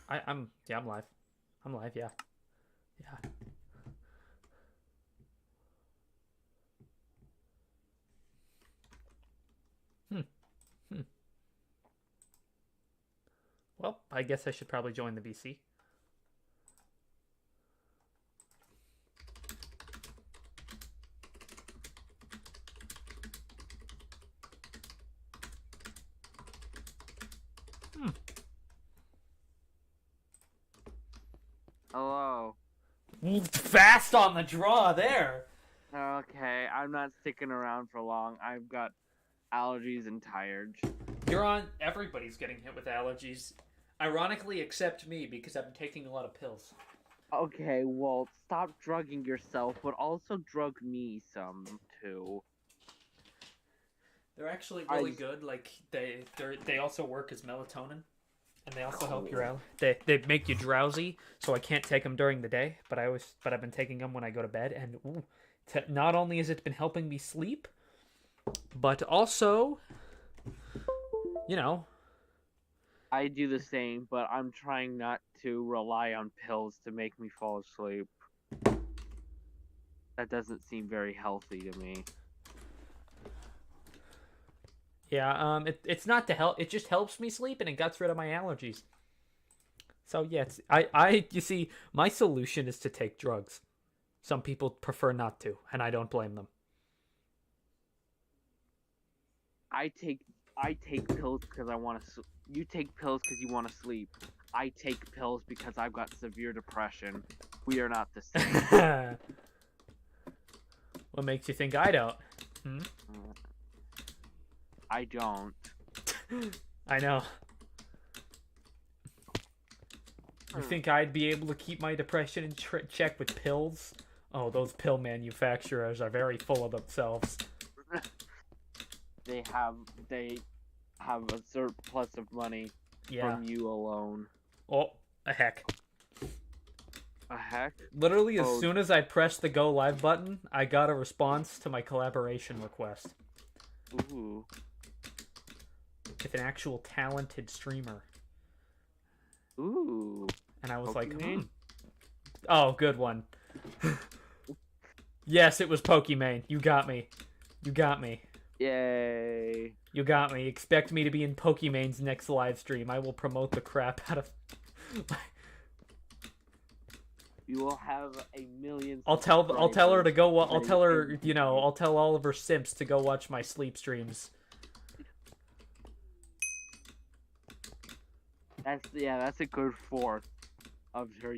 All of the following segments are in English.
I'm live. I'm live, yeah. Yeah. Hmm. Hmm. Well, I guess I should probably join the VC. Hmm. Hello. Fast on the draw there. Okay, I'm not sticking around for long. I've got allergies and tired. You're on. Everybody's getting hit with allergies. Ironically, except me because I've been taking a lot of pills. Okay, well, stop drugging yourself, but also drug me some too. They're actually I really just, good. Like they also work as melatonin, and they also help your cool. out. They make you drowsy, so I can't take them during the day. But I've been taking them when I go to bed, and not only has it been helping me sleep, but also, you know, I do the same, but I'm trying not to rely on pills to make me fall asleep. That doesn't seem very healthy to me. yeah. It's not to help. It just helps me sleep, and it gets rid of my allergies. So yeah, you see, my solution is to take drugs. Some people prefer not to, and I don't blame them. I take I take pills because I want to. You take pills because you want to sleep. I take pills because I've got severe depression. We are not the same. What makes you think I don't? Hmm? Uh, I don't. I know. You Hmm. think I'd be able to keep my depression in check with pills? Oh, those pill manufacturers are very full of themselves. They have they have a surplus of money Yeah. from you alone. Oh, a heck. A heck? Literally, as Oh, soon as I pressed the go live button, I got a response to my collaboration request ooh, with an actual talented streamer. ooh, And I was like, hmm. Pokemon. Oh, good one. Yes, it was Pokimane. You got me. You got me. Yay! You got me. Expect me to be in Pokimane's next live stream. I will promote the crap out of. You will have a million I'll tell her to subscribers go. I'll very tell her, instantly. I'll tell all of her simps to go watch my sleep streams. That's a good fourth of her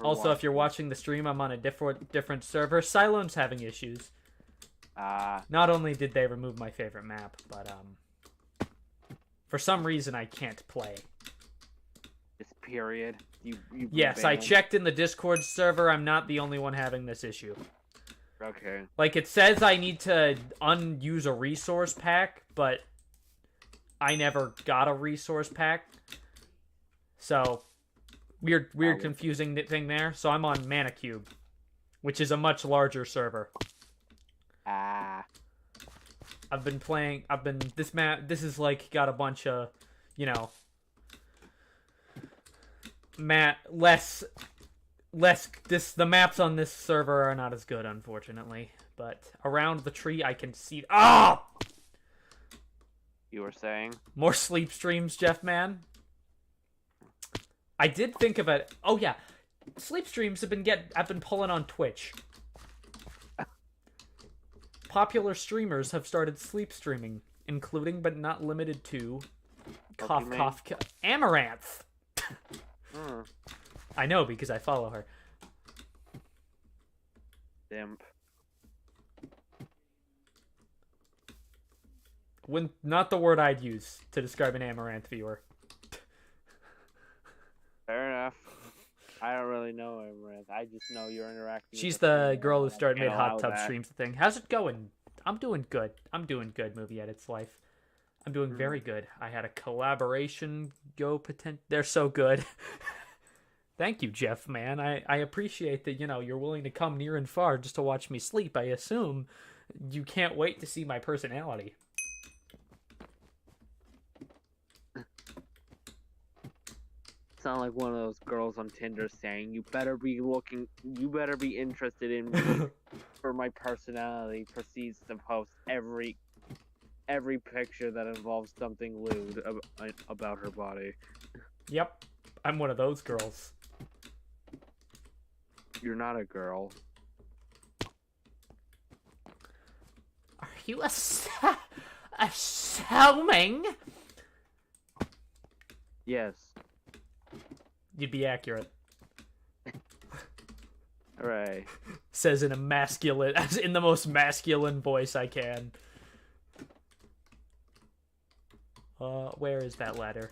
Also, if you're watching. watching the stream, I'm on a different server. Cylon's having issues. Ah, Not only did they remove my favorite map, but for some reason I can't play. this period. You've been Yes, I banned. checked in the Discord server. I'm not the only one having this issue. Okay. Like, it says I need to unuse a resource pack, but I never got a resource pack. So, weird, Oh, confusing thing there. So I'm on Manicube, which is a much larger server. ah. I've been playing. This map. This is like got a bunch of, you know, less. The maps on this server are not as good, unfortunately. But around the tree, I can see. Ah, You were saying? more sleep streams, Jeff man. I did think of it. Oh yeah, sleep streams I've been pulling on Twitch. Popular streamers have started sleep streaming, including but not limited to Pokemon? Amaranth. Hmm. I know because I follow her. Simp. When not the word I'd use to describe an Amaranth viewer. Fair enough. I don't really know Amaranth. I just know you're interacting with She's a the female, girl who and I made can't hot allow tub that. streams thing. How's it going? I'm doing good. I'm doing good. Movie Edits Life. I'm doing Hmm. very good. I had a collaboration go potent. They're so good. Thank you, Jeff, man. I appreciate that, you're willing to come near and far just to watch me sleep. I assume you can't wait to see my personality. Sound like one of those girls on Tinder saying, you better be interested in me for my personality," proceeds to post every picture that involves something lewd about her body. Yep, I'm one of those girls. You're not a girl. Are you assuming? Yes. You'd be accurate. Hooray. Says in the most masculine voice I can. Where is that ladder?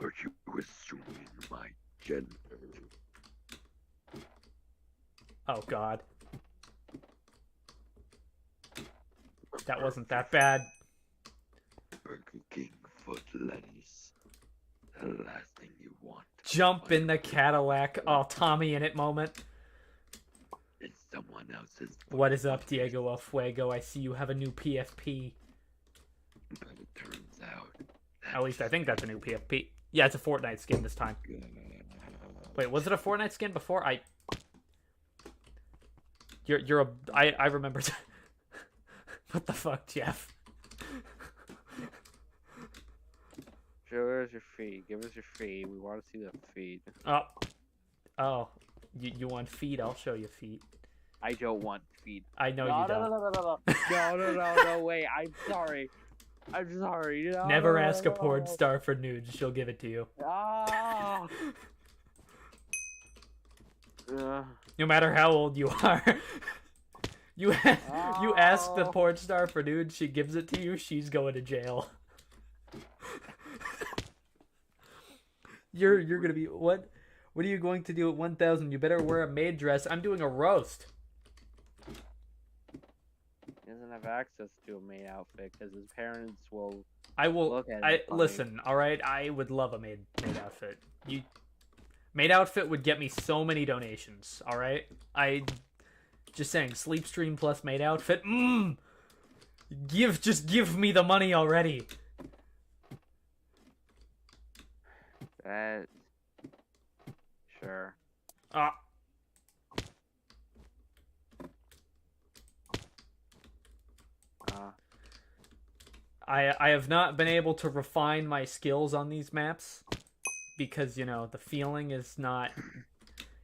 Are you assuming my gender? Oh God. That wasn't that bad. Burger King foot lettuce. The last thing you want. Jump in the Cadillac. Oh, Tommy in it moment. It's someone else's. What is up, Diego El Fuego? I see you have a new PFP. But it turns out. At least I think that's a new PFP. Yeah, it's a Fortnite skin this time. Wait, was it a Fortnite skin before? I remember. What the fuck, Jeff? Show us your feet. Give us your feet. We want to see the feet. Oh, you want feet? I'll show you feet. I don't want feet. I know you don't. No, wait. I'm sorry. No, Never ask a porn star for nudes. She'll give it to you. Ah. No matter how old you are. You ask the porn star for nudes, she gives it to you, she's going to jail. You're gonna be what? What are you going to do at 1,000? You better wear a maid dress. I'm doing a roast. He doesn't have access to a maid outfit because his parents will. I will. Look at I listen. All right, I would love a maid outfit. Maid outfit would get me so many donations. All right, just saying. Sleep stream plus maid outfit. Just give me the money already. Sure. I have not been able to refine my skills on these maps because, you know, the feeling is not...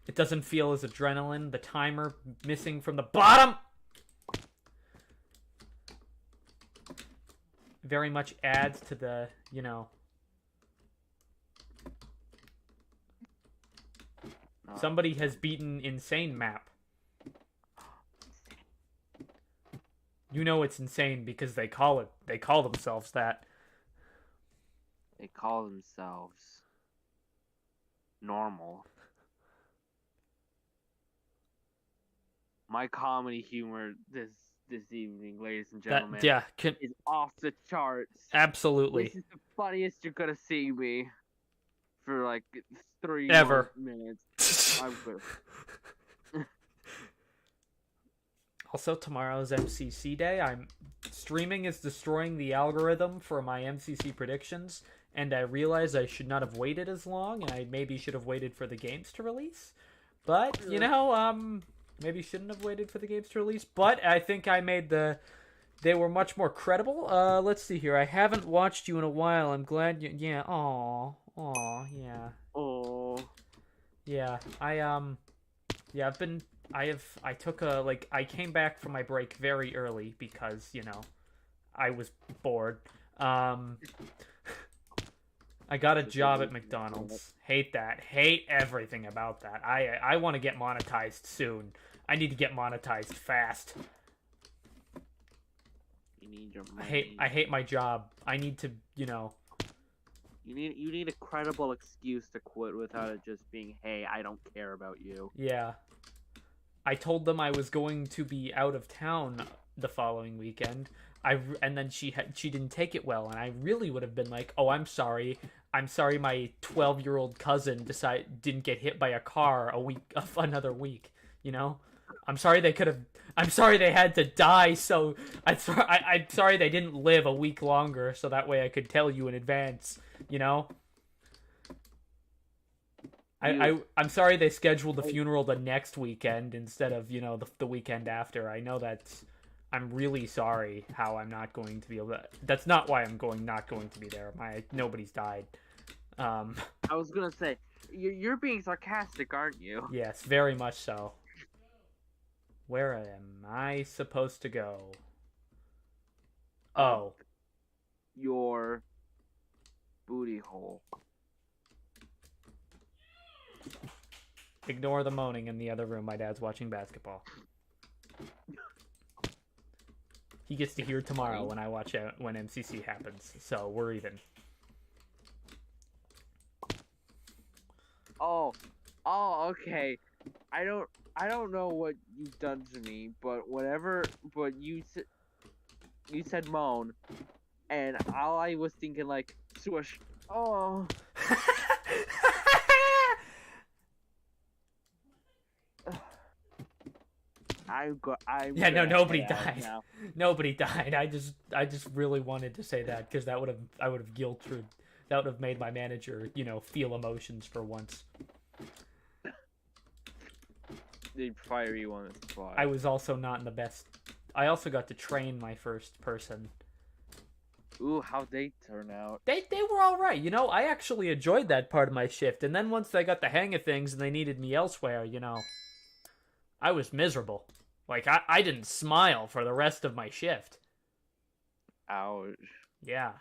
It doesn't feel as adrenaline. The timer missing from the bottom very much adds to the, you know... Somebody has beaten Insane Map. You know it's insane because they call themselves that. They call themselves normal. My comedy humor this evening, ladies and gentlemen, is off the charts. Absolutely. This is the funniest you're gonna see me for like 3 ever minutes. Also, tomorrow's MCC day. Streaming is destroying the algorithm for my MCC predictions, and I realize I should not have waited as long, and I maybe should have waited for the games to release. But, you know, maybe shouldn't have waited for the games to release, but I think I made they were much more credible. Let's see here. I haven't watched you in a while. I'm glad you... Yeah, yeah. Yeah, I came back from my break very early because, you know, I was bored. I got a job at McDonald's. Hate that. Hate everything about that. I want to get monetized soon. I need to get monetized fast. You need your money. I hate my job. I need to, you know... You need a credible excuse to quit without it just being, hey, I don't care about you. Yeah. I told them I was going to be out of town the following weekend. And then she didn't take it well, and I really would have been like, "Oh, I'm sorry. I'm sorry my 12-year-old cousin didn't get hit by a car another week, you know? I'm sorry they had to die, so I'm sorry they didn't live a week longer so that way I could tell you in advance." You know, You, I'm sorry they scheduled the funeral the next weekend instead of the weekend after. I know that's I'm really sorry how I'm not going to be able to. That's not why I'm not going to be there. Nobody's died. Um, I was gonna say, you're being sarcastic, aren't you? yes, very much so. Where am I supposed to go? Up Oh, your booty hole. ignore the moaning in the other room. My dad's watching basketball. He gets to hear tomorrow when I watch out when MCC happens. So we're even. Oh, okay. I don't know what you've done to me, but you said moan, and all I was thinking like swoosh. Oh, I'm Yeah, no, gonna nobody head out died. now. Nobody died. I just really wanted to say that because I would have guilt tripped. That would have made my manager, feel emotions for once. They'd fire you on the spot. I was also not in the best. I also got to train my first person. Ooh, how'd they turn out? They were all right. I actually enjoyed that part of my shift. And then once I got the hang of things and they needed me elsewhere, I was miserable. Like I didn't smile for the rest of my shift. Ouch. Yeah.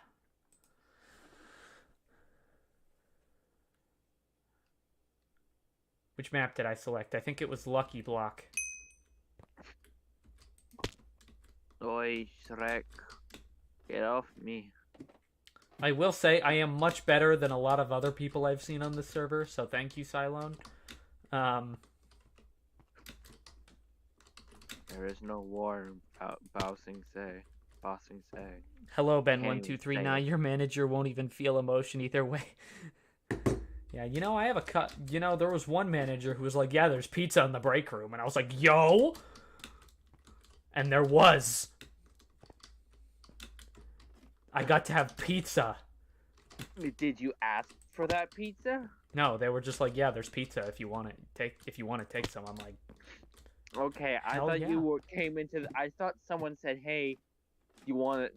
Which map did I select? I think it was Lucky Block. Oi, Shrek. Get off me. I will say I am much better than a lot of other people I've seen on this server, so thank you, Cylone. There is no war in Bossing Say. Bossing Say. Hello, Can't even Ben123. say Now it. your manager won't even feel emotion either way. Yeah, I have a cut. There was one manager who was like, yeah, there's pizza in the break room. And I was like, yo! And there was. I got to have pizza. Did you ask for that pizza? No, they were just like, yeah, there's pizza if you want it. If you want to take some. I'm like, Okay, I hell thought yeah. came into. I thought someone said, "Hey, you want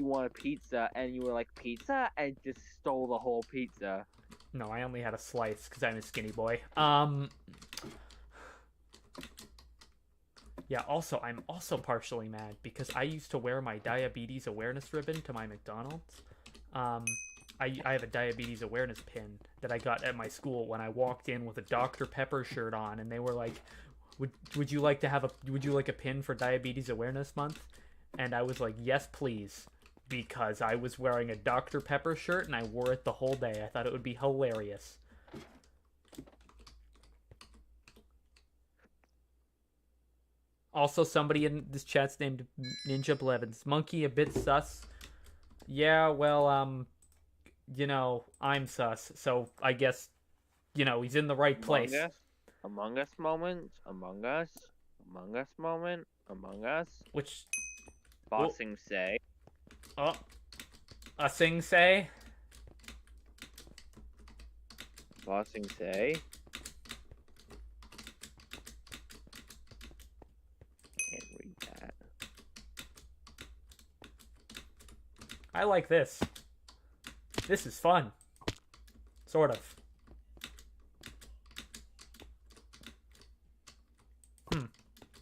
a pizza?" And you were like, "Pizza," and just stole the whole pizza. No, I only had a slice because I'm a skinny boy. Yeah, also, I'm also partially mad because I used to wear my diabetes awareness ribbon to my McDonald's. I have a diabetes awareness pin that I got at my school when I walked in with a Dr. Pepper shirt on, and they were like, would you like a pin for Diabetes Awareness Month? And I was like, yes, please. Because I was wearing a Dr. Pepper shirt and I wore it the whole day. I thought it would be hilarious. Also, somebody in this chat's named Ninja Blevins. Monkey a bit sus. Yeah, well, I'm sus. So I guess, he's in the right place. Among Us moment. Among Us moment. Among Us. Which... Bossing Say. Oh. A Sing Say? Bossing Say. Can't read that. I like this. This is fun. Sort of.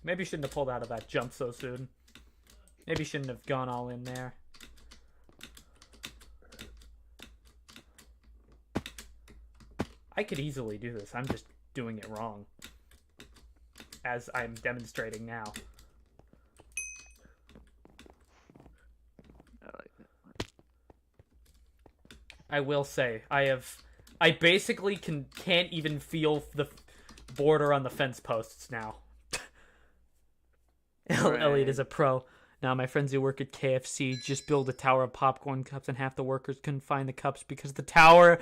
Maybe shouldn't have pulled out of that jump so soon. Maybe shouldn't have gone all in there. I could easily do this. I'm just doing it wrong. As I'm demonstrating now. I like that one. I will say, I basically can't even feel the border on the fence posts now. Right. Elliot is a pro. Now, my friends who work at KFC just build a tower of popcorn cups, and half the workers couldn't find the cups because the tower...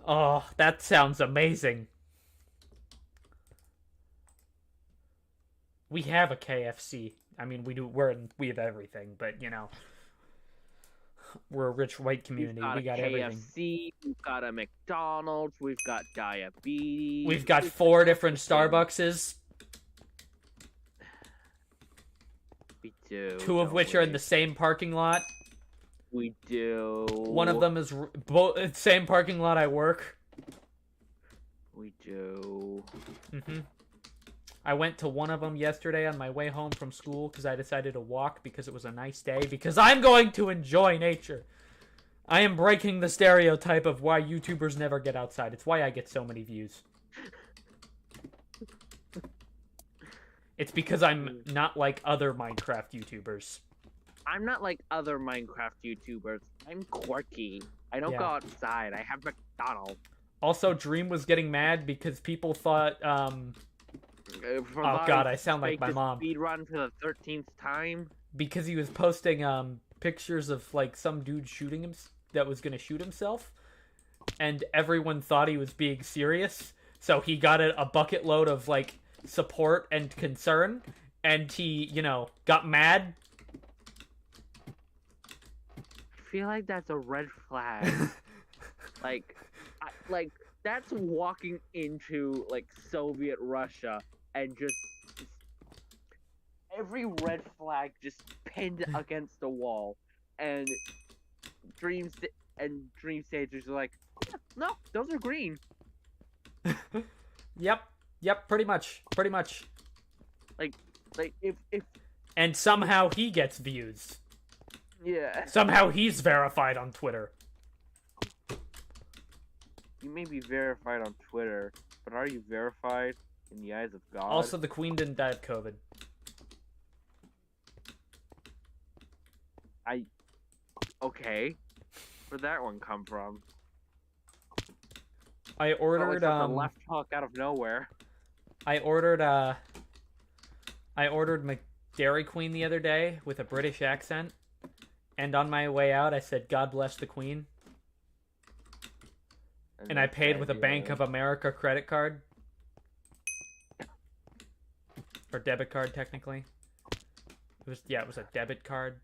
Oh, that sounds amazing. We have a KFC. I mean, we have everything, but, We're a rich white We've community. got We a got everything. KFC, we've got a McDonald's, we've got diabetes. We've got we've 4 got different everything. Starbuckses. We do. 2 of don't which are in we? the same parking lot. We do. One of them is same parking lot I work. We do. I went to one of them yesterday on my way home from school because I decided to walk because it was a nice day. Because I'm going to enjoy nature. I am breaking the stereotype of why YouTubers never get outside. It's why I get so many views. It's because I'm not like other Minecraft YouTubers. I'm not like other Minecraft YouTubers. I'm quirky. I don't Yeah. go outside. I have McDonald's. Also, Dream was getting mad because people thought, oh god, I sound like my mom. Speed run for the 13th time. Because he was posting pictures of like some dude shooting him that was gonna shoot himself, and everyone thought he was being serious. So he got a bucket load of like support and concern, and he, got mad. I feel like that's a red flag. like that's walking into like Soviet Russia and just every red flag just pinned against the wall, and Dream Stagers are like, no, those are green. Yep, pretty much. Like if And somehow he gets views. yeah. Somehow he's verified on Twitter. You may be verified on Twitter, but are you verified in the eyes of God? Also, the Queen didn't die of COVID. Okay. Where'd that one come from? I ordered the left hook out of nowhere. I ordered Dairy Queen the other day with a British accent, and on my way out I said, "God bless the Queen." And I paid with a Bank of America credit card. Or debit card, technically. It was a debit card.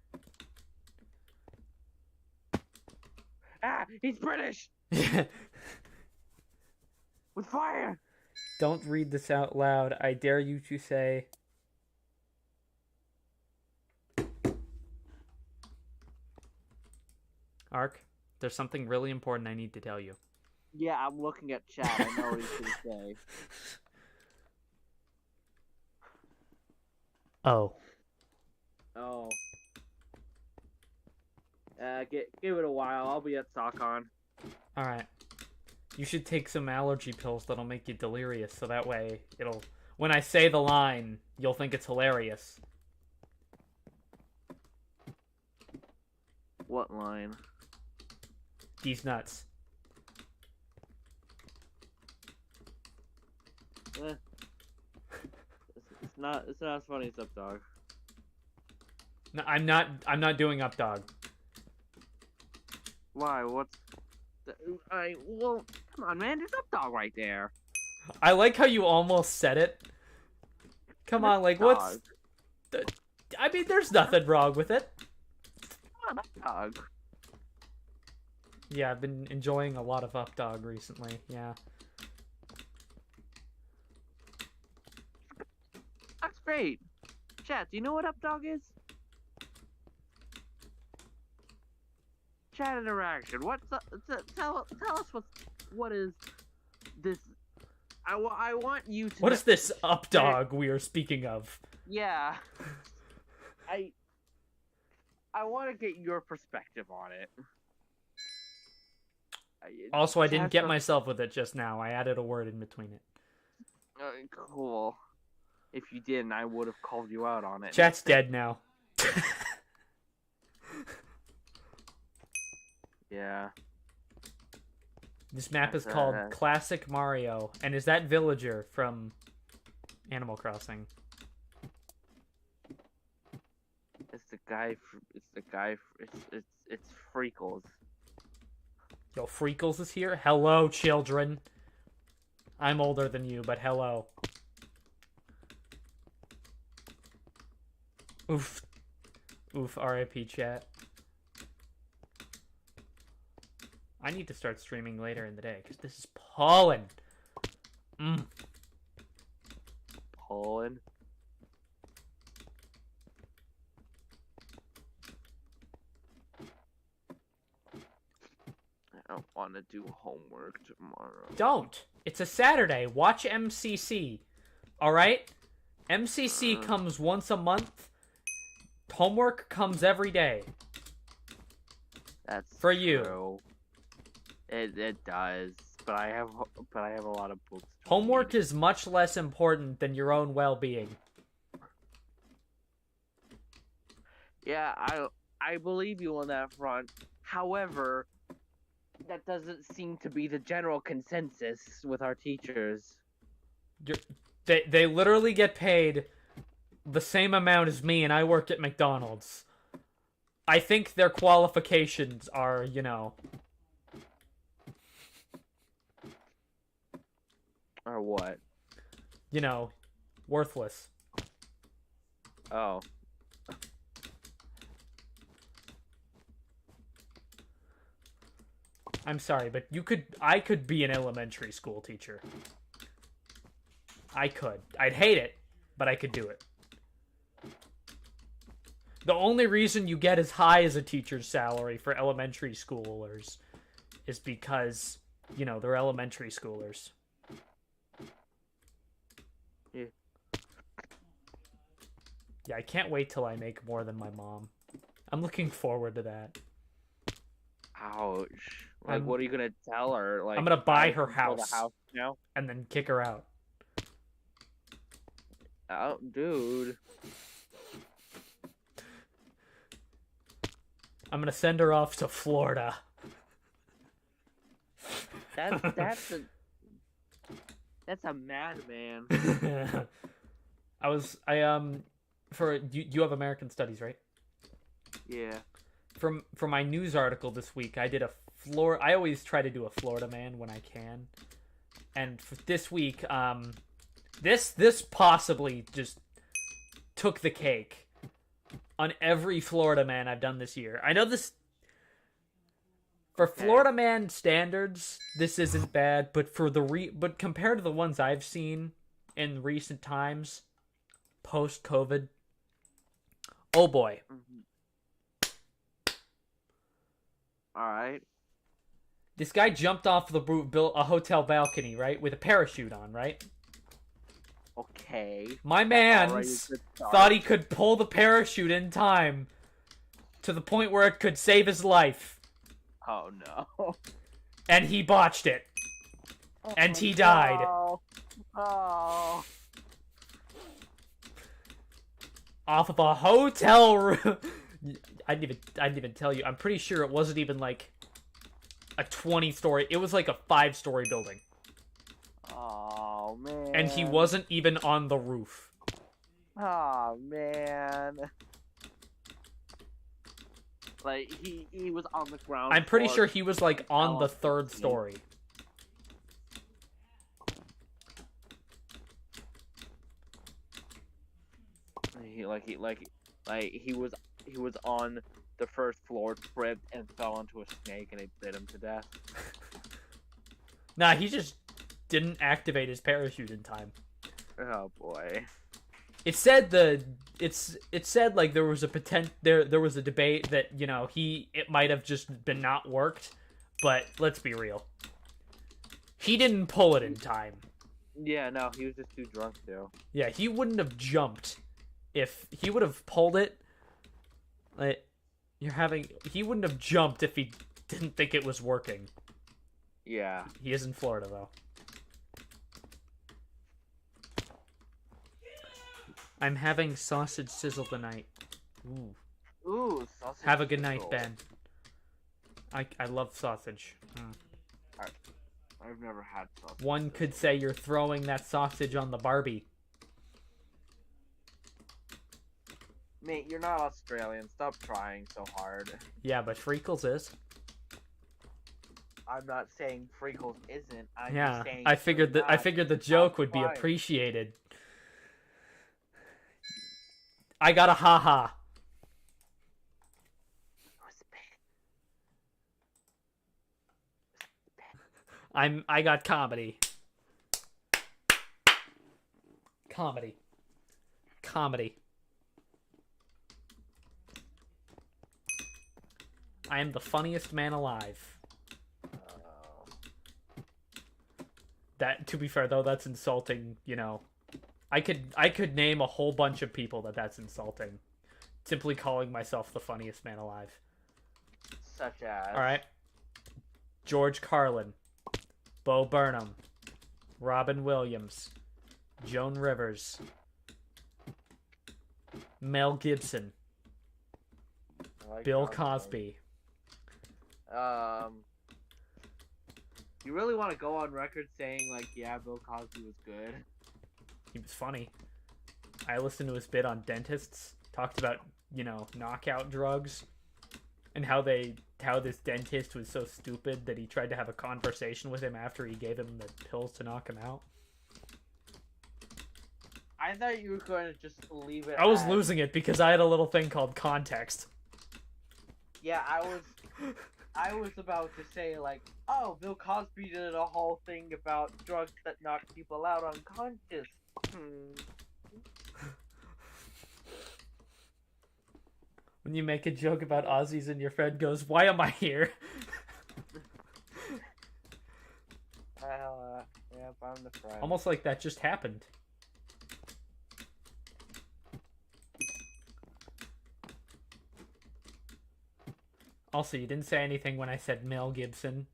Ah, he's British! With fire! Don't read this out loud. I dare you to say... Ark, there's something really important I need to tell you. Yeah, I'm looking at chat. I know what he's gonna say. Oh. Oh. Give it a while. I'll be at SockCon. Alright. You should take some allergy pills that'll make you delirious, so that way when I say the line, you'll think it's hilarious. What line? These nuts. It's not as funny as Up Dog. No, I'm not doing Up Dog. Why? Well, come on, man. There's Up Dog right there. I like how you almost said it. Come on, like, what's... I mean, there's nothing wrong with it. Come on, Up Dog. Yeah, I've been enjoying a lot of Up Dog recently, yeah. That's great. Chat, do you know what Up Dog is? Chat interaction. Tell us what is this? I want you to. What is this Up Dog we are speaking of? Yeah. I want to get your perspective on it. Also, I didn't get myself with it just now. I added a word in between it. Cool. If you didn't, I would have called you out on it. Chat's dead now. Yeah. This map is called Classic Mario, and is that Villager from Animal Crossing? It's Freakles. Yo, Freakles is here? Hello, children. I'm older than you, but hello. Oof. Oof, RIP chat. I need to start streaming later in the day because this is pollen. Pollen. I don't want to do homework tomorrow. Don't. It's a Saturday. Watch MCC. All right? MCC comes once a month. Homework comes every day. That's for you. True. It does, but I have a lot of books. Homework is much less important than your own well-being. Yeah, I believe you on that front. However, that doesn't seem to be the general consensus with our teachers. They literally get paid the same amount as me, and I work at McDonald's. I think their qualifications are, you know... Or what? You know, worthless. Oh. I'm sorry, but I could be an elementary school teacher. I could. I'd hate it, but I could do it. The only reason you get as high as a teacher's salary for elementary schoolers is because, you know, they're elementary schoolers. Yeah. Yeah, I can't wait till I make more than my mom. I'm looking forward to that. Ouch. Like, what are you gonna tell her? Like, I'm gonna buy her The house house now? and then kick her out. Oh, dude. I'm gonna send her off to Florida. That's a madman. You have American Studies, right? Yeah. For my news article this week, I did I always try to do a Florida man when I can. And for this week, this possibly just took the cake on every Florida man I've done this year. I know this for Florida man standards, this isn't bad, but but compared to the ones I've seen in recent times, post COVID, oh boy. All right. This guy jumped off a hotel balcony, right, with a parachute on, right? Okay. My man thought he could pull the parachute in time to the point where it could save his life. Oh no. And he botched it. And he died. Oh. Off of a hotel room. I didn't even tell you. I'm pretty sure it wasn't even like a 20-story. It was like a 5-story building. Oh man. And he wasn't even on the roof. Oh man. Like he was on the ground. I'm pretty sure he was like on the 3rd story. He was on the 1st floor, tripped and fell into a snake, and it bit him to death. Nah, he just didn't activate his parachute in time. Oh boy. It said like there was a debate that, you know, it might have just been not worked, but let's be real. He didn't pull it in time. Yeah, no, he was just too drunk to. Yeah, he wouldn't have jumped if he would have pulled it. Like, he wouldn't have jumped if he didn't think it was working. Yeah. He is in Florida though. I'm having sausage sizzle tonight. Ooh, sausage. Have a good night, Ben. I love sausage. I've never had sausage. One could say you're throwing that sausage on the Barbie. Mate, you're not Australian. Stop trying so hard. Yeah, but Freckles is. I'm not saying Freckles isn't. I'm Yeah, just saying I figured the joke would be appreciated. I got a haha. I got comedy. Comedy. Comedy. I am the funniest man alive. That, to be fair though, that's insulting, you know. I could name a whole bunch of people that's insulting. Simply calling myself the funniest man alive. Such as... Alright. George Carlin. Bo Burnham. Robin Williams. Joan Rivers. Mel Gibson. Bill Cosby. You really want to go on record saying, like, yeah, Bill Cosby was good? He was funny. I listened to his bit on dentists. Talked about, you know, knockout drugs. And how this dentist was so stupid that he tried to have a conversation with him after he gave him the pills to knock him out. I thought you were going to just leave it I was losing it because I had a little thing called context. Yeah, I was about to say, like, oh, Bill Cosby did a whole thing about drugs that knock people out unconscious. When you make a joke about Aussies and your friend goes, why am I here? Well, yeah, I'm the friend. Almost like that just happened. Also, you didn't say anything when I said Mel Gibson.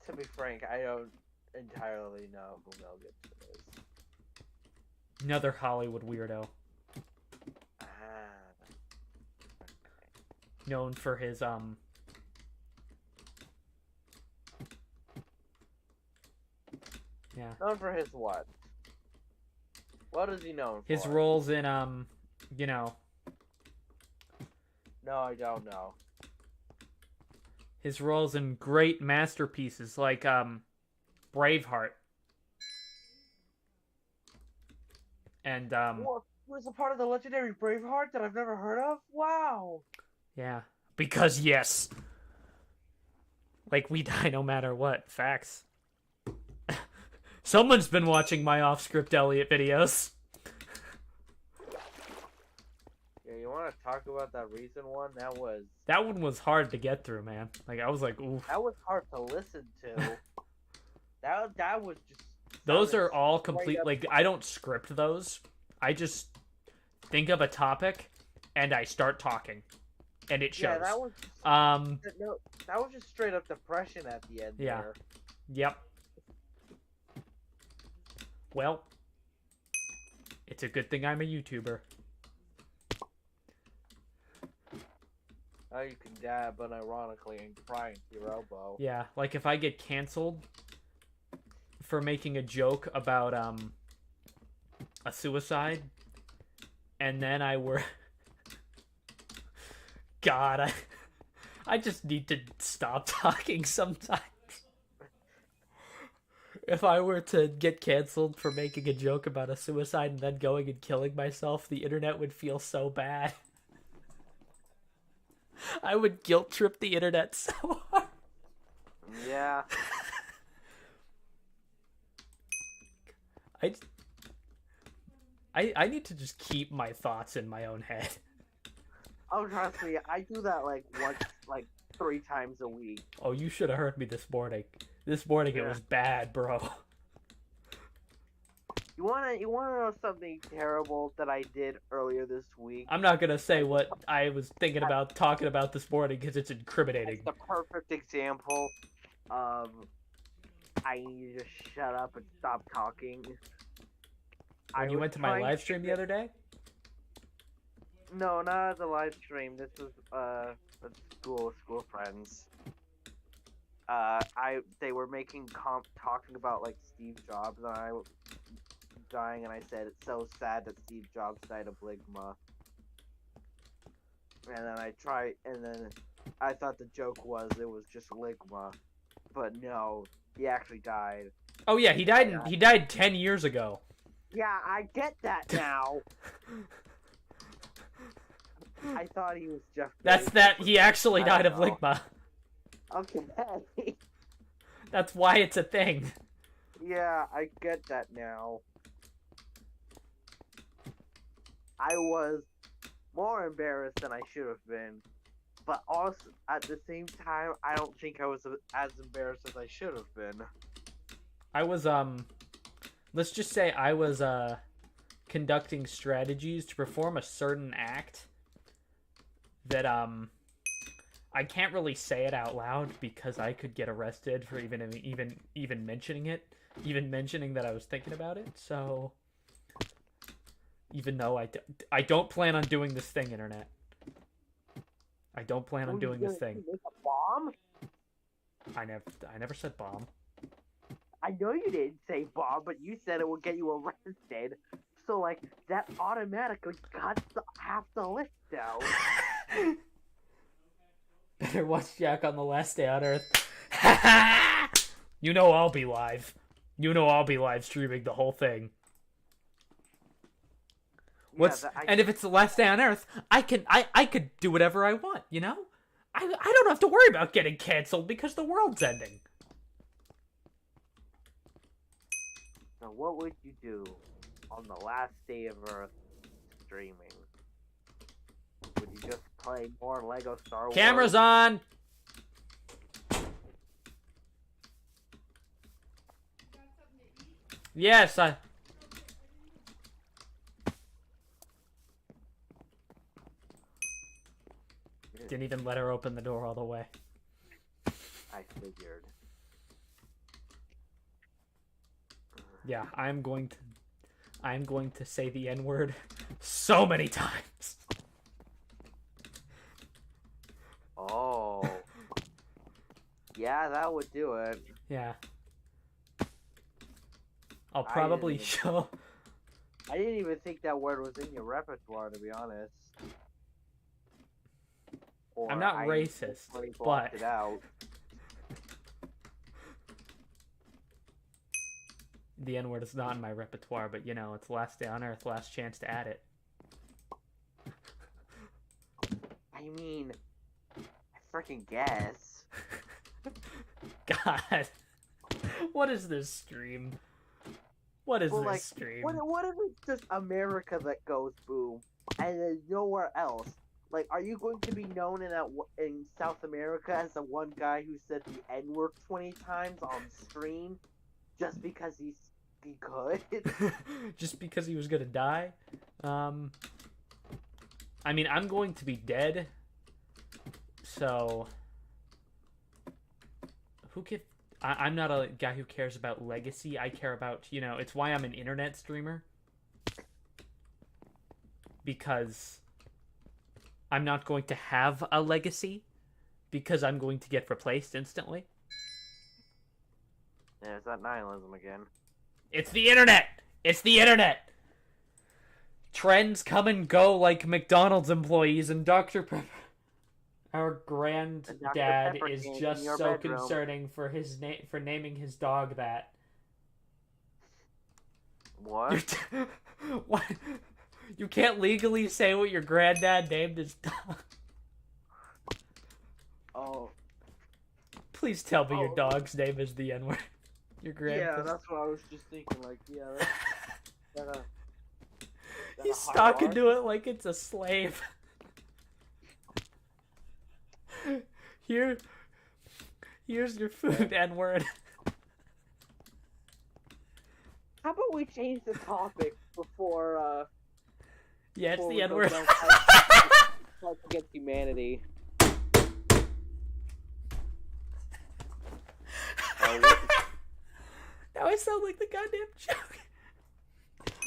To be frank, I don't entirely know who Mel Gibson is. Another Hollywood weirdo. Known for his, yeah. Known for his what? What is he known for? His roles in, you know. No, I don't know. His roles in great masterpieces like, Braveheart. And, What? Was a part of the legendary Braveheart that I've never heard of? Wow! Yeah. Because yes. Like, we die no matter what. Facts. Someone's been watching my off-script Elliot videos. Yeah, you want to talk about that recent one? That one was hard to get through, man. Like, I was like, oof. That was hard to listen to. that was just... Those are all complete, like, I don't script those. I just think of a topic, and I start talking. And it shows. Yeah, that was just, no, that was just straight up depression at the end there. Yep. Well, it's a good thing I'm a YouTuber. Now you can dab unironically and cry into your elbow. Yeah, like if I get canceled for making a joke about a suicide, and then I were God, I just need to stop talking sometimes. If I were to get canceled for making a joke about a suicide and then going and killing myself, the internet would feel so bad. I would guilt trip the internet so hard. Yeah. I need to just keep my thoughts in my own head. Oh, trust me, I do that like once, like 3 times a week. Oh, you should have heard me this morning. This morning Yeah. It was bad, bro. You wanna know something terrible that I did earlier this week? I'm not gonna say what I was thinking about talking about this morning because it's incriminating. It's the perfect example of I need you to shut up and stop talking. When you went to my live stream the other day? No, not the live stream. This was with school friends. They were making talking about like Steve Jobs, and I was dying, and I said it's so sad that Steve Jobs died of ligma. And then I thought the joke was it was just ligma, but no, he actually died. Oh yeah, he died. He died 10 years ago. Yeah, I get that now. I thought he was Jeff. That's that. He actually I died of don't know. ligma. Okay. That's why it's a thing. Yeah, I get that now. I was more embarrassed than I should have been, but also at the same time, I don't think I was as embarrassed as I should have been. I was let's just say I was conducting strategies to perform a certain act that I can't really say it out loud because I could get arrested for even mentioning it, even mentioning that I was thinking about it. So even though I don't plan on doing this thing, internet. I don't plan on doing this thing. Make a bomb? I never said bomb. I know you didn't say bomb, but you said it would get you arrested. So, like, that automatically cuts half the list out. Better watch Jack on the last day on Earth. You know I'll be live. You know I'll be live streaming the whole thing. And if it's the last day on Earth, I could do whatever I want, you know? I don't have to worry about getting canceled because the world's ending. So what would you do on the last day of Earth streaming? Would you just play more Lego Star Wars? Cameras on! Yes, I... Didn't even let her open the door all the way. I figured. Yeah, I'm going to say the N-word so many times. Oh. Yeah, that would do it. Yeah. I'll probably show... I didn't even think that word was in your repertoire, to be honest. Or I'm not racist, but... it out. The N-word is not in my repertoire, but, you know, it's last day on Earth, last chance to add it. I mean, I freaking guess. God. What is this stream? What is this stream? What if it's just America that goes boom, and then nowhere else? Like, are you going to be known in South America as the one guy who said the N-word 20 times on stream, just because he could? Just because he was gonna die? I mean, I'm going to be dead, so... I'm not a guy who cares about legacy. I care about, you know, it's why I'm an internet streamer. Because I'm not going to have a legacy. Because I'm going to get replaced instantly. Yeah, it's that nihilism again. It's the internet! It's the internet! Trends come and go like McDonald's employees, and Dr. Pepper... Our granddad is just so concerning for his for naming his dog that. What? What? You can't legally say what your granddad named his dog. Oh. Please tell me your dog's name is the N-word. Your grandpa. Yeah, that's what I was just thinking. Like, yeah. He's talking to it like it's a slave. Here's your food, N-word. How about we change the topic before, yeah, it's the N-word. Against humanity. Now I sound like the goddamn joke.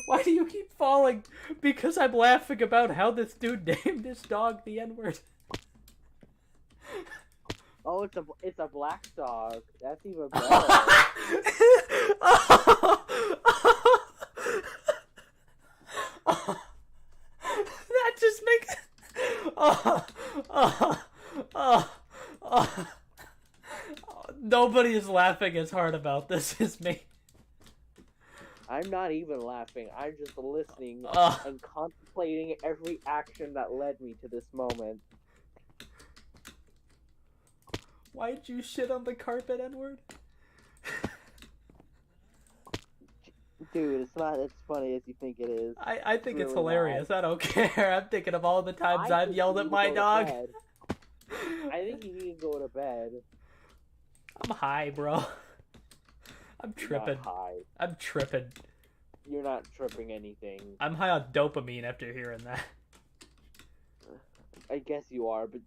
Why do you keep falling? Because I'm laughing about how this dude named his dog the N-word. Oh, it's a black dog. That's even better. That just makes. Nobody is laughing as hard about this as me. I I'm not even laughing. I'm just listening Ugh. and contemplating every action that led me to this moment. Why'd you shit on the carpet, N-word? Dude, it's not as funny as you think it is. I think it's really hilarious. I don't care. I'm thinking of all the times I've think yelled you at need to my go to dog. bed. I think you need to go to bed. I'm high, bro. I'm You're tripping. not high. I'm tripping. You're not tripping anything. I'm high on dopamine after hearing that. I guess you are, but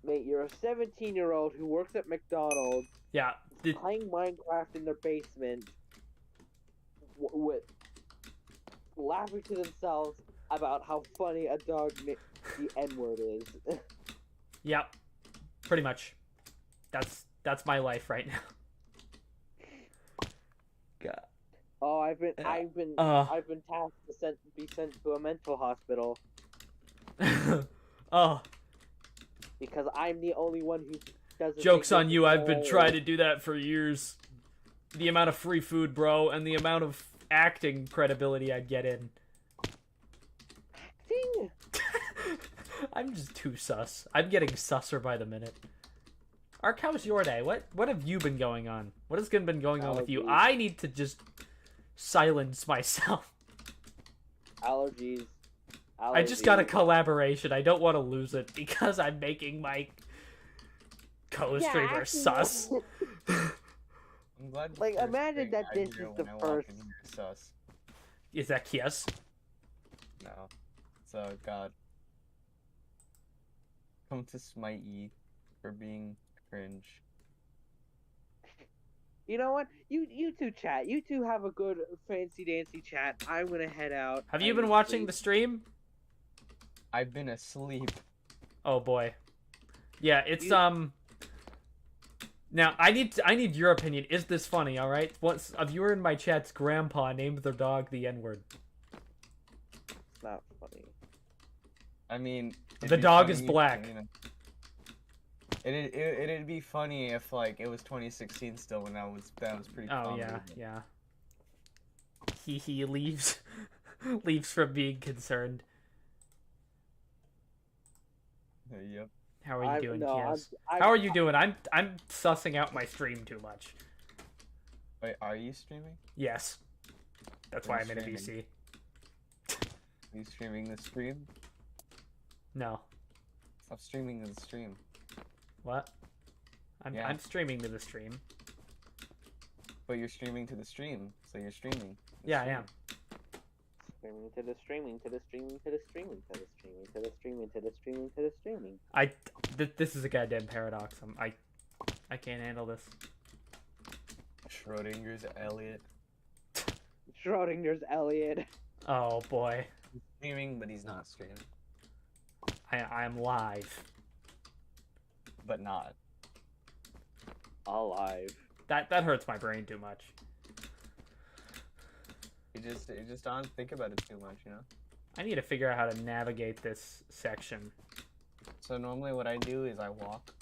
mate, you're a 17-year-old who works at McDonald's, Yeah. playing Minecraft in their basement, with laughing to themselves about how funny a dog the N-word is. Yep. Pretty much. That's my life right now. God. Oh, I've been tasked to be sent to a mental hospital Oh. because I'm the only one who doesn't. Joke's think on this you. is I've been hilarious. trying to do that for years. The amount of free food, bro, and the amount of acting credibility I'd get in. Ding! I'm just too sus. I'm getting susser by the minute. Ark, how's your day? What have you been going on? What has been going on with you? Allergies. I need to just silence myself. Allergies. I just got a collaboration. I don't want to lose it because I'm making my co-streamer sus. I'm glad Like, you're imagine saying that I this hear is the when I walk first- in here, sus. Is that Kies? No. So, God. Come to smite ye for being cringe. You know what? You two chat. You two have a good fancy dancy chat. I'm gonna head out. Have I you need been to watching sleep. the stream? I've been asleep. Oh boy. Yeah, it's You- Now I need your opinion. Is this funny? All right. Once a viewer in my chat's grandpa named their dog the N-word. It's not funny. I mean, it'd The be dog funny is if, black. you know, it'd be funny if like it was 2016 still when that was pretty Oh common. yeah, yeah. He leaves leaves from being concerned. Yep. How are you doing, no, Kies? I'm- How are you doing? I'm sussing out my stream too much. Wait, are you streaming? Yes. That's What why are I'm in a you VC. Are you streaming the stream? No. Stop streaming the stream. What? Yeah. I'm streaming to the stream. But you're streaming to the stream, so you're streaming. the Yeah, I stream. am. Streaming to the streaming to the streaming to the streaming to the streaming to the streaming to the streaming to the streaming. This is a goddamn paradox. I can't handle this. Schrodinger's Elliot. Schrodinger's Elliot. Oh boy. He's streaming, but he's not streaming. I'm live. But not. Alive. That hurts my brain too much. You just don't think about it too much, you know? I need to figure out how to navigate this section. So normally what I do is I walk.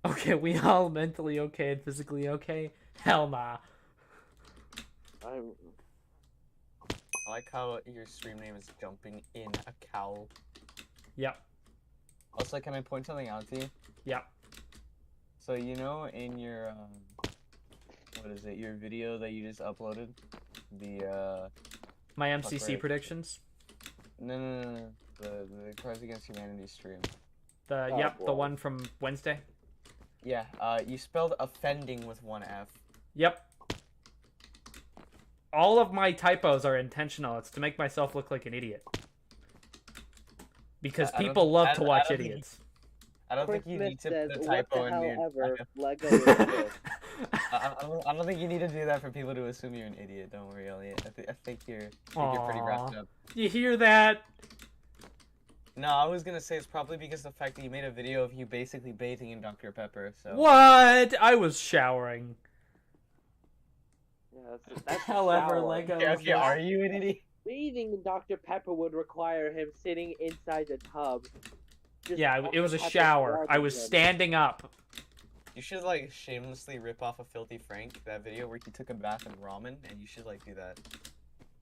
Okay, we all mentally okay and physically okay? Hell nah. I'm. I like how your stream name is Jumping in a Cowl. Yep. Also, can I point something out to you? Yep. So you know in your what is it? Your video that you just uploaded, the My MCC right. predictions. no, the Cards Against Humanity stream. The Oh, yep, the boy. one from Wednesday. Yeah, you spelled offending with one F. Yep. All of my typos are intentional. It's to make myself look like an idiot. Because I don't- people love to I watch don't think- idiots. I don't Chris think you Smith need to says, put a "What typo the in hell there. ever? Lego is this." I don't think you need to do that for people to assume you're an idiot. Don't worry, Elliot. I think you're pretty wrapped Aw. up. You hear that? No, I was gonna say it's probably because of the fact that you made a video of you basically bathing in Dr. Pepper. So What? I was showering. Yeah, that's However, shower. Lego Okay, is okay, are you an idiot? Bathing in Dr. Pepper would require him sitting inside the tub. Just Yeah, it was a had the shower. I blood was in. standing up. You should like shamelessly rip off a Filthy Frank, that video where he took a bath in ramen, and you should like do that.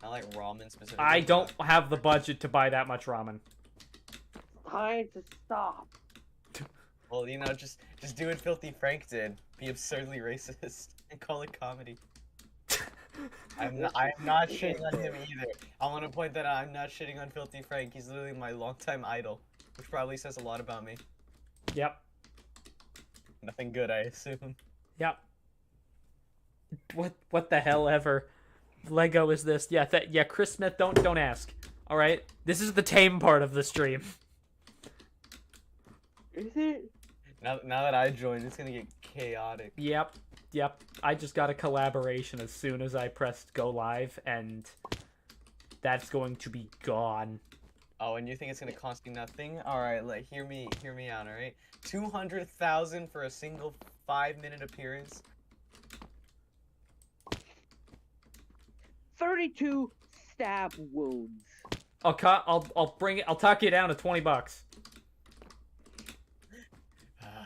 Not like ramen specifically. I don't but- have the budget to buy that much ramen. Time to stop. Well, you know, just do what Filthy Frank did. Be absurdly racist and call it comedy. I'm not shitting on him either. I want to point that out. I'm not shitting on Filthy Frank. He's literally my longtime idol, which probably says a lot about me. Yep. Nothing good, I assume. Yep. What the hell ever? Lego is this? Yeah, yeah. Chris Smith, don't ask. All right. This is the tame part of the stream. Is it? Now that I joined, it's gonna get chaotic. Yep. I just got a collaboration as soon as I pressed go live, and that's going to be gone. Oh, and you think it's gonna cost me nothing? All right, like hear me out. All right, 200,000 for a single 5-minute appearance. 32 stab wounds. I'll bring it. I'll tuck you down to $20.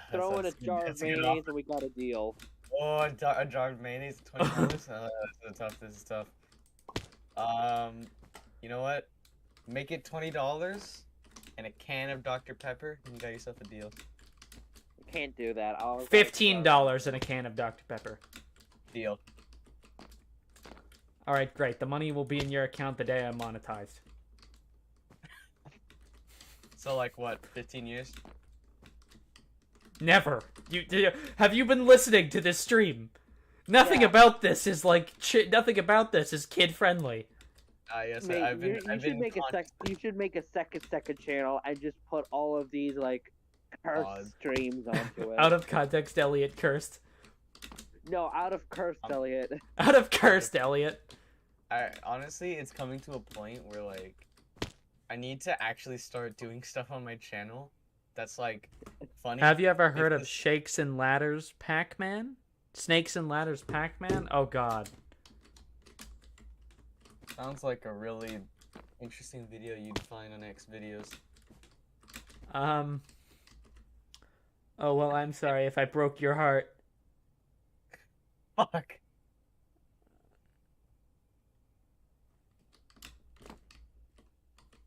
Throw in a jar of mayonnaise and we got a deal. Oh, a jar of mayonnaise, $20. This is tough. You know what? Make it $20 and a can of Dr. Pepper, and you got yourself a deal. Can't do that. $15 and a can of Dr. Pepper. Deal. All right, great. The money will be in your account the day I'm monetized. So like what? 15 years? Never. Have you been listening to this stream? Nothing about this is like nothing about this is kid friendly. Yes, Mate, I've been. You should make a second channel and just put all of these like cursed streams onto it. Out of context, Elliot cursed. No, out of cursed, Elliot. Out of cursed, Elliot. Honestly, it's coming to a point where like I need to actually start doing stuff on my channel that's like funny. Have you ever heard of Shakes and Ladders Pac-Man? Snakes and Ladders Pac-Man? Oh god. Sounds like a really interesting video you'd find on X videos. Oh well, I'm sorry if I broke your heart. Fuck.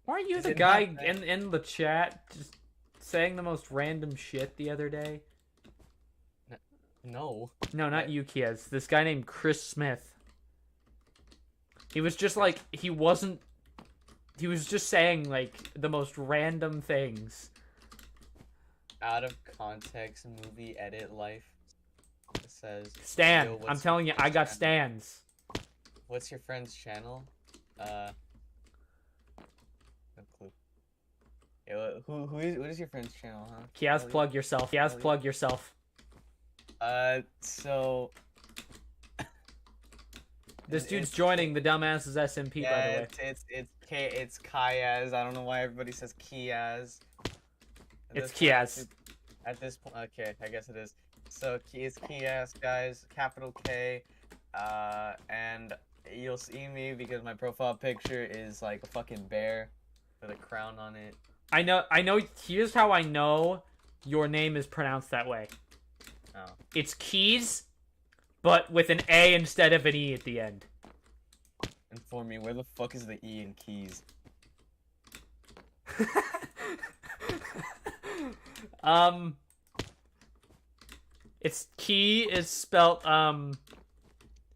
Weren't you the guy in the chat just saying the most random shit the other day? No. No, not you, Kiaz. This guy named Chris Smith. He was just like, he was just saying like the most random things. Out of context movie edit life. It says Stan, "Yo, I'm telling you, I got stands. What's your friend's channel? No clue. Yo, what is your friend's channel, huh? Kiaz, plug yourself. Kiaz, plug yourself. So This dude's joining the dumbasses SMP, by the way. It's Kiaz. I don't know why everybody says Kiaz. It's Kiaz. At this point, okay, I guess it is. So it's Kiaz, guys, capital K, and you'll see me because my profile picture is like a fucking bear with a crown on it. I know. Here's how I know your name is pronounced that way. Oh. It's Keys, but with an A instead of an E at the end. Inform me, where the fuck is the E in keys? It's key is spelt No,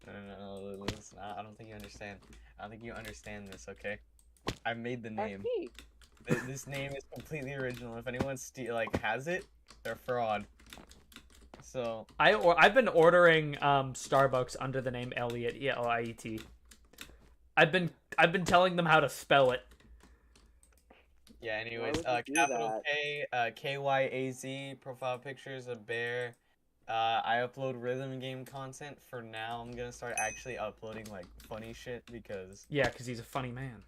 listen, I don't think you understand. I don't think you understand this, okay? I made the name. This name is completely original. If anyone has it, they're fraud. So I've been ordering Starbucks under the name Elliot, ELIET. I've been telling them how to spell it. yeah, anyways, capital K, KYAZ, profile pictures, a bear. I upload rhythm game content. For now, I'm gonna start actually uploading like funny shit because because he's a funny man.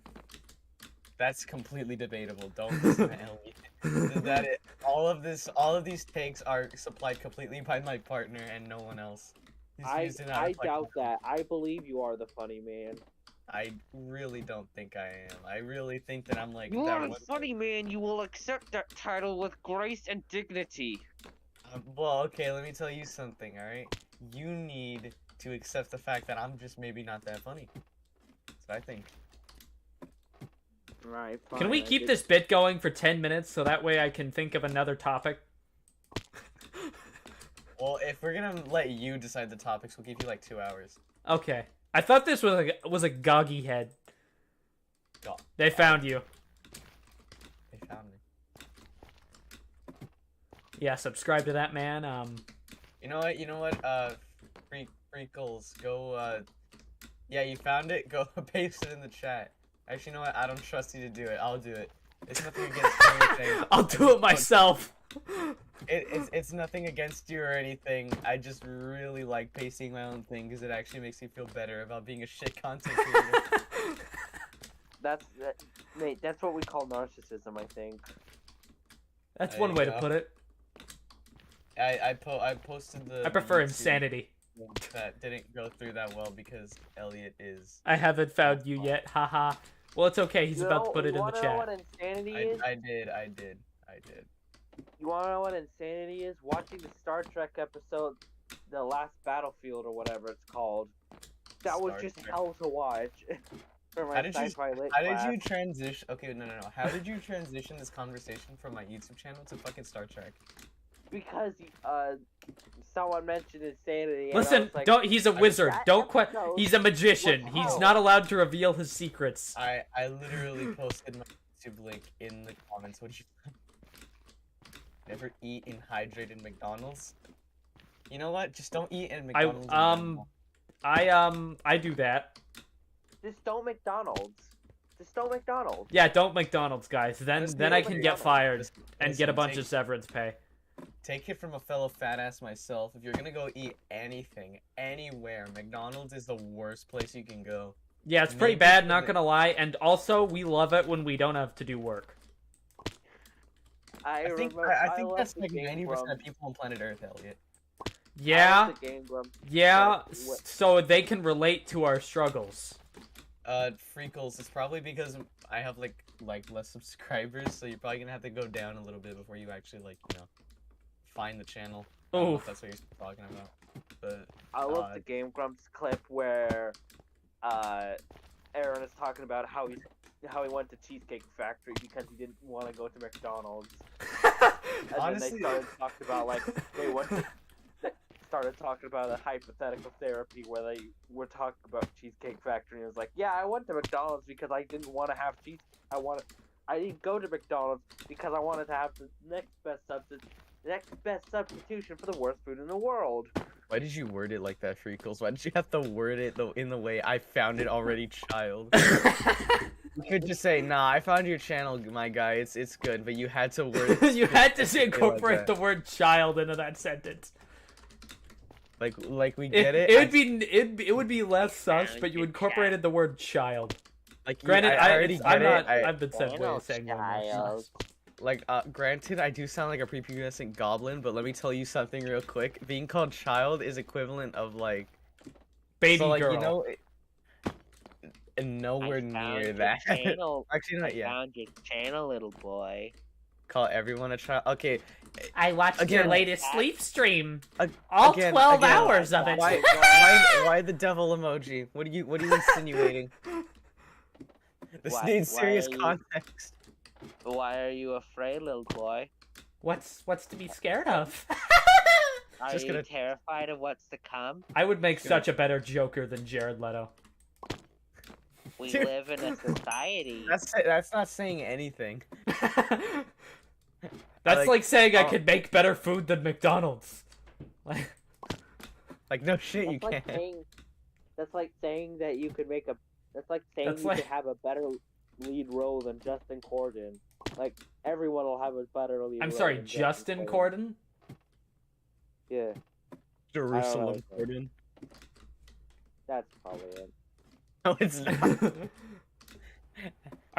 That's completely debatable. Don't listen to Elliot. That it. All of these takes are supplied completely by my partner and no one else. I doubt that. I believe you are the funny man. I really don't think I am. I really think that I'm like You that are a one. funny man. You will accept that title with grace and dignity. Well, okay, let me tell you something, alright? You need to accept the fact that I'm just maybe not that funny. That's what I think. Right. Fine. Can we keep this bit going for 10 minutes so that way I can think of another topic? Well, if we're gonna let you decide the topics, we'll give you like 2 hours. Okay. I thought this was a goggy head. They found you. They found me. Yeah, subscribe to that man. You know what? Freakles, go, yeah, you found it? Go paste it in the chat. Actually, you know what? I don't trust you to do it. I'll do it. It's nothing against you or anything. I'll do it myself. It's nothing against you or anything. I just really like pasting my own thing because it actually makes me feel better about being a shit content creator. Mate, that's what we call narcissism, I think. That's There one you way go. to put it. I posted the. I prefer YouTube insanity. link that didn't go through that well because Elliot is. I haven't found you yet. Haha. Well, it's okay. He's about to put it in the You wanna know what chat. insanity is? I did. You wanna know what insanity is? Watching the Star Trek episode, The Last Battlefield or whatever it's called. That was Star just Trek. hell to watch. For my How did you? sci-fi lit How did class. you transition? Okay, no. How did you transition this conversation from my YouTube channel to fucking Star Trek? Because someone mentioned insanity. And I Listen, was like, don't. He's a wizard. that Don't episode He's a magician. was He's hell. not allowed to reveal his secrets. I literally posted my YouTube link in the comments. What did you? Never eat in hydrated McDonald's. You know what? Just don't eat in McDonald's. in general. I do that. Just don't McDonald's. Just don't McDonald's. Yeah, don't McDonald's, guys. Then Listen, I don't can get McDonald's. fired Listen, and get a bunch take- of severance pay. Take it from a fellow fat ass myself. If you're gonna go eat anything, anywhere, McDonald's is the worst place you can go. Yeah, it's pretty bad, not gonna lie. And also, we love it when we don't have to do work. I think love that's the like Game 90% of Grumps. people on planet Earth, Elliot. I Yeah, love the Game Grumps. yeah. But what- So they can relate to our struggles. Freakles, it's probably because I have like less subscribers, so you're probably gonna have to go down a little bit before you actually find the channel. I don't know if Oof. that's what you're talking about. But I love the Game Grumps clip where Aaron is talking about how he went to Cheesecake Factory because he didn't want to go to McDonald's. And Honestly- then they started talking about they started talking about a hypothetical therapy where they were talking about Cheesecake Factory and it was like, yeah, I went to McDonald's because I didn't want to have cheese. I didn't go to McDonald's because I wanted to have the next best substitution for the worst food in the world. why did you word it like that, Freakles? Why did you have to word it in the way I found it already, child? You could just say, nah, I found your channel, my guy. It's good, but you had to word it. You had to specifically incorporate like the that. word child into that sentence. Like we get it. It would be less sus, but you incorporated the word child. Like Granted, I already I'm get not. it. I've been said way saying one more Child. sus. Granted, I do sound like a prepubescent goblin, but let me tell you something real quick. Being called child is equivalent of Baby so, girl. nowhere I found near your that. channel. Actually, I not yet. found your channel, little boy. Call everyone a child. Okay, I watched Again- your latest sleep stream. ag- All again- 12 again, hours of it. why the devil emoji? What are you insinuating? This Why- needs why serious are you- context. Why are you afraid, little boy? What's to be scared of? Are Just you gonna- terrified of what's to come? I would make such a better Joker than Jared Leto. We Dude. live in a society. That's not saying anything. That's like saying I oh. could make better food than McDonald's. Like, Like no shit, you That's like can't. saying. That's like saying that you could make a. That's like saying That's you like- could have a better lead role than Justin Corden. Like everyone will have a better lead. I'm role sorry, than Justin Corden? Yeah, Jerusalem, I Gordon. that's probably it. No, it's not.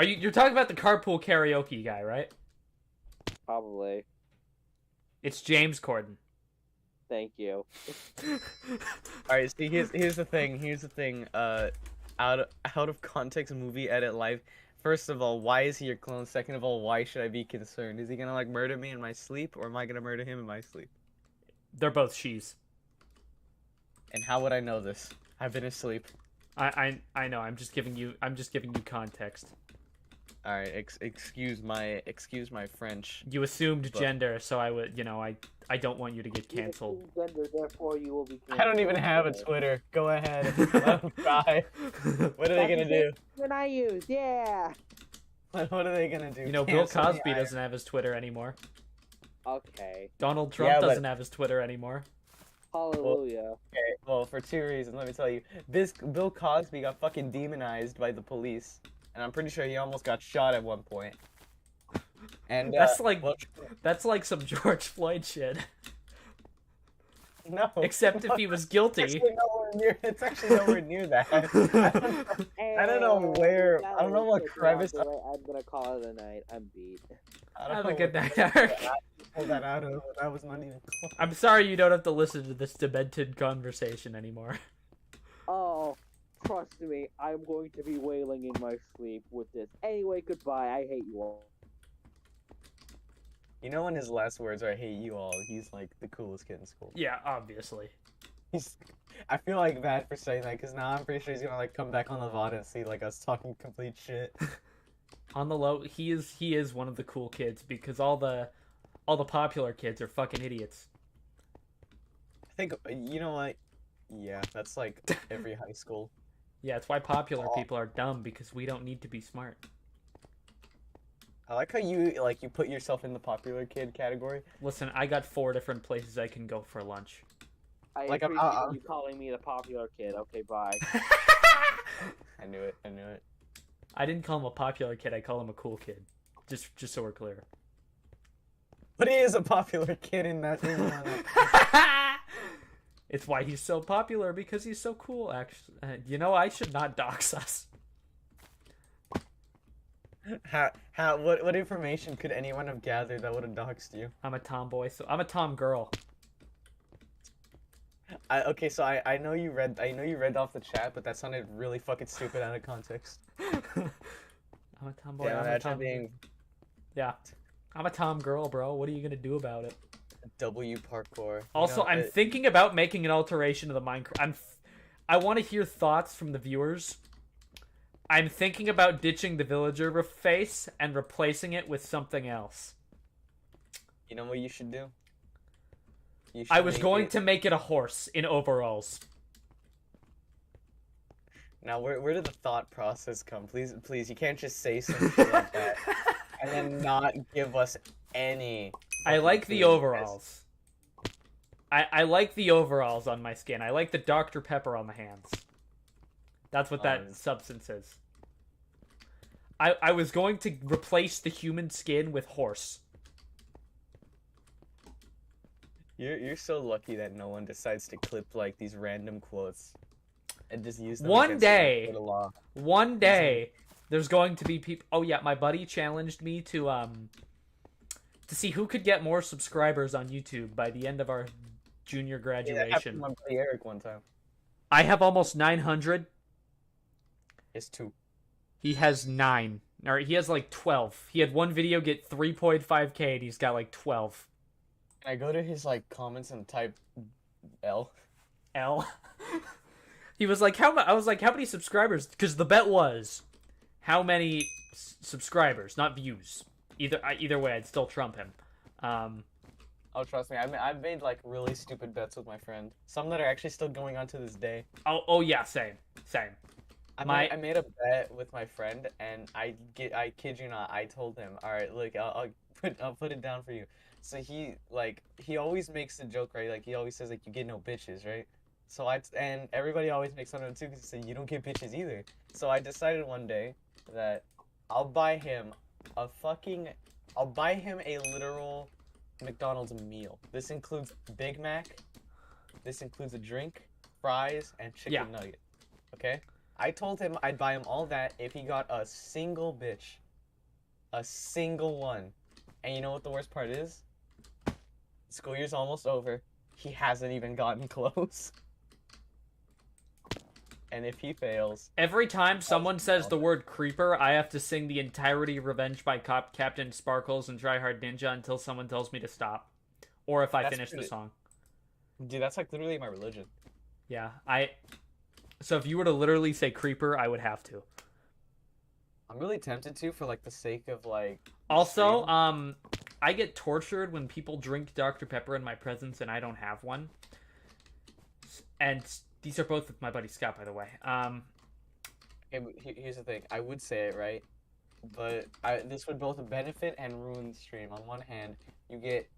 You're talking about the carpool karaoke guy, right? Probably. It's James Corden. Thank you. Alright, see, here's the thing. out of context movie edit life. First of all, why is he your clone? Second of all, why should I be concerned? Is he gonna like murder me in my sleep, or am I gonna murder him in my sleep? They're both she's. And how would I know this? I've been asleep. I know. I'm just giving you context. All right, excuse my French. You assumed But- gender, so I would, I don't want you to get canceled. Gender, therefore you will be. I don't even have a Twitter. Go ahead. Let them try. What are they gonna do? When I use, yeah. What are they gonna do? You know, Bill Cancel me? Cosby doesn't have his Twitter anymore. Okay. Donald Trump Yeah, but- doesn't have his Twitter anymore. Hallelujah. Okay, well, for two reasons, let me tell you. This Bill Cosby got fucking demonized by the police, and I'm pretty sure he almost got shot at one point. And That's like well, that's like some George Floyd shit. no. Except if he was guilty. It's actually nowhere near that. I don't know where. I don't know what crevice. I'm gonna call it a night. I'm beat. I don't Have know a good what- night, Eric. Pull that out of. That was not even close. I'm sorry you don't have to listen to this demented conversation anymore. Oh, trust me, I'm going to be wailing in my sleep with this. Anyway, goodbye. I hate you all. You know when his last words are "I hate you all," he's like the coolest kid in school. Yeah, obviously. I feel like bad for saying that because now I'm pretty sure he's gonna like come back on the VOD and see like us talking complete shit. On the low, he is one of the cool kids because all the popular kids are fucking idiots. I think you know what? Yeah, that's like every high school. Yeah, it's why popular people are dumb because we don't need to be smart. I like how you put yourself in the popular kid category. Listen, I got 4 different places I can go for lunch. I Like, appreciate you calling me the popular kid. Okay, bye. I knew it. I knew it. I didn't call him a popular kid. I call him a cool kid. Just so we're clear. But he is a popular kid in that thing. It's why he's so popular because he's so cool. Actually, I should not dox us. What information could anyone have gathered that would have doxed you? I'm a tomboy, so I'm a tom girl. Okay, so I know you read off the chat, but that sounded really fucking stupid out of context. I'm a tomboy. Yeah, I'm a imagine tom. being Yeah, I'm a tom girl, bro. What are you gonna do about it? W parkour. Also, I'm thinking about making an alteration of the Minecraft. I want to hear thoughts from the viewers. I'm thinking about ditching the villager face and replacing it with something else. You know what you should do? You I should was make going it- to make it a horse in overalls. Now, where did the thought process come? Please, you can't just say some shit like that and then not give us any. I fucking like the clue. overalls. I like the overalls on my skin. I like the Dr. Pepper on the hands. That's what that substance is. I was going to replace the human skin with horse. You're so lucky that no one decides to clip like these random quotes and just use them One against you day. for the law. One day, there's going to be people. Oh yeah, my buddy challenged me to see who could get more subscribers on YouTube by the end of our junior Yeah, that happened to graduation. my buddy Eric one time. I have almost 900. It's 2. He has 9. Or he has like 12. He had one video get 3.5k and he's got like 12. I go to his like comments and type L. L. He was like, I was like, how many subscribers? Because the bet was, how many subscribers, not views. Either way, I'd still trump him. Oh, trust me, I've made like really stupid bets with my friend. Some that are actually still going on to this day. Oh yeah, same. I made a bet with my friend, and I kid you not, I told him, all right, look, I'll put it down for you. So he always makes the joke, right? Like he always says like you get no bitches, right? So and everybody always makes fun of him too because they say you don't get bitches either. So I decided one day that I'll buy him a literal McDonald's meal. This includes Big Mac. This includes a drink, fries, and chicken nugget. Okay? I told him I'd buy him all that if he got a single bitch. A single one. And you know what the worst part is? School year's almost over. He hasn't even gotten close. and if he fails, Every time someone says the word creeper, I have to sing the entirety of Revenge by Captain Sparkles and Try Hard Ninja until someone tells me to stop. Or if I That's finish the pretty- song. dude, that's like literally my religion. Yeah, So if you were to literally say creeper, I would have to. I'm really tempted to for like the sake of like. Also, stream. I get tortured when people drink Dr. Pepper in my presence and I don't have one. And these are both with my buddy Scott, by the way. Okay, but here's the thing. I would say it right, but this would both benefit and ruin the stream. On one hand, you get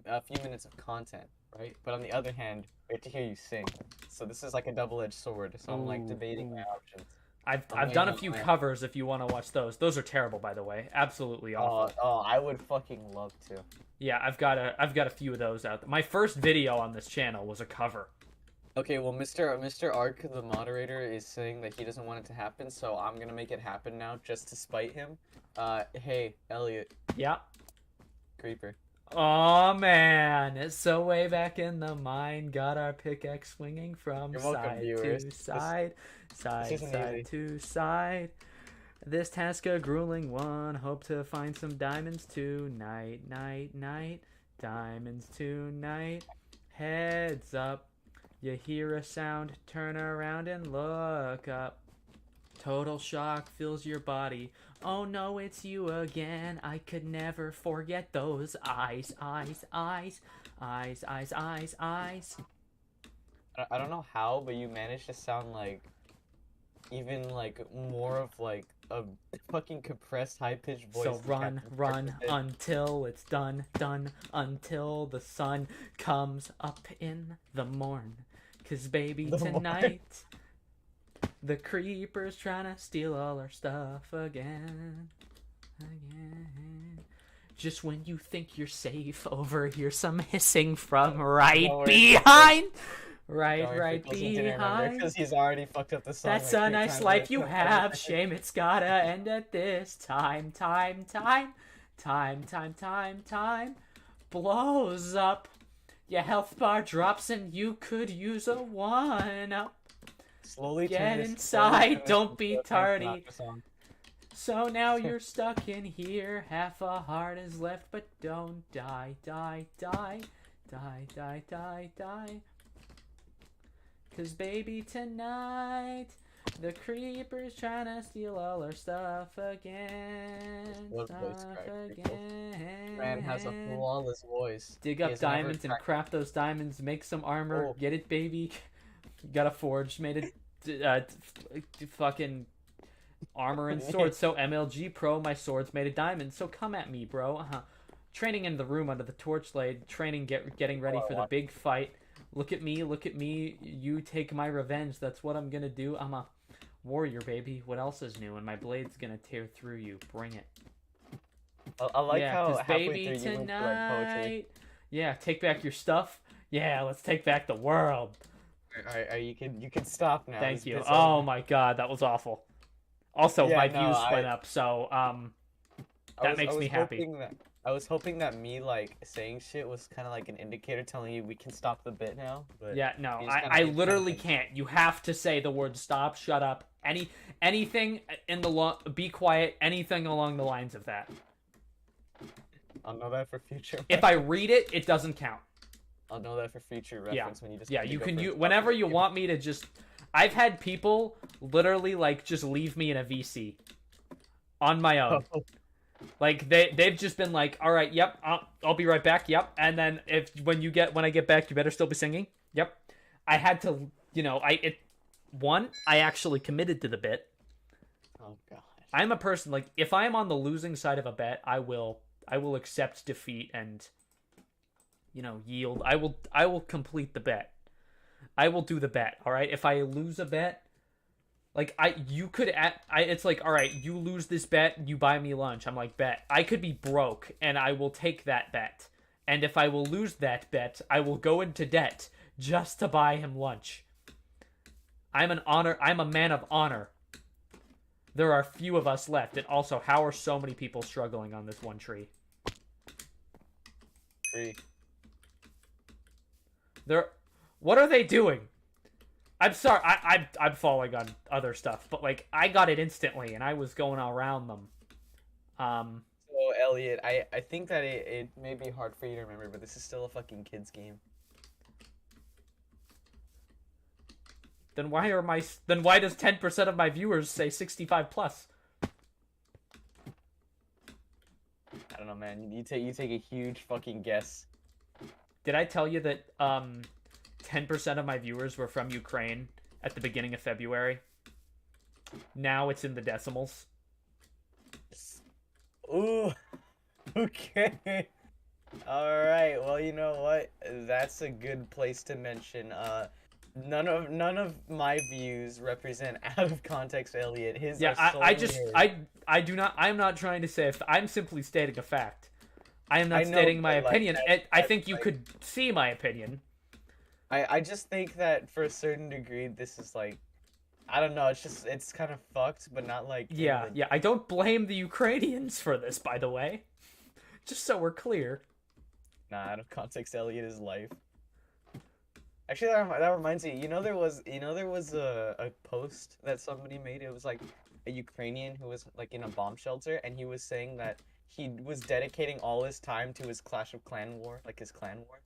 a few minutes of content, right? But on the other hand, we have to hear you sing. So this is like a double-edged sword. So I'm like debating my options. I've done a few covers if you want to watch those. Those are terrible, by the way. Absolutely awful. Oh, I would fucking love to. Yeah, I've got a few of those out there. My first video on this channel was a cover. Okay, well, Mr. Ark, the moderator, is saying that he doesn't want it to happen, so I'm gonna make it happen now just to spite him. Hey, Elliot. Yeah. Creeper. Oh man, so way back in the mine, got our pickaxe swinging from You're welcome, side viewers. to side, side isn't easy. to side. This task a grueling one. Hope to find some diamonds tonight, night, night. Diamonds tonight. Heads up. You hear a sound, turn around and look up. Total shock fills your body. Oh no, it's you again. I could never forget those eyes, eyes, eyes, eyes, eyes, eyes, eyes. I don't know how, but you managed to sound like even like more of like a fucking compressed high-pitched voice. So than run, Captain run Kirk did. until it's done, done until the sun comes up in the morn. 'Cause baby, The morn. tonight the creeper's trying to steal all our stuff again. Just when you think you're safe, overhear some hissing from right Don't worry, behind. Don't Right worry, Pickles didn't remember, behind. because he's already fucked up the song. That's like a 3 nice times life with you the- have. Shame it's gotta end at this time. Time. Blows up. Your health bar drops and you could use a 1-up. Slowly Get turn this- inside, slowly turn this don't into be a Frank tardy. Sinatra song. So now you're stuck in here. Half a heart is left, but don't die. Die. 'Cause baby, tonight the creeper's trying to steal all our stuff again. What voice Stuff crack, people. again. Man has a flawless voice. Dig He up has never diamonds and cracked- craft those diamonds. Make some armor. Oh. Get it, baby. Got a forge. Made it. Fucking armor and swords. So MLG Pro, my swords made of diamonds. So come at me, bro. Training in the room under the torchlight. Training, getting ready for the big fight. Look at me. You take my revenge. That's what I'm gonna do. I'm a warrior, baby. What else is new? And my blade's gonna tear through you. Bring it. I like yeah, how 'cause halfway baby, through you went to like poetry. tonight. Yeah, take back your stuff. Yeah, let's take back the world. Alright, you can stop now. Thank This you. bit's Oh over. my god, that was awful. Also, Yeah, my no, views I- went up, so that makes me happy. I was hoping that me like saying shit was kind of like an indicator telling you we can stop the bit now. But Yeah, no, you just kinda I made literally something. can't. You have to say the word stop, shut up, anything in the be quiet, anything along the lines of that. I'll know that for future. If I read it, it doesn't count. I'll know that for future Yeah. reference when you just Yeah, need to you go can for a use stop whenever and you skip. want me to just. I've had people literally like just leave me in a VC on my own. Like they've just been like, all right, yep, I'll be right back, yep. And then when I get back, you better still be singing, yep. I had to, I actually committed to the bit. Oh god. I'm a person like if I'm on the losing side of a bet, I will accept defeat and yield. I will complete the bet. I will do the bet. All right. If I lose a bet, like it's like, all right, you lose this bet, you buy me lunch. I'm like, bet. I could be broke and I will take that bet. And if I will lose that bet, I will go into debt just to buy him lunch. I'm a man of honor. There are few of us left. And also, how are so many people struggling on this one tree? Tree. What are they doing? I'm sorry. I'm falling on other stuff, but like I got it instantly, and I was going around them. So Elliot, I think that it may be hard for you to remember, but this is still a fucking kids game. Then why does 10% of my viewers say 65 plus? I don't know, man. You take a huge fucking guess. Did I tell you that 10% of my viewers were from Ukraine at the beginning of February? Now it's in the decimals. Ooh. Okay. All right. Well, you know what? That's a good place to mention. None of my views represent out of context Elliot. His Yeah, are I do not. I'm not trying to say if I'm simply stating a fact. I am not I know, stating my but, like, opinion. I think you like- could see my opinion. I just think that for a certain degree, this is like, I don't know. It's kind of fucked, but not like. Yeah, yeah. I don't blame the Ukrainians for this, by the way. Just so we're clear. Nah, out of context, Elliot is life. Actually, that reminds me. There was a post that somebody made. It was like a Ukrainian who was like in a bomb shelter, and he was saying that he was dedicating all his time to his Clash of Clan war, like his clan war.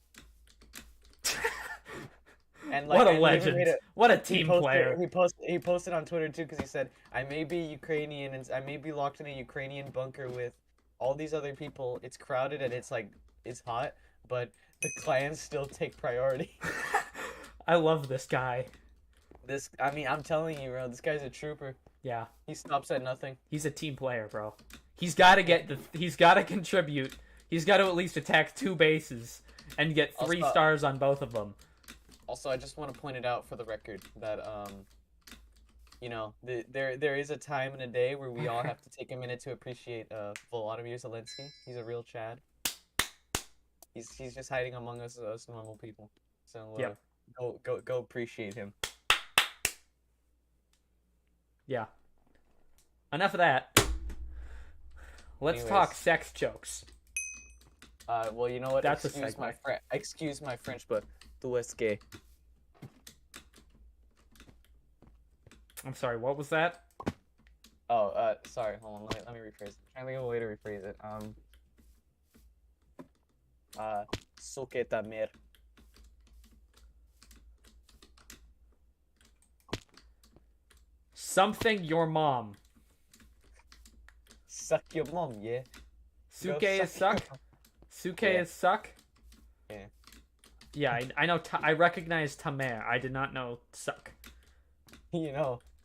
And like, What a and he even legend! made it- What a he team posted- player! He posted on Twitter too, because he said, "I may be Ukrainian and I may be locked in a Ukrainian bunker with all these other people. It's crowded and it's hot, but the clans still take priority." I love this guy. I'm telling you, bro, this guy's a trooper. Yeah, He stops at nothing. he's a team player, bro. He's got to he's got to contribute. He's got to at least attack 2 bases and get 3 Also- stars on both of them. Also, I just want to point it out for the record that there is a time and a day where we all have to take a minute to appreciate Volodymyr Zelensky. He's a real Chad. He's just hiding among us normal people. So Yep. go appreciate him. Yeah. Enough of that. Let's Anyways. talk sex jokes. Well, you know what? That's a excuse segue. excuse my French, but tu es gay. I'm sorry, what was that? Oh, sorry. Hold on. Let me rephrase it. I'm trying to think of a way to rephrase it. Suke ta mer. Something your mom. Suck your mom, yeah. Suke Go is suck? Suke Yeah. is suck? Yeah. Yeah, I know. I recognize tamer. I did not know suck.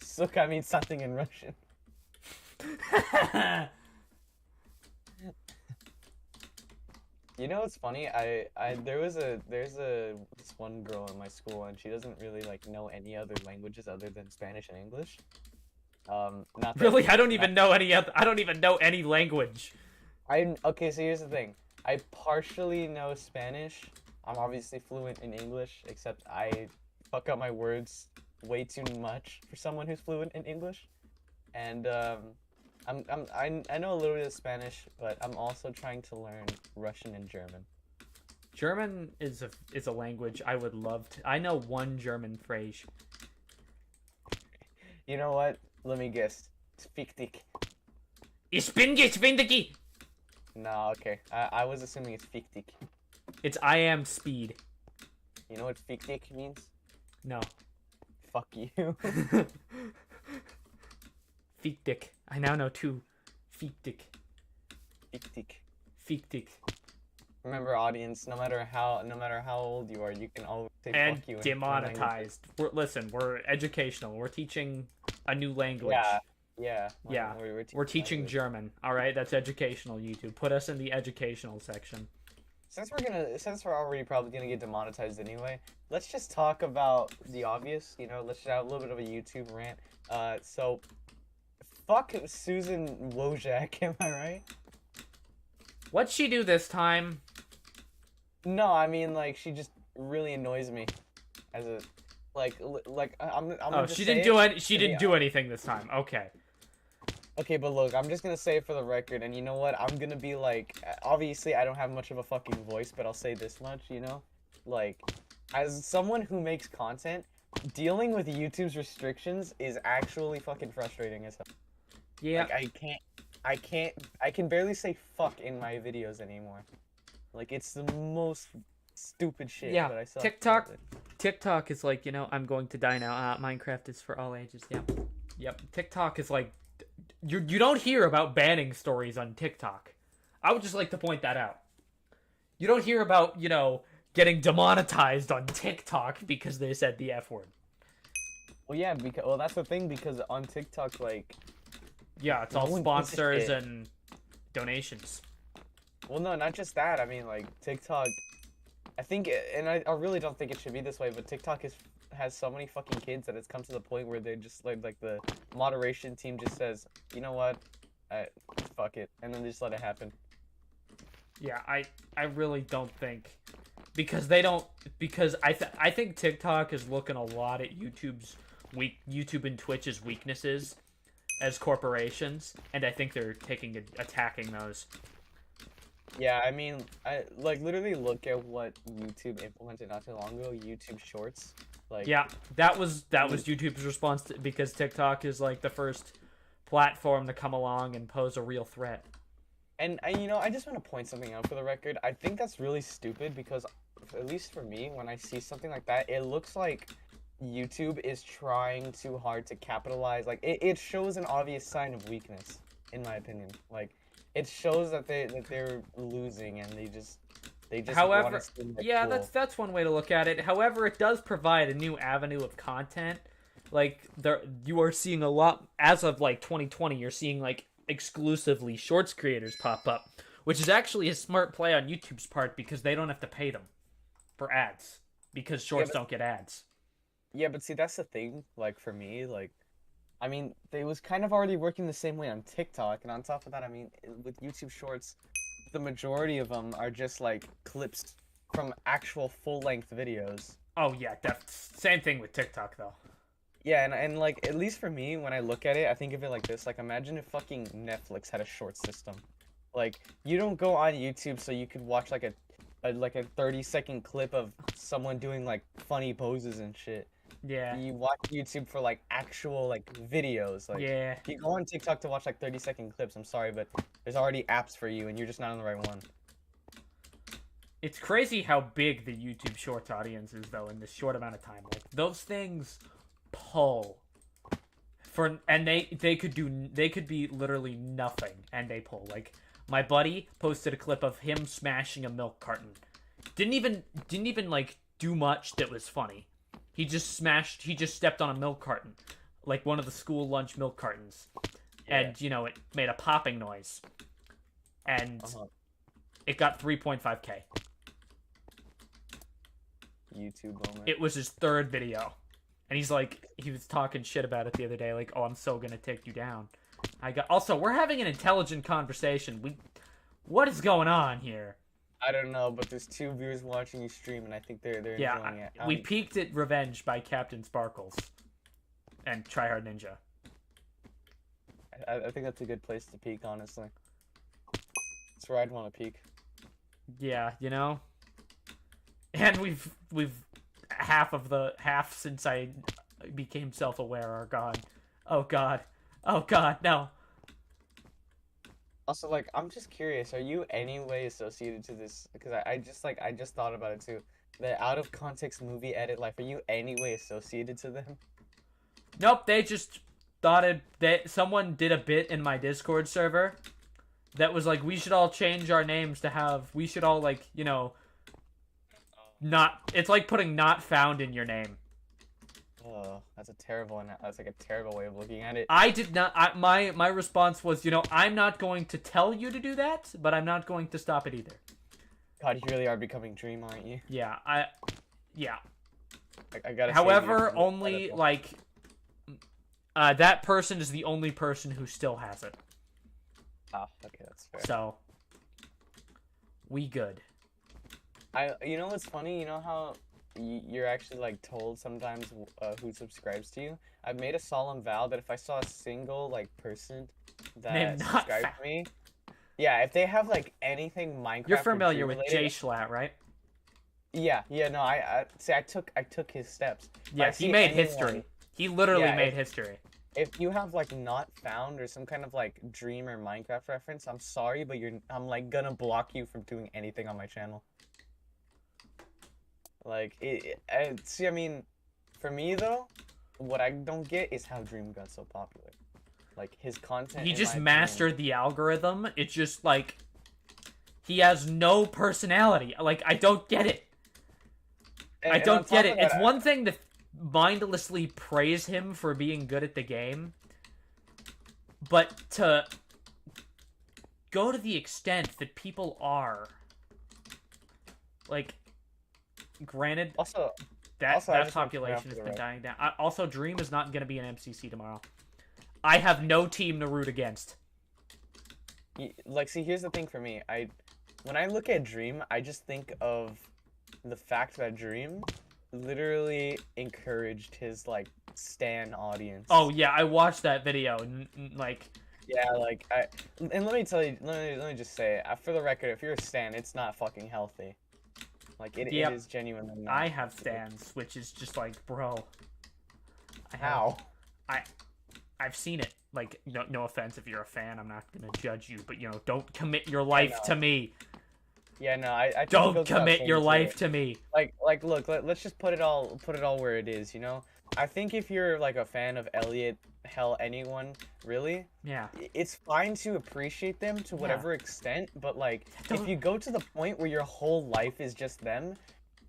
Suka means something in Russian. You know what's funny? There's this one girl in my school, and she doesn't really like know any other languages other than Spanish and English. Not that- Really, I don't not- even know any other. I don't even know any language. Okay, so here's the thing. I partially know Spanish. I'm obviously fluent in English, except I fuck up my words way too much for someone who's fluent in English. And I know a little bit of Spanish, but I'm also trying to learn Russian and German. German is a language I would love to. I know one German phrase. You know what? Let me guess. It's fick dich. Ich bin geschwindig. No, okay. I was assuming it's fick dich. It's I am speed. You know what fick dich means? No. Fuck you. Feek dick. I now know 2. Feek dick. Fick dich. Feek dick. Remember, audience, no matter how old you are, you can always say And fuck you. in foreign languages. demonetized. We're educational. We're teaching a new language. Yeah. Yeah. We're teaching language. German. All right, that's educational. YouTube, put us in the educational section. Since we're already probably gonna get demonetized anyway, let's just talk about the obvious. Let's just have a little bit of a YouTube rant. So, fuck Susan Wojak, am I right? What'd she do this time? No, I mean like she just really annoys me, as a I'm. Oh, she didn't do it. She didn't do anything this time. Okay. Okay, but look, I'm just gonna say it for the record, and you know what? I'm gonna be like, obviously, I don't have much of a fucking voice, but I'll say this much, like, as someone who makes content, dealing with YouTube's restrictions is actually fucking frustrating as hell. Yeah. Like, I can barely say fuck in my videos anymore. Like, it's the most stupid shit, Yeah, but I still TikTok is like, I'm going to die now. Minecraft is for all ages. Yep. TikTok is like, you don't hear about banning stories on TikTok. I would just like to point that out. You don't hear about, getting demonetized on TikTok because they said the F word. Well, yeah, because that's the thing, because on TikTok, like, Yeah, it's no all one gives a sponsors shit. and donations. Well, no, not just that. I mean, like, TikTok, I think, and I really don't think it should be this way, but TikTok has so many fucking kids that it's come to the point where they just, like the moderation team just says, you know what, fuck it, and then they just let it happen. Yeah, I really don't think, because they don't, because I think TikTok is looking a lot at YouTube and Twitch's weaknesses as corporations, and I think they're attacking those. Yeah, I mean, I like literally look at what YouTube implemented not too long ago, YouTube Shorts. Like, Yeah, that was YouTube's response because TikTok is like the first platform to come along and pose a real threat. and I just want to point something out for the record. I think that's really stupid because, at least for me, when I see something like that, it looks like YouTube is trying too hard to capitalize. Like, it shows an obvious sign of weakness, in my opinion. Like, it shows that they're losing and they just However, want to seem like yeah, cool. that's one way to look at it. However, it does provide a new avenue of content. Like you are seeing a lot as of like 2020. You're seeing like exclusively shorts creators pop up, which is actually a smart play on YouTube's part because they don't have to pay them for ads because shorts don't get ads. Yeah, but see, that's the thing. Like, for me, like, I mean, they was kind of already working the same way on TikTok, and on top of that, I mean, with YouTube Shorts, the majority of them are just like clips from actual full-length videos. Oh yeah, same thing with TikTok though. Yeah, and like, at least for me, when I look at it, I think of it like this. Like, imagine if fucking Netflix had a short system. Like, you don't go on YouTube so you could watch like a 30-second clip of someone doing like funny poses and shit. Yeah. You watch YouTube for like actual like videos. Like, Yeah. if you go on TikTok to watch like 30-second clips, I'm sorry, but there's already apps for you and you're just not on the right one. It's crazy how big the YouTube Shorts audience is though in this short amount of time. Like those things pull and they could be literally nothing and they pull. Like my buddy posted a clip of him smashing a milk carton. Didn't even like do much that was funny. He just stepped on a milk carton, like one of the school lunch milk cartons. Yeah. And it made a popping noise. And it got 3.5K. YouTube moment. It was his third video. And he was talking shit about it the other day, like, oh, I'm so gonna take you down. Also, we're having an intelligent conversation. What is going on here? I don't know, but there's 2 viewers watching you stream, and I think they're enjoying it. We peaked at Revenge by Captain Sparkles and Tryhard Ninja. I think that's a good place to peak, honestly. That's where I'd want to peak. Yeah, and we've half since I became self-aware are gone. Oh god, no. Also, like, I'm just curious, are you any way associated to this? Because I just thought about it too. The out of context movie edit life, are you any way associated to them? Nope, they just thought that someone did a bit in my Discord server that was like, we should all change our names we should all like, it's like putting not found in your name. Oh, that's like a terrible way of looking at it. I did not. My response was, I'm not going to tell you to do that, but I'm not going to stop it either. God, you really are becoming Dream, aren't you? Yeah, yeah. I gotta. However, only like that person is the only person who still has it. Oh, okay, that's fair. So we good. You know what's funny? You know how you're actually like told sometimes who subscribes to you? I've made a solemn vow that if I saw a single like person that subscribed to me, yeah, if they have like anything Minecraft, you're familiar with related, J Schlatt, right? Yeah, yeah, no, I see. I took his steps. If I Yeah, he see made anyone, history. He literally yeah, made history. if you have like not found or some kind of like Dream or Minecraft reference, I'm sorry, but I'm like gonna block you from doing anything on my channel. Like see, I mean, for me though, what I don't get is how Dream got so popular. Like his content, He in my just opinion. mastered the algorithm. It's just like he has no personality. Like I don't get it. I And on don't get top it. of It's that, one thing to mindlessly praise him for being good at the game, but to go to the extent that people are, like, granted, also, that I that just want to point out population for has the been record. dying down. Also, Dream is not going to be an MCC tomorrow. I have no team to root against. Like, see, here's the thing for me. When I look at Dream, I just think of the fact that Dream literally encouraged his like stan audience. Oh yeah, I watched that video and like Yeah, like and let me tell you, let me just say, for the record, if you're a stan, it's not fucking healthy. Like it yep, is genuinely not I have healthy. stands, which is just like, bro, I have How? I I've seen it. Like, no offense if you're a fan, I'm not gonna judge you, but don't commit your Yeah, life to no. me. Yeah, no, I think it Don't goes without commit your saying too. life to me. Like look, let's just put it all where it is, you know? I think if you're like a fan of Elliot, hell, anyone, really, Yeah. it's fine to appreciate them to Yeah. whatever extent, but like if Don't- you go to the point where your whole life is just them,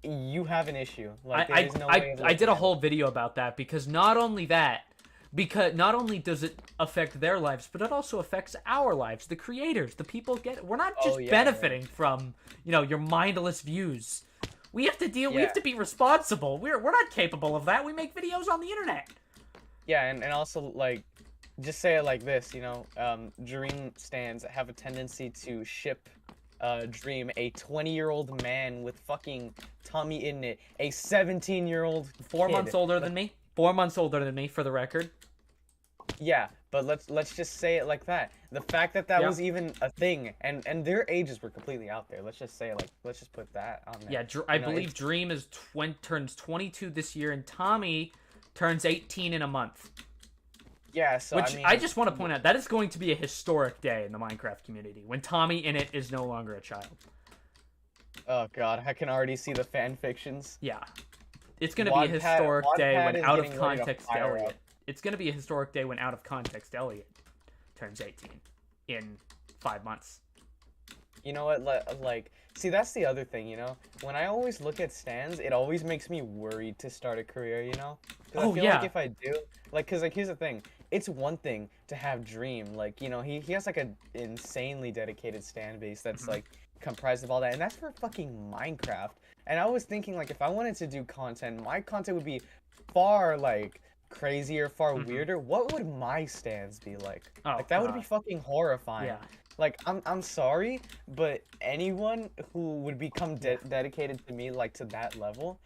you have an issue. Like I there's no I way of I did looking a at whole it. video about that because not only does it affect their lives, but it also affects our lives, the creators, the people we're not Oh just yeah, benefiting from, your mindless views. We have to we yeah, have to be responsible. We're not capable of that. We make videos on the internet. yeah, and also like, just say it like this, Dream stands have a tendency to ship Dream, a 20-year-old man with fucking Tommy in it, a 17-year-old 4 months kid. older than me. 4 months older than me, for the record. Yeah, but let's just say it like that. The fact that that Yeah. was even a thing, and their ages were completely out there. Let's just say let's just put that on there. Yeah, I You know, believe it's, Dream turns 22 this year, and Tommy turns 18 in a month. yeah. So Which I mean, I just want to point out, that is going to be a historic day in the Minecraft community when Tommy in it is no longer a child. oh god, I can already see the fan fictions. Yeah. It's going to be a historic day Wattpad when is Out of getting ready to Context fire Elliot. up. It's going to be a historic day when Out of Context Elliot turns 18 in 5 months. You know what? Like, see, that's the other thing. When I always look at stands, it always makes me worried to start a career. Because Oh, I feel yeah. like if I do, like, because like here's the thing. It's one thing to have Dream, like, he has like an insanely dedicated stand base that's Mhm. like comprised of all that, and that's for fucking Minecraft. And I was thinking like if I wanted to do content, my content would be far like crazier, far Mhm. weirder. What would my stands be like? Oh, Like that would be God. fucking horrifying. Yeah. Like I'm sorry, but anyone who would become Yeah. dedicated to me like to that level,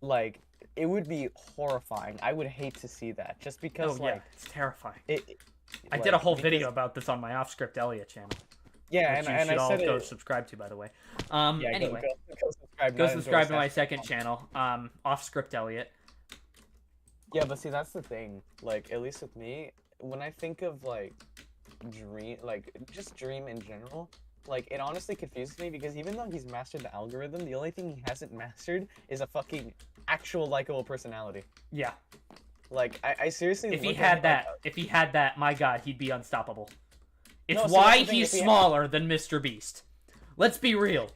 like it would be horrifying. I would hate to see that just Oh, because yeah. like It's terrifying. it. I did a whole because- video about this on my Off-Script Elliot channel, Yeah, which you and should I all said go it. subscribe to, by the way. Yeah, Anyway, go subscribe. go not subscribe endorse to my that. second channel, Off-Script Elliot. Yeah, but see, that's the thing. Like, at least with me, when I think of like Dream, like just Dream in general, like it honestly confuses me because even though he's mastered the algorithm, the only thing he hasn't mastered is a fucking actual likable personality. Yeah. Like, I seriously. If he look at had him that, my God, he'd be unstoppable. It's No, see, why that's the thing, he's if he had- smaller than Mr. Beast. Let's be real.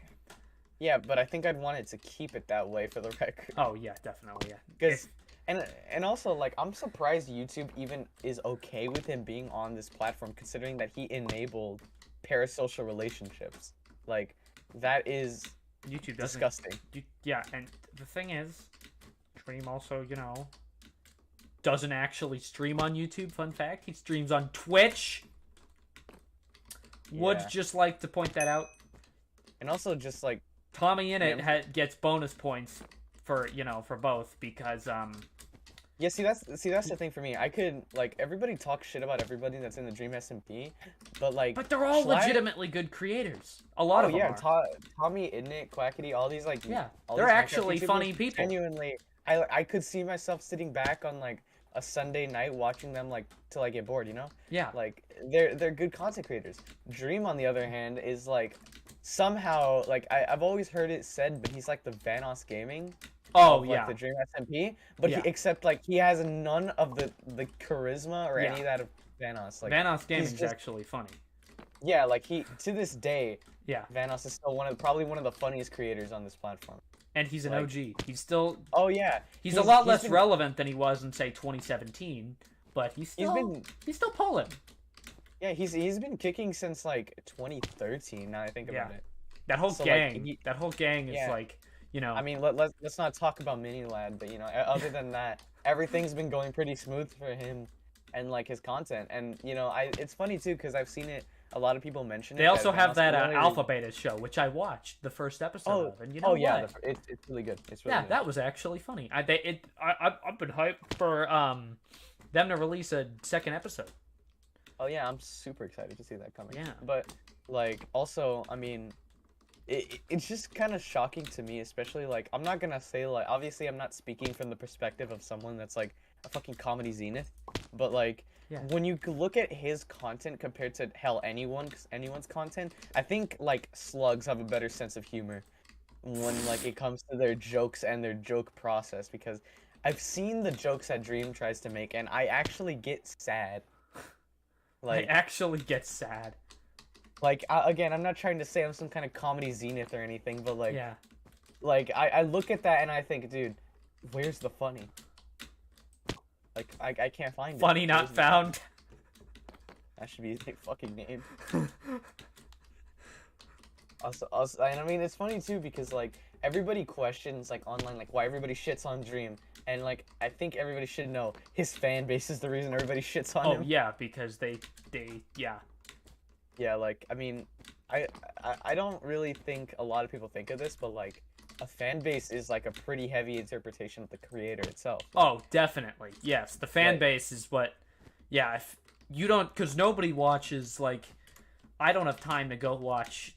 Yeah, but I think I'd want it to keep it that way for the record. Oh yeah, definitely. Yeah. Because, and also, like, I'm surprised YouTube even is okay with him being on this platform, considering that he enabled parasocial relationships. Like, that is YouTube doesn't. disgusting. Yeah, and the thing is, Dream also, doesn't actually stream on YouTube. Fun fact: he streams on Twitch. Would Yeah. just like to point that out. And also, just like, Tommy in it Yeah. gets bonus points for for both because Yeah, see that's the thing for me. I could like everybody talks shit about everybody that's in the Dream SMP, but like But they're all Schlatt- legitimately good creators. A lot Oh of them yeah, are. Tommy, Idnit, Quackity, all these like Yeah, all they're these Minecraft actually YouTubers, funny people. Genuinely, I could see myself sitting back on like a Sunday night watching them like till I get bored, you know? Yeah. Like they're good content creators. Dream on the other hand is like somehow like I've always heard it said, but he's like the Vanoss Gaming Oh of like yeah. the Dream SMP, but Yeah. he except like he has none of the charisma or Yeah. any of that of Vanoss. Like Vanoss Gaming's just- actually funny. yeah, like he to this day, Yeah. Vanoss is still probably one of the funniest creators on this platform. And he's an Like- OG. He's still Oh yeah, he's a lot he's less been- relevant than he was in say 2017, but he's still pulling. Yeah, he's been kicking since like 2013. Now I think about Yeah. it. That whole So, like, gang, that whole gang is yeah. like, you know. I mean, let's not talk about Mini Lad, but you know, other than that, everything's been going pretty smooth for him and like his content. And you know, it's funny too because I've seen it. A lot of people mention it. They also have Vanoss that really- Alpha Beta show, which I watched the first episode of, and you know yeah, what? it's really good. It's really Yeah, good. that was actually funny. I've been hyped for them to release a second episode. Oh yeah, I'm super excited to see that coming. Yeah. But like also, I mean, it's just kind of shocking to me, especially like I'm not gonna say like obviously I'm not speaking from the perspective of someone that's like a fucking comedy zenith, but like Yeah. when you look at his content compared to hell anyone's content, I think like slugs have a better sense of humor when like it comes to their jokes and their joke process because I've seen the jokes that Dream tries to make and I actually get sad. I actually get sad. Like again, I'm not trying to say I'm some kind of comedy zenith or anything, but like, Yeah. like I look at that and I think, dude, where's the funny? Like I can't find it. Funny not Where's the- found. That should be his fucking name. Also, and I mean it's funny too because like everybody questions like online like why everybody shits on Dream, and like I think everybody should know his fan base is the reason everybody shits on Oh him. yeah, because they yeah. Yeah, like I mean, I don't really think a lot of people think of this, but like a fan base is like a pretty heavy interpretation of the creator itself. Oh, definitely. Yes, the fan Right. base is what. Yeah, if you don't, because nobody watches. Like, I don't have time to go watch.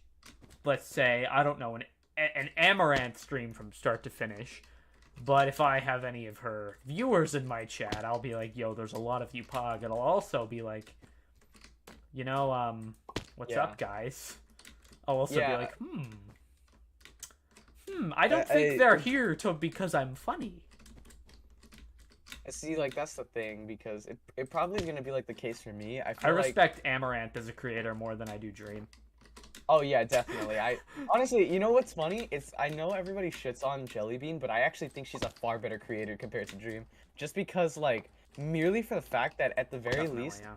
Let's say I don't know an Amaranth stream from start to finish. But if I have any of her viewers in my chat, I'll be like, "Yo, there's a lot of you, Pog," and I'll also be like, you know, what's Yeah. up, guys? I'll also Yeah. be like, I don't think I- they're here because I'm funny. See, like that's the thing because it probably is gonna be like the case for me. I I feel like respect Amaranth as a creator more than I do Dream. oh yeah, definitely. I honestly, you know what's funny? It's I know everybody shits on Jellybean, but I actually think she's a far better creator compared to Dream, just because like merely for the fact that at the very Definitely, least. yeah.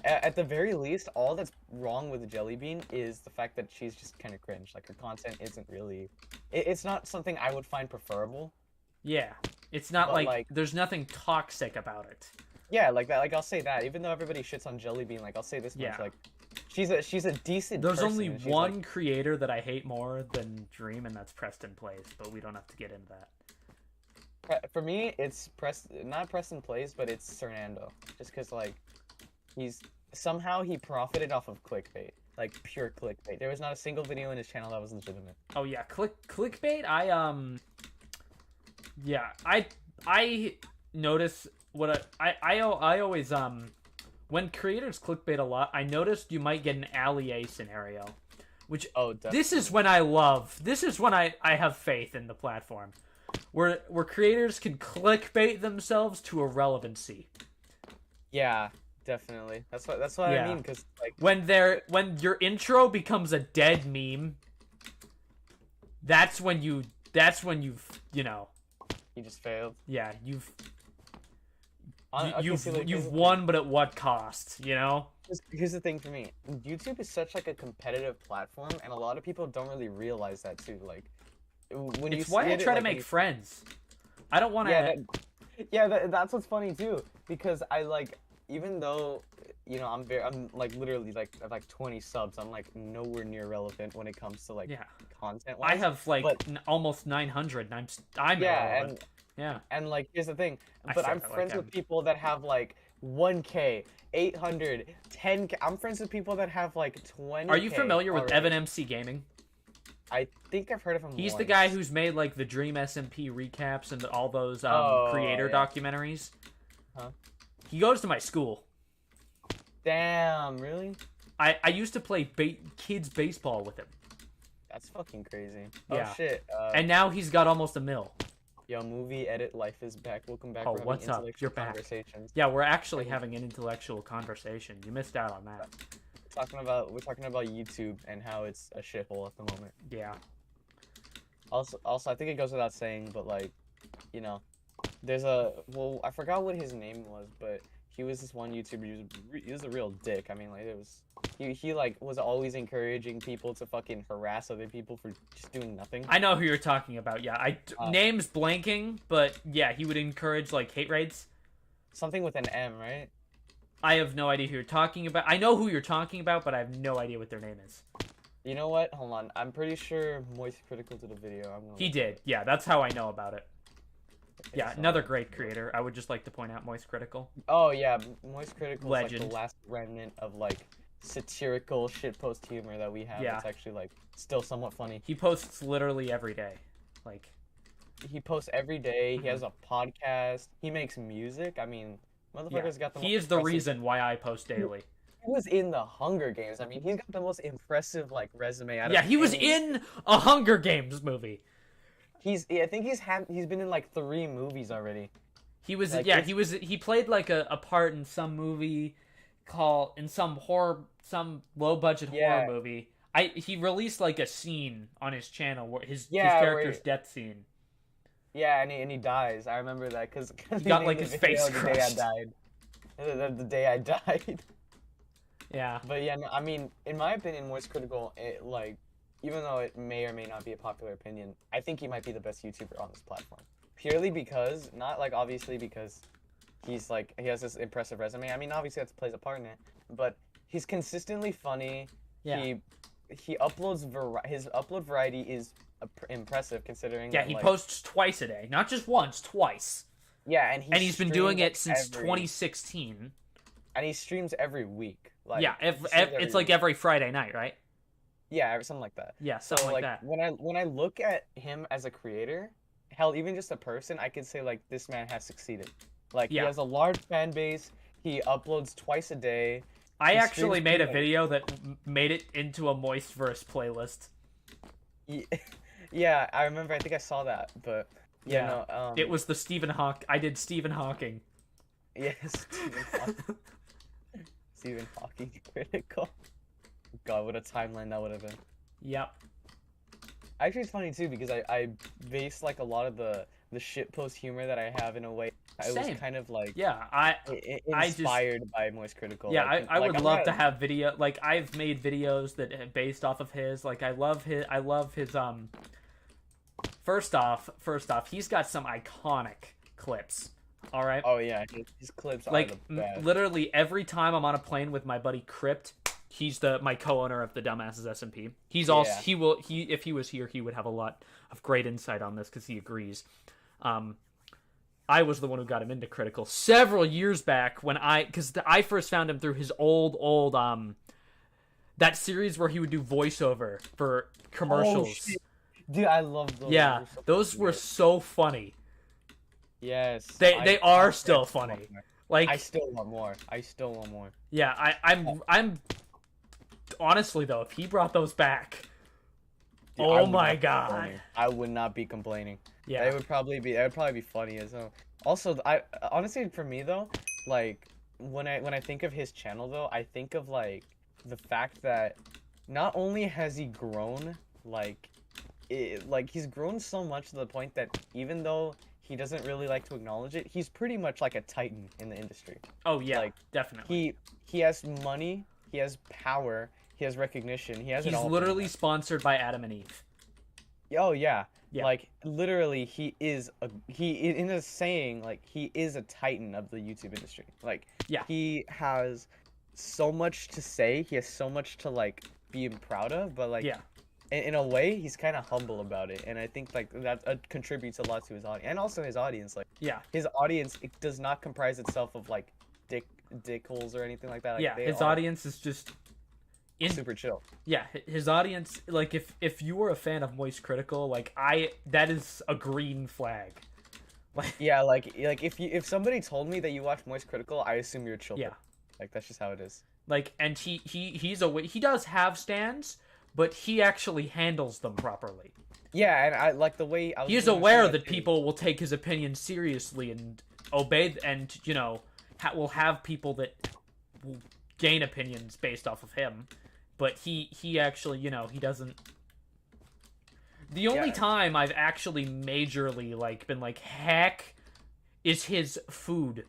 At the very least, all that's wrong with Jellybean is the fact that she's just kind of cringe. Like her content isn't really, it's not something I would find preferable. Yeah, it's not But, like there's nothing toxic about it. Yeah, like that. Like I'll say that. Even though everybody shits on Jellybean, like I'll say this much. Yeah. Like she's a decent. There's person, only and she's, one like- creator that I hate more than Dream, and that's Preston Plays. But we don't have to get into that. for me, it's not Preston Plays, but it's Cernando. Just because like somehow he profited off of clickbait, like pure clickbait. There was not a single video in his channel that was legitimate. Oh yeah, clickbait. I notice what I always when creators clickbait a lot, I noticed you might get an allié scenario, which Oh, definitely. this is when I have faith in the platform, where creators can clickbait themselves to irrelevancy. Yeah, definitely. That's what Yeah. I mean. Because like. When your intro becomes a dead meme, that's when you've He just failed. yeah, you've Okay, see, like, here's the won, but at what cost, you know? Here's the thing for me. YouTube is such like a competitive platform, and a lot of people don't really realize that too. Like, when It's you why see I it, try to like, make friends. I don't want to. Yeah, that's what's funny too. Because I like, even though I'm like literally like I have like 20 subs. I'm like nowhere near relevant when it comes to like Yeah. content I wise. have like But almost 900, and I'm yeah, irrelevant. Yeah. and like here's the thing, I but say I'm that like friends with people that have like 1K, 800, 10K. I'm friends with people that have like 20K. Are you familiar with already. Evan MC Gaming? I think I've heard of him. He's the once. guy who's made like the Dream SMP recaps and all those Oh, creator yeah. documentaries. Huh? He goes to my school. Damn, really? I used to play kids baseball with him. That's fucking crazy. Yeah. Oh shit. And now he's got almost $1 million. Yo, movie edit life is back. Welcome back. Oh, We're having what's up? intellectual You're back. Conversations. Yeah, we're actually having an intellectual conversation. You missed out on that. We're talking about YouTube and how it's a shithole at the moment. Yeah. Also, I think it goes without saying, but like, you know, I forgot what his name was, but he was this one YouTuber. He was a real dick. I mean, like he like was always encouraging people to fucking harass other people for just doing nothing. I know who you're talking about. Yeah, name's blanking, but yeah, he would encourage like hate raids. Something with an M, right? I have no idea who you're talking about. I know who you're talking about, but I have no idea what their name is. You know what? Hold on. I'm pretty sure Moist Critical did a video. He did. Yeah, that's how I know about it. Yeah, So- another great creator. I would just like to point out Moist Critical. Oh yeah, Moist Critical is like Legend. the last remnant of like satirical shitpost humor that we have. Yeah. It's actually like still somewhat funny. He posts literally every day. Like, He posts every day. He has a podcast. He makes music. I mean, motherfucker's got the. he most is the impressive- reason why I post daily. He was in the Hunger Games. I mean, he's got the most impressive like resume out of. Yeah, he was any- in a Hunger Games movie. I think he's been in like 3 movies already. He was Like, he played like a part in some movie in some low budget Yeah. horror movie. He released like a scene on his channel where his Yeah, character's where- death scene. Yeah, and he dies. I remember that because He got, like, his face the day I crushed. died. The day I died. Yeah. But yeah, no, I mean, in my opinion, Moist Critical, like, even though it may or may not be a popular opinion, I think he might be the best YouTuber on this platform. Purely because, not like obviously because he's like, he has this impressive resume. I mean, obviously that plays a part in it, but he's consistently funny. Yeah. He uploads, his upload variety is impressive considering Yeah, that, he like, posts twice a day, not just once, twice. yeah, and And he's been doing streams, it since every- 2016. And he streams every week. Like, Yeah, he streams every it's like week. every Friday night, right? Yeah, something like that. Yeah, So something like like that. when I look at him as a creator, hell, even just a person, I could say like this man has succeeded. Like Yeah. he has a large fan base. He uploads twice a day. I He actually streams made a pretty much- video that made it into a Moist Verse playlist. Yeah, I remember. I think I saw that, but yeah, Yeah. no. It was the I did Stephen Hawking. Yes, Stephen Hawking critical. God, what a timeline that would have been. Yep. Actually, it's funny too because I base like a lot of the shitpost humor that I have in a way. I was Same. kind of like Yeah, I just- inspired by Moist Critical. yeah, like, I would I'm love not- to have video like I've made videos that based off of his. Like I love his First off, he's got some iconic clips. All right. Oh yeah, his clips are Like the best. literally every time I'm on a plane with my buddy Crypt, he's my co-owner of the Dumbasses SMP. He's also Yeah. if he was here, he would have a lot of great insight on this because he agrees. I was the one who got him into Critical several years back when because I first found him through his old that series where he would do voiceover for commercials. Oh, shit. Dude, I love those. Yeah, Those are so those fucking were good. so funny. Yes. They are still funny. Like I still want more. yeah, I'm honestly though, if he brought those back, Dude, I oh would my not be god. complaining. I would not be complaining. Yeah. That would probably be funny as hell. Also, I honestly for me though, like when I think of his channel though, I think of like the fact that not only has he grown like he's grown so much to the point that even though he doesn't really like to acknowledge it, he's pretty much like a titan in the industry. Oh yeah, like, definitely. He has money, he has power, he has recognition, he has it He's all. literally sponsored by Adam and Eve. Oh yeah. Yeah. Like literally he in a saying like he is a titan of the YouTube industry. Like Yeah. he has so much to say. He has so much to like be proud of, but like Yeah. in a way, he's kind of humble about it, and I think like that contributes a lot to his audience, and also his audience. Like Yeah. his audience, it does not comprise itself of like dickholes or anything like that. Like, Yeah. they His are audience is just super chill. Yeah, his audience, like, if you were a fan of Moist Critical, like, that is a green flag. Like, Yeah, like if somebody told me that you watch Moist Critical, I assume you're chill. yeah, Like that's just how it is. like, and he does have stands, but he actually handles them properly. Yeah, and I like the way I was He is gonna aware say that too. people will take his opinion seriously and obey, and will have people that will gain opinions based off of him. But he actually, he doesn't. The only Yeah. time I've actually majorly like been like heck is his food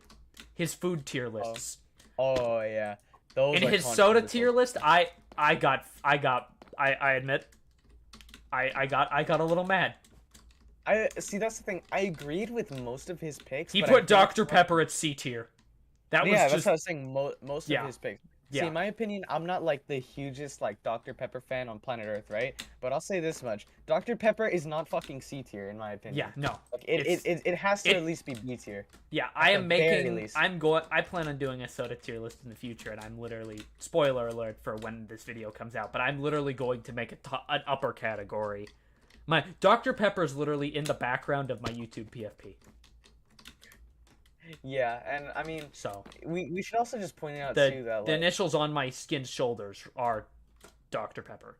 tier lists. Oh yeah, those. In are his soda controversial. tier list, I admit I got a little mad. I see. That's the thing. I agreed with most of his picks. He but I put think Dr. Pepper at C tier. That was Yeah, that's just what I was saying. Most Yeah. of his picks. Yeah. See, in my opinion, I'm not like the hugest like Dr. Pepper fan on planet Earth, right? But I'll say this much: Dr. Pepper is not fucking C tier, in my opinion. yeah, no. Like, It's- it has to it- at least be B tier. Yeah, I At am the very making. least. I plan on doing a soda tier list in the future, and I'm literally spoiler alert for when this video comes out. But I'm literally going to make an upper category. My Dr. Pepper is literally in the background of my YouTube PFP. Yeah, and I mean, So we should also just point out the too that the like, initials on my skin's shoulders are Dr. Pepper.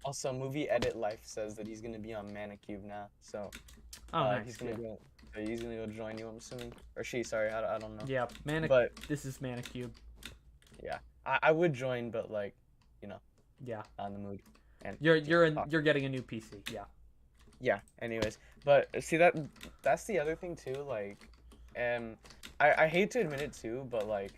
also Movie Edit Life says that he's gonna be on Manicube now, so Oh, nice. he's gonna go. So he's gonna go join you, I'm assuming, or she. Sorry, I don't know. Yeah, But this is Manicube. yeah, I would join, but like, Yeah, not in the mood. And you're talk. you're getting a new PC. Yeah. Yeah, anyways, but see that's the other thing too, like I hate to admit it too, but like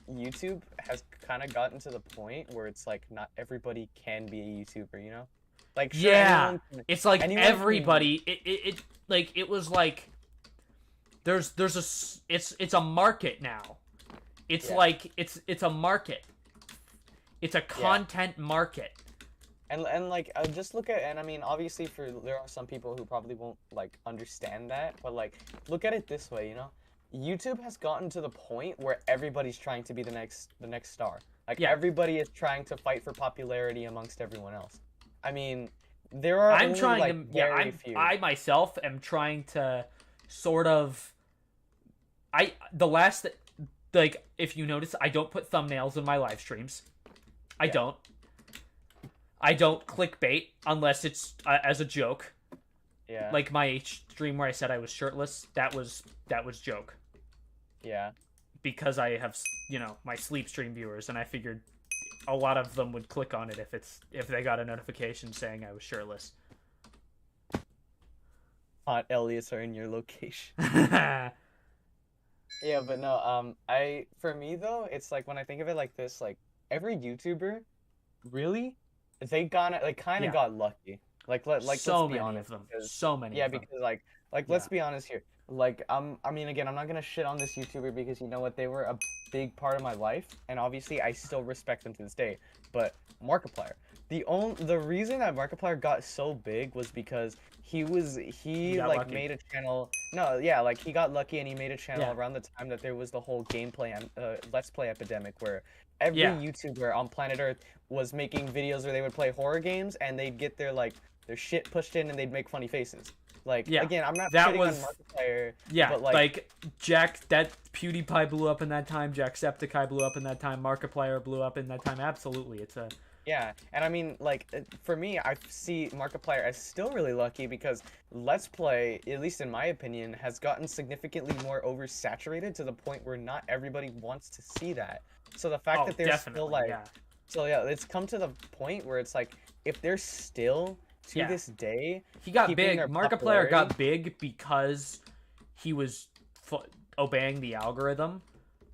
YouTube has kind of gotten to the point where it's like not everybody can be a YouTuber, you know? Like sure, Yeah, anyone can- it's like anyone can- everybody. It like it was like there's it's a market now. It's Yeah. like it's a market. It's a content market. And like just look at, and I mean obviously there are some people who probably won't like understand that, but like look at it this way, you know? YouTube has gotten to the point where everybody's trying to be the next star. Like Yeah. everybody is trying to fight for popularity amongst everyone else. I mean, there are I'm only, trying like, to very few. I myself am trying to sort of like if you notice I don't put thumbnails in my live streams. I don't clickbait unless it's as a joke. Yeah. Like my stream where I said I was shirtless, that was joke Yeah. because I have my sleep stream viewers, and I figured a lot of them would click on it if they got a notification saying I was shirtless. Hot Elliots are in your location. Yeah, Yeah, but no, for me though, it's like when I think of it like this, like every YouTuber, really, they kind of Yeah. got lucky. Like so let's be many honest, of them. because- So many. yeah, of them. because like let's be honest here. Like I mean again, I'm not gonna shit on this YouTuber because you know what, they were a big part of my life, and obviously I still respect them to this day. But Markiplier, the reason that Markiplier got so big was because he got like lucky. made a channel. No, yeah, like he got lucky and he made a channel Yeah. around the time that there was the whole gameplay let's play epidemic, where every Yeah. YouTuber on planet Earth was making videos where they would play horror games and they'd get their shit pushed in and they'd make funny faces. Like Yeah, again, I'm not that shitting was- on Markiplier. Yeah, but like that PewDiePie blew up in that time, Jacksepticeye blew up in that time, Markiplier blew up in that time. Absolutely, it's a Yeah, and I mean, like, for me, I see Markiplier as still really lucky because Let's Play, at least in my opinion, has gotten significantly more oversaturated to the point where not everybody wants to see that. So the fact that there's definitely, still like, yeah. so yeah, it's come to the point where it's like, if there's still to Yeah. this day, He got keeping big. their Markiplier got popularity- big because he was obeying the algorithm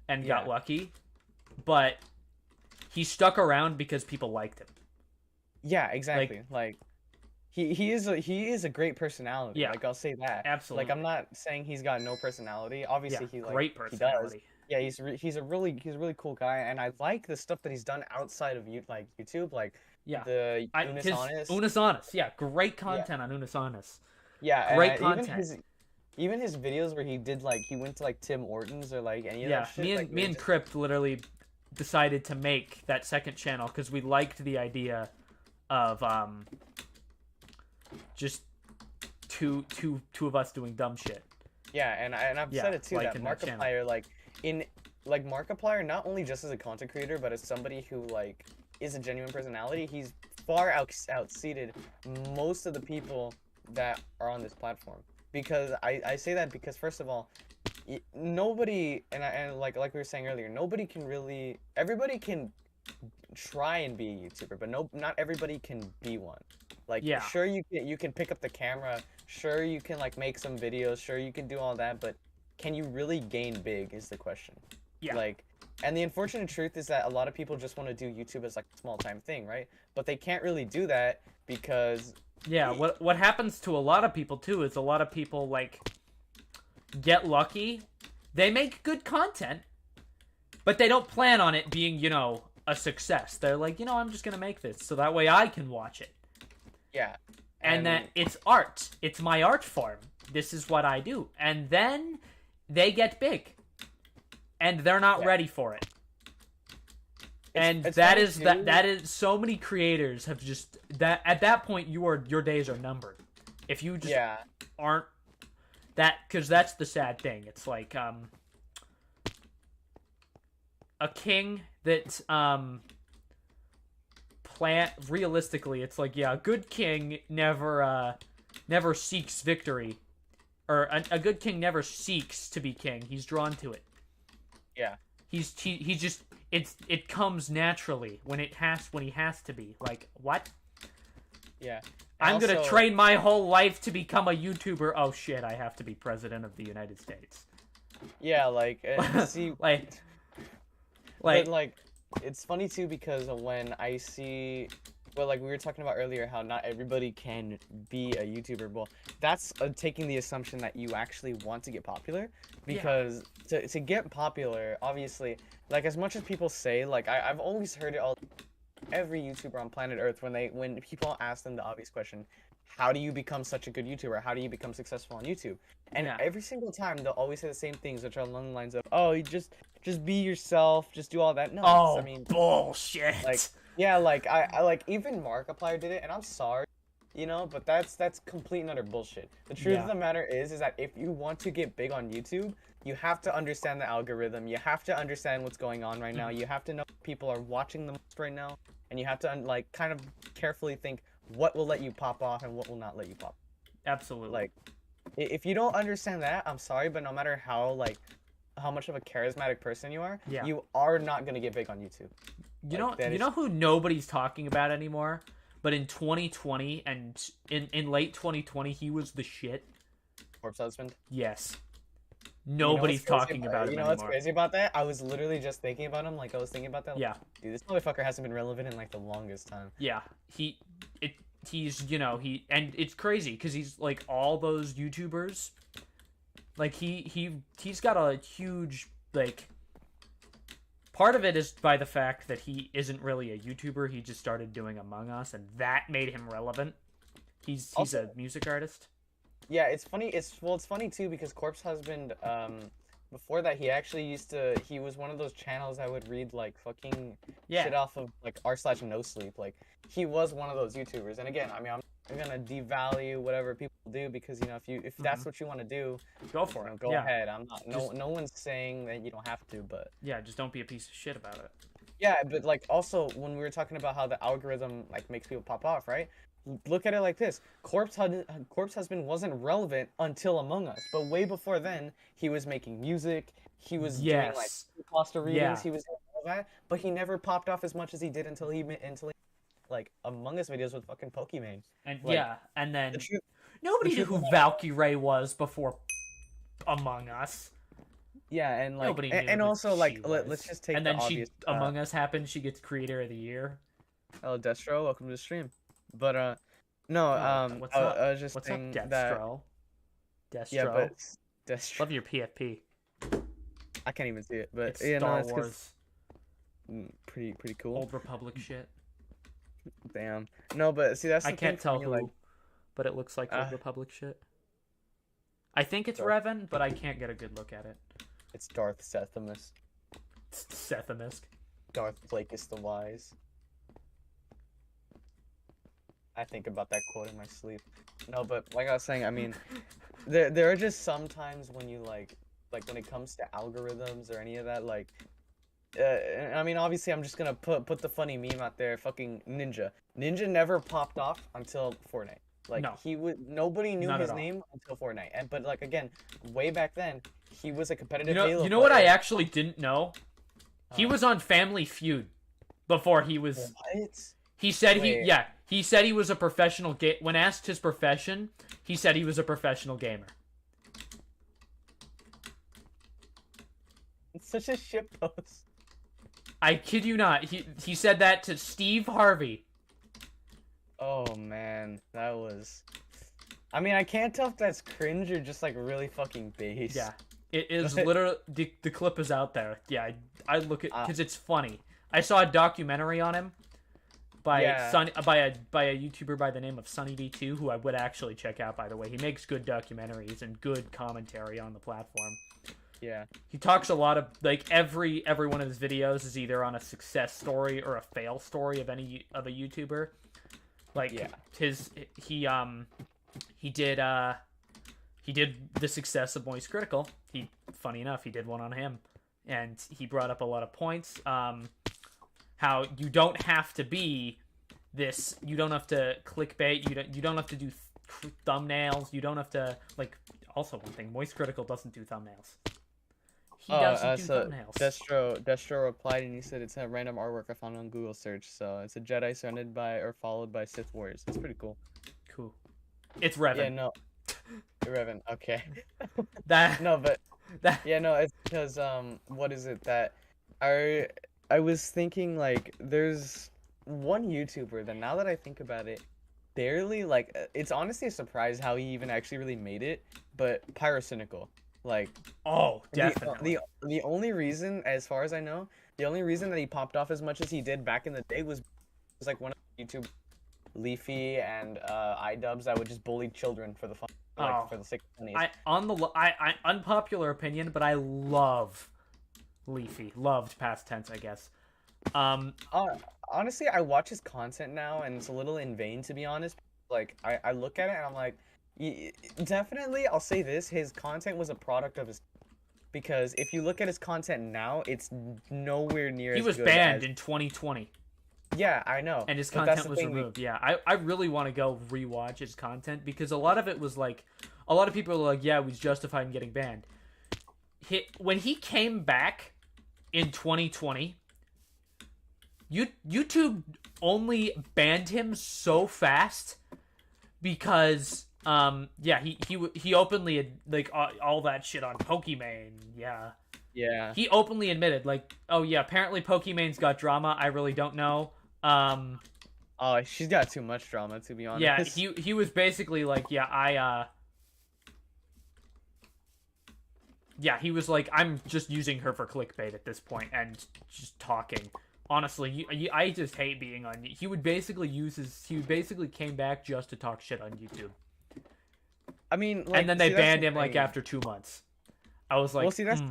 and got Yeah. lucky, but he stuck around because people liked him. yeah, exactly. Like, he is a great personality. Yeah. Like I'll say that. Absolutely. Like I'm not saying he's got no personality. Obviously, Yeah, he like great he does. personality. Yeah, he's a really cool guy, and I like the stuff that he's done outside of YouTube, like Yeah. the Unis His Honest. Unis Honest. Yeah, great Yeah, content on Unis Honest. yeah, and Great even content. his videos where he did like he went to like Tim Hortons or like any of that Yeah, shit, like me they and just Crypt literally decided to make that second channel because we liked the idea of just two of us doing dumb shit. yeah, and I've Yeah, said it too like that in that channel. Markiplier in Markiplier not only just as a content creator but as somebody who like is a genuine personality, he's far outseated most of the people that are on this platform. Because I say that because first of all, nobody and like we were saying earlier, nobody can really everybody can try and be a YouTuber, but not everybody can be one. Like Yeah. sure you can pick up the camera, sure you can like make some videos, sure you can do all that, but can you really gain big is the question. Yeah. Like, and the unfortunate truth is that a lot of people just want to do YouTube as like a small time thing, right? But they can't really do that because Yeah, what happens to a lot of people too is a lot of people like get lucky. They make good content, but they don't plan on it being, you know, a success. They're like, you know, I'm just going to make this so that way I can watch it. yeah. And that it's art. It's my art form. This is what I do. And then they get big. And they're not ready for it. And it's that funny is so many creators have just that at that point your days are numbered. If you just aren't that, because that's the sad thing. It's like a king that realistically, it's like, yeah, a good king never seeks victory, or a good king never seeks to be king. He's drawn to it. Yeah. He just it comes naturally when he has to be. Like, what? Yeah. I'm gonna train my whole life to become a YouTuber. Oh shit, I have to be president of the United States. Yeah, like see like but like it's funny too because when I see well, like we were talking about earlier how not everybody can be a YouTuber. Well, that's taking the assumption that you actually want to get popular, because to get popular, obviously, like as much as people say, like I've always heard it all, every YouTuber on planet Earth, when people ask them the obvious question, how do you become such a good YouTuber? How do you become successful on YouTube? And every single time they'll always say the same things, which are along the lines of, oh, you just be yourself, just do all that. No, I mean, bullshit. Like, yeah, like I like even Markiplier did it, and I'm sorry, you know, but that's complete and utter bullshit. The truth of the matter is that if you want to get big on YouTube, you have to understand the algorithm. You have to understand what's going on right now. You have to know people are watching the most right now, and you have to like kind of carefully think what will let you pop off and what will not let you pop. Absolutely. Like, if you don't understand that, I'm sorry, but no matter how much of a charismatic person you are, you are not gonna get big on YouTube. You know who nobody's talking about anymore? But in 2020 and in late 2020, he was the shit. Corpse Husband? Yes. Nobody's talking about him anymore. You know what's crazy about that? I was literally just thinking about him. Like, I was thinking about that. Like, dude, this motherfucker hasn't been relevant in, like, the longest time. Yeah. He's, you know, and it's crazy, because he's, like, all those YouTubers. Like, he's got a huge, like... Part of it is by the fact that he isn't really a YouTuber. He just started doing Among Us, and that made him relevant. He's also a music artist. Yeah, it's funny. It's funny too because Corpse Husband, before that he was one of those channels that would read like fucking shit off of like r/NoSleep. Like he was one of those YouTubers. And again, I mean, I'm gonna devalue whatever people do because, you know, if that's what you want to do, go for it. Go ahead. I'm not. No one's saying that you don't have to, but just don't be a piece of shit about it. Yeah, but like also when we were talking about how the algorithm like makes people pop off, right? Look at it like this: Corpse Husband wasn't relevant until Among Us, but way before then, he was making music. He was doing like poster readings. He was doing all that, but he never popped off as much as he did until he like Among Us videos with fucking Pokimane. And like, and then nobody knew who Valkyrae was before Among Us. Yeah, and like nobody knew and also like let's just take and then obvious, Among Us happened. She gets Creator of the Year. Oh, Destro, welcome to the stream. But no, what's I up? was just what's saying up, Destro? that Destro. yeah, but Destro. Love your PFP. I can't even see it, but It's yeah, no, Star it's 'cause Wars, pretty cool. Old Republic shit. Damn. No, but see, that's I the thing can't for tell me. Like, who, but it looks like uh, Old Republic shit. I think it's Darth, Revan, but I can't get a good look at it. it's Darth Sethimus. Sethamisk. Darth Plagueis the Wise. I think about that quote in my sleep. No, but like I was saying, I mean, there are just some times when you like when it comes to algorithms or any of that, like, I mean, obviously, I'm just gonna put the funny meme out there. Fucking Ninja. Ninja never popped off until Fortnite. Like No. nobody knew Not his at all. name until Fortnite. And but like again, way back then, he was a competitive You Halo know what I player. actually didn't know? He was on Family Feud before he was. What? He said Wait. he said he was a professional when asked his profession, he said he was a professional gamer. It's such a shit post. I kid you not. He said that to Steve Harvey. Oh man, that was. I mean, I can't tell if that's cringe or just like really fucking base. Yeah. It is literally the clip is out there. Yeah, I look at because it's funny. I saw a documentary on him by by a YouTuber by the name of SunnyD2, who I would actually check out, by the way. He makes good documentaries and good commentary on the platform. Yeah. He talks a lot of like every one of his videos is either on a success story or a fail story of a YouTuber. Like he did the success of Moist Critical. Funny enough, he did one on him, and he brought up a lot of points. How you don't have to be this. You don't have to clickbait. You don't have to do thumbnails. You don't have to like. Also, one thing, Moist Critical doesn't do thumbnails. He doesn't do thumbnails. Destro replied and he said it's a random artwork I found on Google search. So it's a Jedi surrounded by or followed by Sith warriors. It's pretty cool. Cool. It's Revan. Yeah, no. Revan. Okay. That no, but that yeah, no, it's because what is it that I was thinking like there's one YouTuber that now that I think about it, barely like it's honestly a surprise how he even actually really made it, but Pyrocynical. Like, oh, definitely. The only reason, as far as I know, the only reason that he popped off as much as he did back in the day was like one of the YouTube Leafy and iDubbbz that would just bully children for the fun, like for the sake of funnies. I unpopular opinion, but I love Leafy. Loved past tense, I guess. Honestly, I watch his content now, and it's a little in vain to be honest. Like, I look at it and I'm like. Definitely, I'll say this: his content was a product of his. Because if you look at his content now, it's nowhere near. He was banned in 2020. Yeah, I know. And his content was removed. Yeah, I really want to go rewatch his content because a lot of it was like, a lot of people are like, yeah, he was justified in getting banned. When he came back in 2020, YouTube only banned him so fast because. He openly like all that shit on Pokimane. Yeah. He openly admitted like, oh yeah, apparently Pokimane's got drama. I really don't know. Oh, she's got too much drama to be honest. Yeah, he was basically like, yeah, he was like, I'm just using her for clickbait at this point and just talking. Honestly, I just hate being on. He would basically came back just to talk shit on YouTube. I mean, like, and then they banned him like after 2 months. I was like, well, see, that's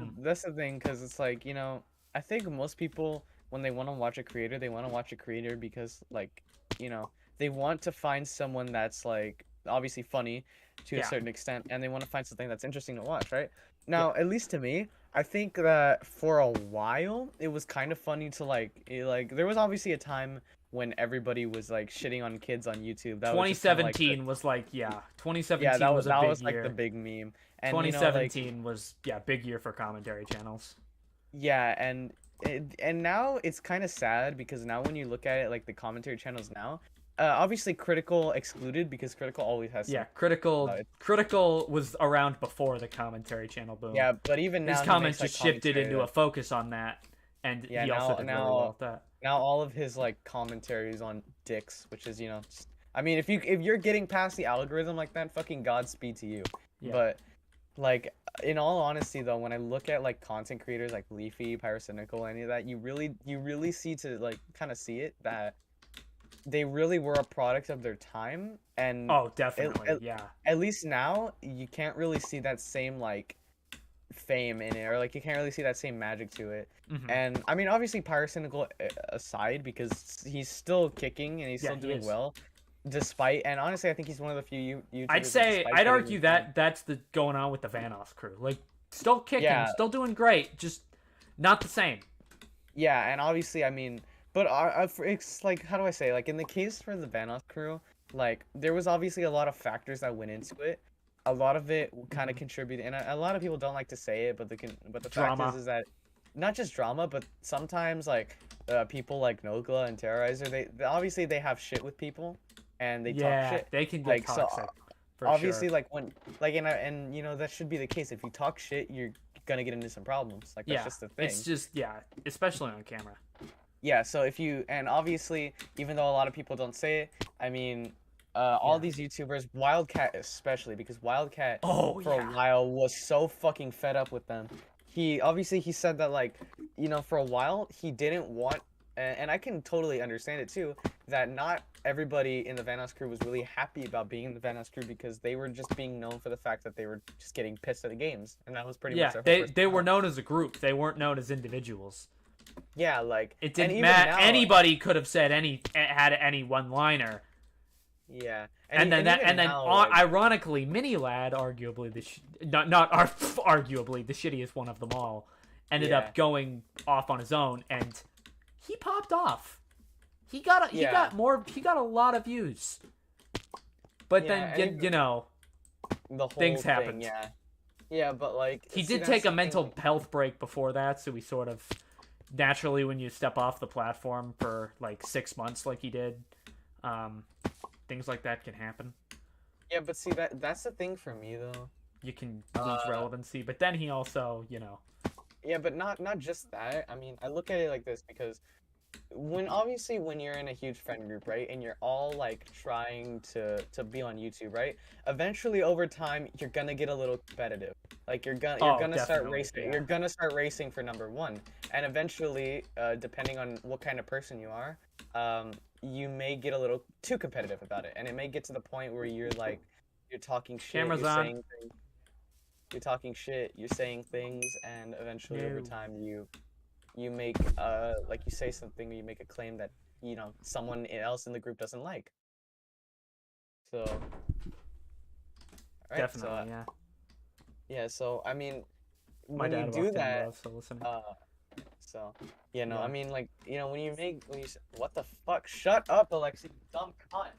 the thing, because it's like, you know, I think most people when they want to watch a creator, they want to watch a creator because, like, you know, they want to find someone that's like obviously funny to a certain extent, and they want to find something that's interesting to watch, right? Now, at least to me, I think that for a while it was kind of funny to like there was obviously a time when everybody was like shitting on kids on YouTube. That 2017 was like 2017 that was a big was year. Like the big meme. And 2017 was big year for commentary channels. Yeah, and now it's kind of sad because now when you look at it, like the commentary channels now, obviously Critical excluded because Critical always has Critical was around before the commentary channel boom. Yeah, but even now his comments just shifted into a focus on that, and he also did really well with that. Now all of his like commentaries on dicks, which is, you know, just, I mean, if you're getting past the algorithm like that, fucking Godspeed to you. Yeah. But like in all honesty though, when I look at like content creators like Leafy, Pyrocynical, any of that, you really see to like kind of see it that they really were a product of their time, and Oh, at, definitely. at, Yeah. at least now you can't really see that same like fame in it, or like you can't really see that same magic to it. Hmm. And I mean, obviously Pyrocynical aside, because he's still kicking and he's Yeah, still he doing is. well, despite, and honestly I think he's one of the few I'd YouTubers that say despite I'd getting argue moved on. that that's the going on with the Vanoss crew. Like, still kicking, Yeah, still doing great, just not the same. yeah, and obviously, I mean, but it's like, how do I say? Like in the case for the Vanoss crew, like there was obviously a lot of factors that went into it. A lot of it kind of Mhm. contributed, and a lot of people don't like to say it, but the fact Drama. is that not just drama, but sometimes like people like Nogla and Terrorizer, they obviously they have shit with people, and they talk Yeah, shit. they can get Like so, toxic for sure. obviously, like when like and you know that should be the case. If you talk shit, you're gonna get into some problems. Like that's Yeah, just the it's thing. just yeah, especially on camera. Yeah, so if you, and obviously, even though a lot of people don't say it, I mean, all Yeah. these YouTubers, Wildcat especially, because Wildcat Oh for a yeah. while was so fucking fed up with them. He said that like, you know, for a while he didn't want, and I can totally understand it too, that not everybody in the Vanoss crew was really happy about being in the Vanoss crew because they were just being known for the fact that they were just getting pissed at the games, and that was pretty much Yeah, their whole they were personality. known as a group. They weren't known as individuals. Yeah, like, It and didn't even matter. now, Anybody could have said had any one liner, yeah, and even then now, like. ironically, Mini Lad, arguably arguably the shittiest one of them all, ended Yeah, up going off on his own, and he popped off. yeah, He got a lot of views, but yeah, then and even you know the whole things thing, happened. yeah, yeah, but like, He see, did that's take a the thing, mental health break before that, so he sort of naturally when you step off the platform for like 6 months, like he did, um, things like that can happen. yeah, but see that's the thing for me though. You can lose Uh, relevancy, but then he also, yeah, but not just that. I mean, I look at it like this because when you're in a huge friend group, right, and you're all like trying to be on YouTube, right? Eventually, over time, you're gonna get a little competitive. Like you're oh, gonna start definitely, racing. yeah, You're gonna start racing for number one, and eventually, depending on what kind of person you are, you may get a little too competitive about it, and it may get to the point where you're like, you're talking shit, cameras you're on. saying things, you're talking shit, you're saying things, and eventually, over No, time, you make like you say something, you make a claim that you know someone else in the group doesn't like. So all right, so definitely, yeah. yeah, so I mean My when you dad do walked in, that, bro, so listening. uh so you know, I Yeah, mean, like, you know, what the fuck, shut up, Alexi, you dumb cunt.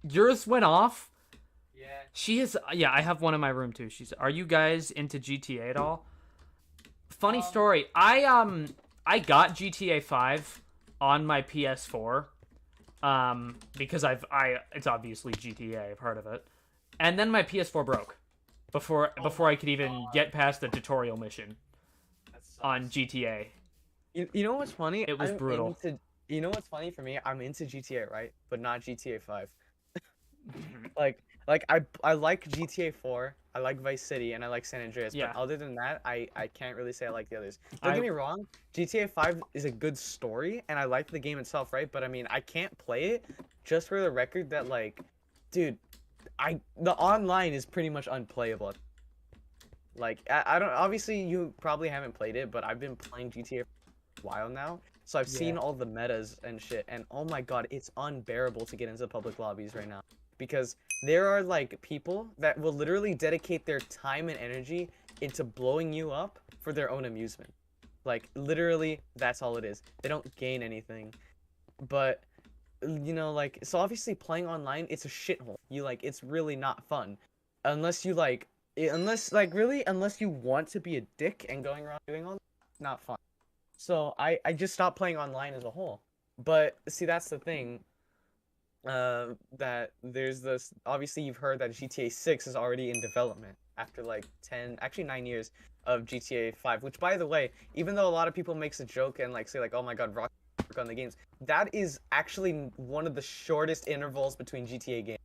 yours went off. Yeah. She is, yeah. I have one in my room too. Are you guys into GTA at all? Funny story. I got GTA 5 on my PS4 because it's obviously GTA. I've heard of it. And then my PS4 broke before I could even get past the tutorial mission That on sucks. GTA. You know what's funny? It was brutal. You know what's funny for me? I'm into GTA, right? But not GTA 5. Like I like GTA 4, I like Vice City, and I like San Andreas, but Yeah. other than that, I can't really say I like the others. Don't I get me wrong, GTA 5 is a good story, and I like the game itself, right? But I mean, I can't play it just for the record that like, dude, the online is pretty much unplayable. Like I don't, obviously you probably haven't played it, but I've been playing GTA for a while now. So I've yeah. seen all the metas and shit, and oh my god, it's unbearable to get into public lobbies right now. Because there are like people that will literally dedicate their time and energy into blowing you up for their own amusement. Like literally, that's all it is. They don't gain anything. But you know, like, so obviously playing online, it's a shithole. It's really not fun. Unless you like, unless you want to be a dick and going around doing all that, it's not fun. So I just stopped playing online as a whole. But see, that's the thing. That there's this. Obviously, you've heard that GTA 6 is already in development after like 10, actually 9 years of GTA 5. Which, by the way, even though a lot of people makes a joke and like say like, oh my god, Rock on the games, that is actually one of the shortest intervals between GTA games.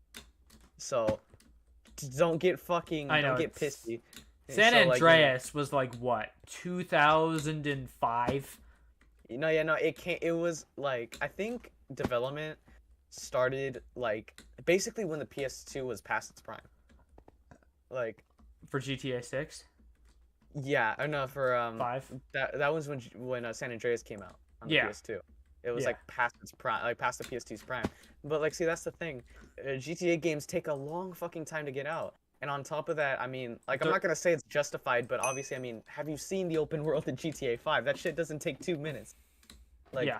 So don't get I know don't get it's pissy. San So, like, Andreas was like what, 2005? it was like, I think development started like basically when the PS2 was past its prime. Like, For GTA 6? yeah, I know for 5? that was when San Andreas came out on the Yeah. PS2. It was Yeah. like past its prime, like past the PS2's prime. But like, see, that's the thing. GTA games take a long fucking time to get out. And on top of that, I mean, like, I'm They're- not gonna say it's justified, but obviously, I mean, have you seen the open world in GTA 5? That shit doesn't take 2 minutes. Like, Yeah.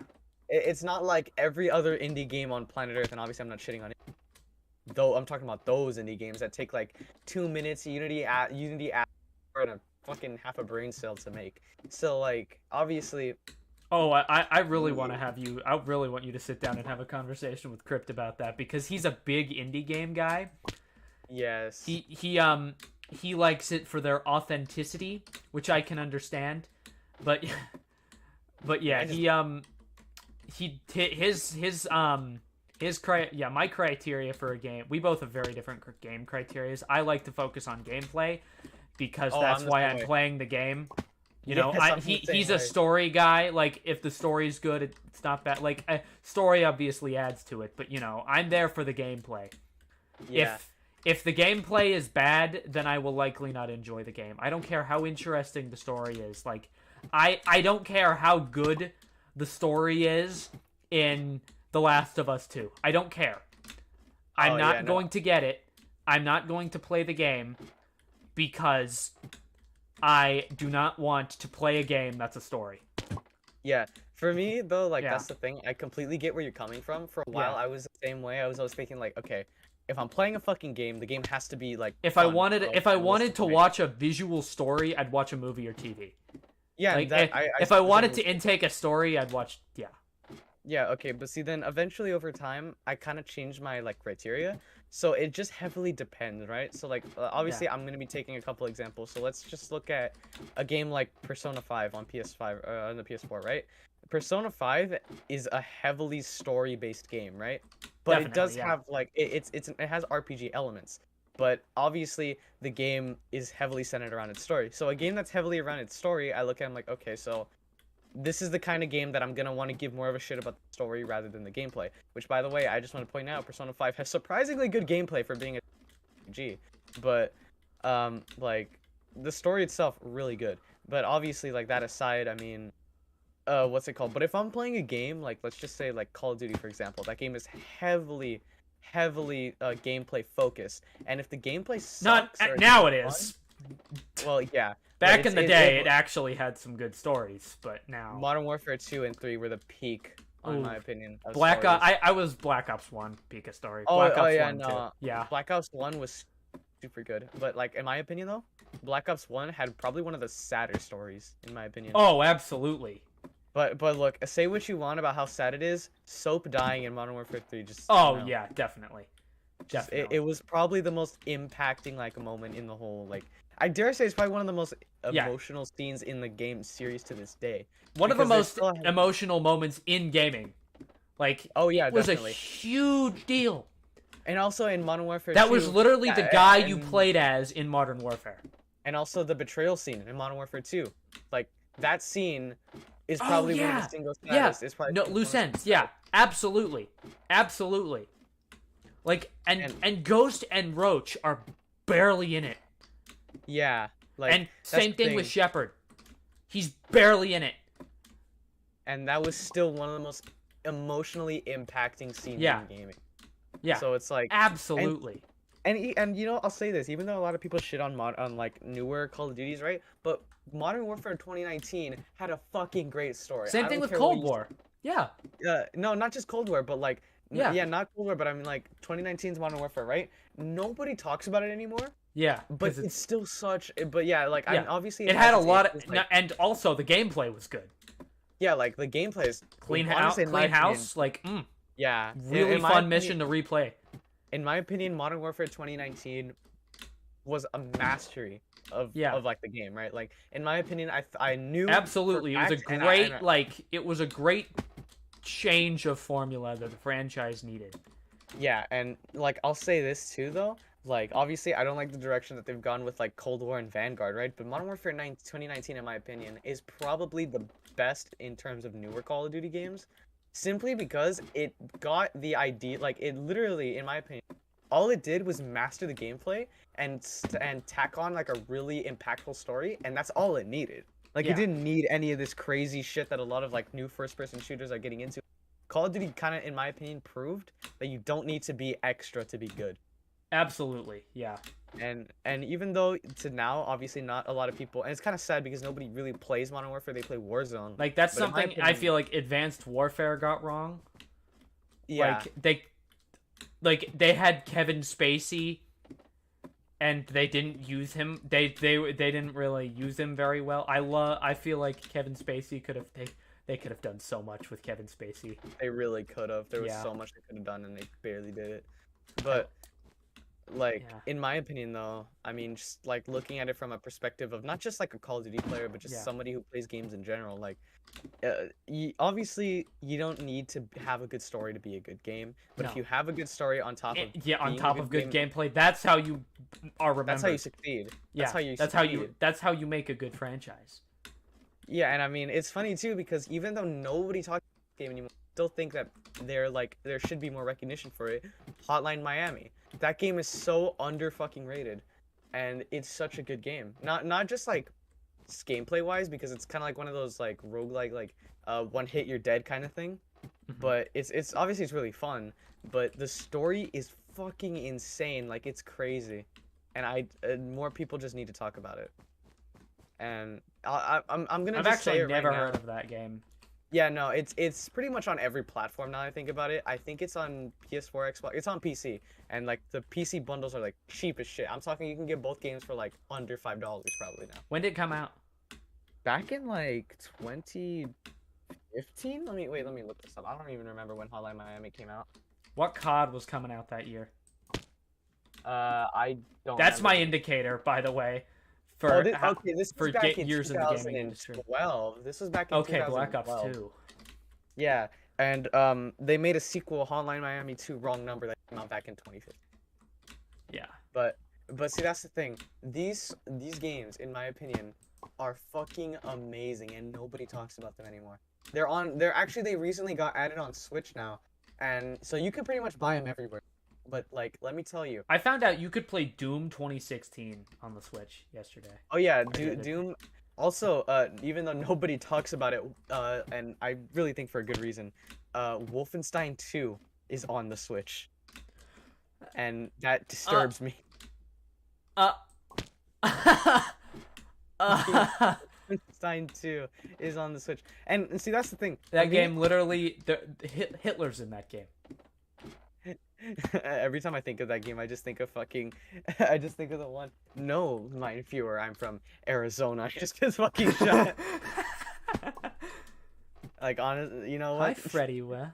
it's not like every other indie game on planet Earth, and obviously I'm not shitting on it. Though I'm talking about those indie games that take like 2 minutes, Unity and a fucking half a brain cell to make. So like, obviously, Oh, I really want to have you. I really want you to sit down and have a conversation with Crypt about that because he's a big indie game guy. yes. He likes it for their authenticity, which I can understand. But yeah, my criteria for a game. We both have very different game criterias. I like to focus on gameplay because that's I'm the why same I'm way. playing the game. You know, Yes, I'm the he's same a way. story guy. Like, if the story's good, it's not bad. Like, a story obviously adds to it, but you know, I'm there for the gameplay. Yeah. If the gameplay is bad, then I will likely not enjoy the game. I don't care how interesting the story is. Like, I don't care how good the story is in The Last of Us 2. I don't care. I'm Oh, not yeah, no. going to get it. I'm not going to play the game because I do not want to play a game that's a story. Yeah. For me though, like, Yeah. that's the thing. I completely get where you're coming from. For a while, Yeah. I was the same way. I was always thinking like, okay, if I'm playing a fucking game, the game has to be like. If I fun, wanted or if I else wanted it's to like- watch a visual story, I'd watch a movie or TV. yeah, Like, that, if I wanted to specifically- intake a story, I'd watch. Yeah. Yeah, okay, but see, then eventually over time, I kind of changed my like criteria. So it just heavily depends, right? So like, obviously, I'm gonna be taking a couple examples. So let's just look at a game like Persona 5 on PS5 on the PS4, right? Persona 5 is a heavily story-based game, right? But it does Definitely, yeah. have like it has RPG elements. But obviously, the game is heavily centered around its story. So a game that's heavily around its story, I look at, I'm like, okay, so this is the kind of game that I'm gonna want to give more of a shit about the story rather than the gameplay. Which, by the way, I just want to point out, Persona 5 has surprisingly good gameplay for being a RPG, but like the story itself really good. But obviously, like, that aside, I mean, what's it called? But if I'm playing a game like, let's just say like Call of Duty, for example, that game is heavily gameplay focused, and if the gameplay Not sucks, or it's now not it is. fun- well, yeah. Back but in the it's- day, it actually had some good stories, but now Modern Warfare 2 and 3 were the peak, in Ooh. my opinion. Of Black stories. Ops. I was Black Ops 1 peak of story. Oh, Black oh, Ops yeah, 1 too. no. Yeah. Black Ops 1 was super good, but like in my opinion though, Black Ops 1 had probably one of the sadder stories in my opinion. Oh, absolutely. But look, say what you want about how sad it is, Soap dying in Modern Warfare 3 just Oh you know, yeah, definitely. just Definitely. it was probably the most impacting like moment in the whole, like, I dare say it's probably one of the most Yeah. emotional scenes in the game series to this day. One of the because they most still have- emotional moments in gaming. Like, Oh yeah, it was definitely. a huge deal. And also in Modern Warfare That 2, was literally the yeah, guy you and- played as in Modern Warfare. And also the betrayal scene in Modern Warfare 2. Like, that scene is Oh, probably one yeah. of the single Yeah. saddest. It's probably No, one of loose the ends. Yeah, absolutely. Absolutely. Like, and Ghost and Roach are barely in it. Yeah. Like, And that's same the thing with Shepard. He's barely in it. And that was still one of the most emotionally impacting scenes Yeah. in gaming. Yeah, So it's like, absolutely. and you know, I'll say this, even though a lot of people shit on like newer Call of Duties, right? But Modern Warfare 2019 had a fucking great story. Same I thing don't with care what Cold you War. Yeah. No, not just Cold War, but like, Yeah. yeah, not Cold War, but I mean like 2019's Modern Warfare, right? Nobody talks about it anymore, Yeah. but 'cause it's still such. But yeah, like, I Yeah. mean, obviously it had a has its lot issues, of, like, and also the gameplay was good. yeah, like the gameplay is Clean honestly, in my clean opinion, house, like yeah, really in my fun opinion- mission to replay. In my opinion, Modern Warfare 2019 was a mastery of Yeah. of like the game, right? Like, in my opinion, I knew for Absolutely, it was a fact, and great and it was a great change of formula that the franchise needed. yeah, and like I'll say this too though, like obviously I don't like the direction that they've gone with like Cold War and Vanguard, right? But Modern Warfare 2019, in my opinion, is probably the best in terms of newer Call of Duty games, simply because it got the idea, like it literally, in my opinion, all it did was master the gameplay and tack on like a really impactful story, and that's all it needed. Like, Yeah. it didn't need any of this crazy shit that a lot of like new first-person shooters are getting into. Call of Duty kind of, in my opinion, proved that you don't need to be extra to be good. Absolutely, yeah. And even though to now, obviously not a lot of people, and it's kind of sad because nobody really plays Modern Warfare, they play Warzone. Like, that's But in my something I opinion- feel like Advanced Warfare got wrong. Yeah, Like they had Kevin Spacey, and they didn't use him. They didn't really use him very well. I feel like Kevin Spacey they could have done so much with Kevin Spacey. they really could have. There was Yeah. so much they could have done, and they barely did it. But like, Yeah. in my opinion, though, I mean, just like looking at it from a perspective of not just like a Call of Duty player, but just Yeah. somebody who plays games in general, like, obviously you don't need to have a good story to be a good game, but if No. you have a good story on top of Yeah, on being a top of good gameplay, that's how you are remembered. that's how you succeed. Yeah, That's how you succeed. that's how you make a good franchise. Yeah, and I mean, it's funny too because even though nobody talks about this game anymore, I still think that there should be more recognition for it. Hotline Miami. That game is so under fucking rated, and it's such a good game. Not just like gameplay wise, because it's kind of like one of those like roguelike, like one hit you're dead kind of thing. Mhm. But it's obviously it's really fun, but the story is fucking insane. Like, it's crazy, and more people just need to talk about it. And I'm gonna I've just say actually it never right now. heard of that game. Yeah, no, it's pretty much on every platform now I think about it. I think it's on PS4, Xbox. It's on PC, and like the PC bundles are like cheap as shit. I'm talking you can get both games for like under $5 probably now. When did it come out? Back in like 2015? Let me look this up. I don't even remember when Hotline Miami came out. What COD was coming out that year? I don't That's my remember. indicator, by the way. For Okay, this for was back in years in the gaming industry. 2012. This was back in Okay, Black 2012. Ops 2. Yeah, and they made a sequel, Hotline Miami 2, Wrong Number, that came out back in 2015. Yeah. But see, that's the thing. These games, in my opinion, are fucking amazing, and nobody talks about them anymore. They recently got added on Switch now, and so you can pretty much buy them everywhere. But like, let me tell you. I found out you could play Doom 2016 on the Switch yesterday. Oh yeah, did it. Doom. Also, even though nobody talks about it, and I really think for a good reason, Wolfenstein 2 is on the Switch, and that disturbs me. Wolfenstein 2 is on the Switch, and see, that's the thing. That game literally, Hitler's in that game. Every time I think of that game, I just think of I just think of the one. No, Mein Führer, I'm from Arizona. Just gets fucking shot. Like, honestly, you know what? Hi, Freddy. Well,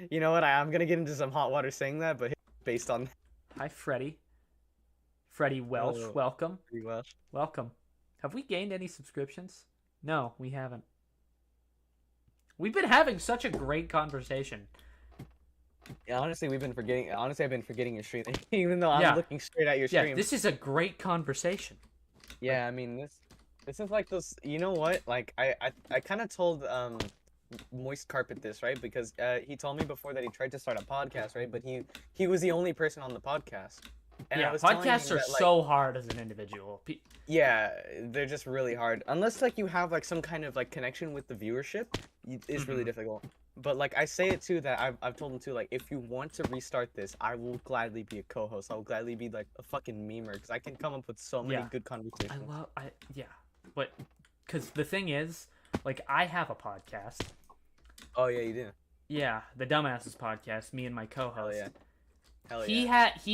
You know what? I'm gonna get into some hot water saying that, but based on hi, Freddy. Freddie Welsh, Oh. welcome. pretty well. Welcome. Have we gained any subscriptions? No, we haven't. We've been having such a great conversation. Yeah, honestly, I've been forgetting your stream, even though I'm Yeah. looking straight at your Yeah, stream. this is a great conversation. Yeah, I mean this is like those. You know what? Like I kind of told Moist Carpet this, right? Because he told me before that he tried to start a podcast, right? But he was the only person on the podcast. And I Yeah, was telling him podcasts are that, like, so hard as an individual. yeah, they're just really hard. Unless like you have like some kind of like connection with the viewership, it's really Mhm. difficult. But like I say it too, that I've told him too, like, if you want to restart this, I will gladly be a co-host. I will gladly be like a fucking memer because I can come up with so many Yeah. good conversations. Yeah, but because the thing is, like, I have a podcast. Oh yeah, you do. Yeah, the Dumbasses podcast. Me and my co-host. Hell yeah. Hell He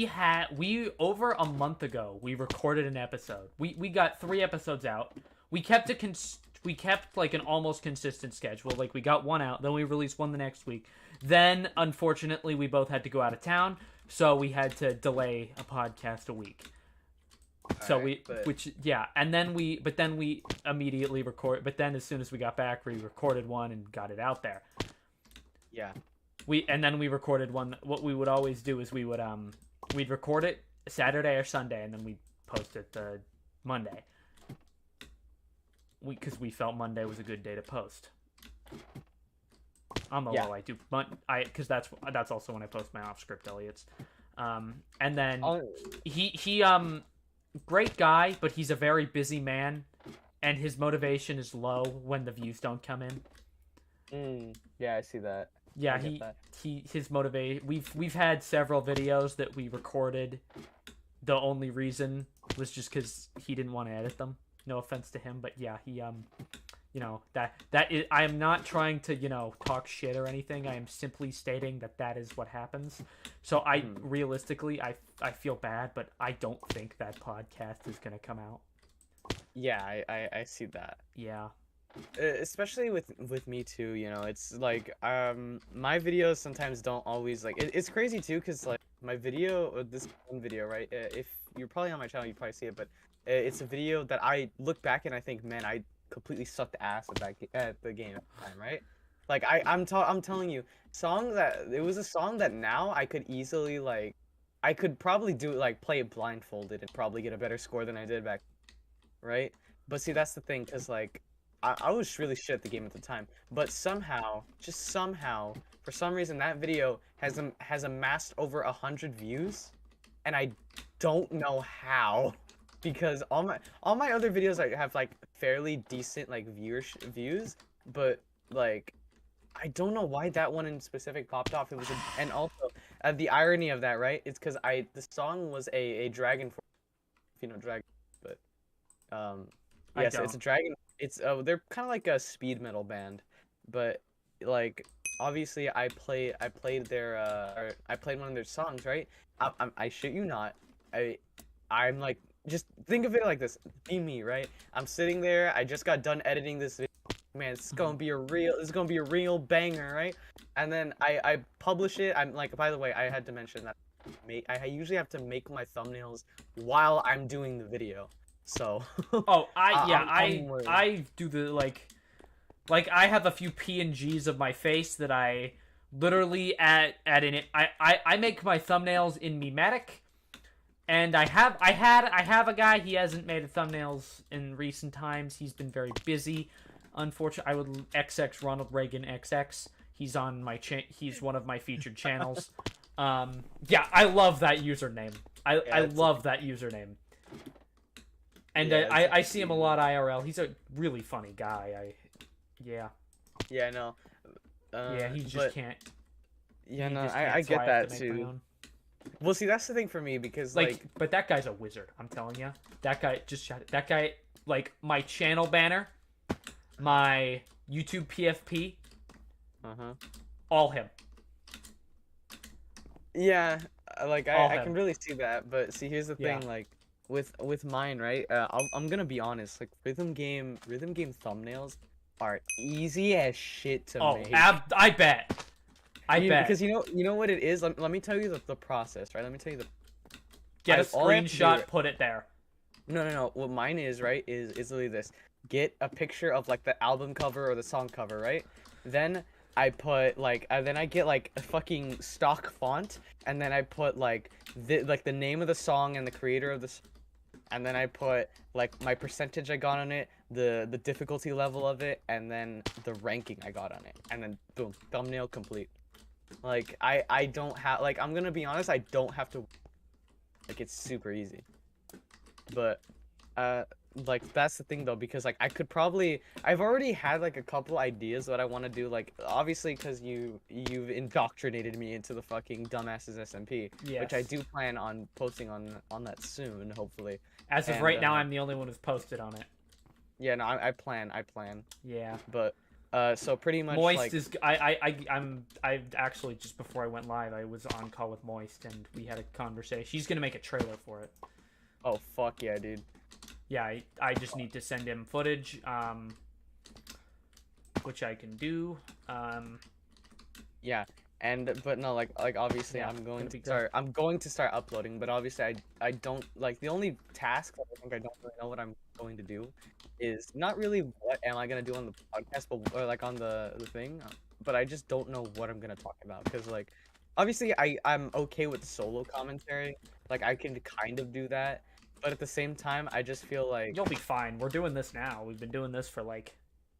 yeah. we over a month ago we recorded an episode. We got 3 episodes out. We kept like an almost consistent schedule. Like, we got one out, then we released one the next week. Then unfortunately we both had to go out of town, so we had to delay a podcast a week. So Alright, and then we immediately record. But then as soon as we got back, we recorded one and got it out there. yeah. And then we recorded one. What we would always do is we'd record it Saturday or Sunday, and then we post it the Monday. Because we felt Monday was a good day to post. On the low, I do, but because that's also when I post my off script Elliots. And then he great guy, but he's a very busy man, and his motivation is low when the views don't come in. Yeah, I see that. Yeah, his motivate. We've had several videos that we recorded. The only reason was just because he didn't want to edit them. No offense to him, but yeah, he you know, that is, I am not trying to, you know, talk shit or anything. I am simply stating that is what happens. So I realistically, I feel bad, but I don't think that podcast is gonna come out. Yeah, I see that. Yeah. Especially with me too, you know, it's like my videos sometimes don't always like it's crazy too, because like my video, this one video, right, if you're probably on my channel you probably see it, but it's a video that I look back and I think, man, I completely sucked ass at the game at the time, right? Like I'm telling you, it was a song that now I could easily, like, I could probably do like play it blindfolded and probably get a better score than I did back, right? But see, that's the thing, because like I was really shit at the game at the time, but somehow, just somehow, for some reason, that video has amassed over 100 views, and I don't know how, because all my other videos have like fairly decent like views, but like I don't know why that one in specific popped off. It was and also the irony of that, right? It's because the song was a dragon, if you know dragon, but yes, it's a dragon. It's they're kind of like a speed metal band, but like obviously I played one of their songs, right? I shit you not, I'm like, just think of it like this, be me, right? I'm sitting there, I just got done editing this video, man, it's gonna be a real banger, right? And then I publish it. I'm like, by the way, I had to mention that I usually have to make my thumbnails while I'm doing the video. So I do the like I have a few PNGs of my face that I literally add in it. I make my thumbnails in Memetic, and I have a guy. He hasn't made thumbnails in recent times. He's been very busy. Unfortunately, I would XX Ronald Reagan XX. He's on my he's one of my featured channels. Yeah, I love that username. I love that username. And yeah, I see him a lot IRL. He's a really funny guy. Yeah, no. Yeah, he just can't. Yeah, no, I get that too. Well, see, that's the thing for me, because like, but that guy's a wizard. I'm telling you, that guy just shot it. That guy, like, my channel banner, my YouTube PFP, all him. Yeah, like I can really see that, but see, here's the thing, like. With mine, right? I'm gonna be honest. Like rhythm game thumbnails are easy as shit to make. I bet. Because you know what it is. Let me tell you the process, right? Let me tell you get a screenshot, put it there. No. What mine is, right? Is literally this: get a picture of like the album cover or the song cover, right? Then I put like, then I get like a fucking stock font, and then I put like the name of the song and the creator of the. And then I put like my percentage I got on it, the difficulty level of it, and then the ranking I got on it, and then boom, thumbnail complete. Like I don't have, like, I'm gonna be honest, I don't have to, like, it's super easy. But like that's the thing though, because like I've already had like a couple ideas what I want to do, like obviously because you've indoctrinated me into the fucking dumbasses SMP, which I do plan on posting on that soon, hopefully. As of right now, I'm the only one who's posted on it. Yeah, no, I plan. Yeah. But so pretty much Moist like, is I actually, just before I went live, I was on call with Moist and we had a conversation. She's gonna make a trailer for it. Oh fuck yeah, dude. Yeah, I just need to send him footage, which I can do. Yeah, but no, like obviously I'm going to start uploading, but obviously I don't, like, the only task that I think I don't really know what I'm going to do is not really what am I gonna do on the podcast, but or like on the thing, but I just don't know what I'm gonna talk about, because like obviously I'm okay with the solo commentary, like I can kind of do that, but at the same time, I just feel like You'll be fine. We're doing this now. We've been doing this for like,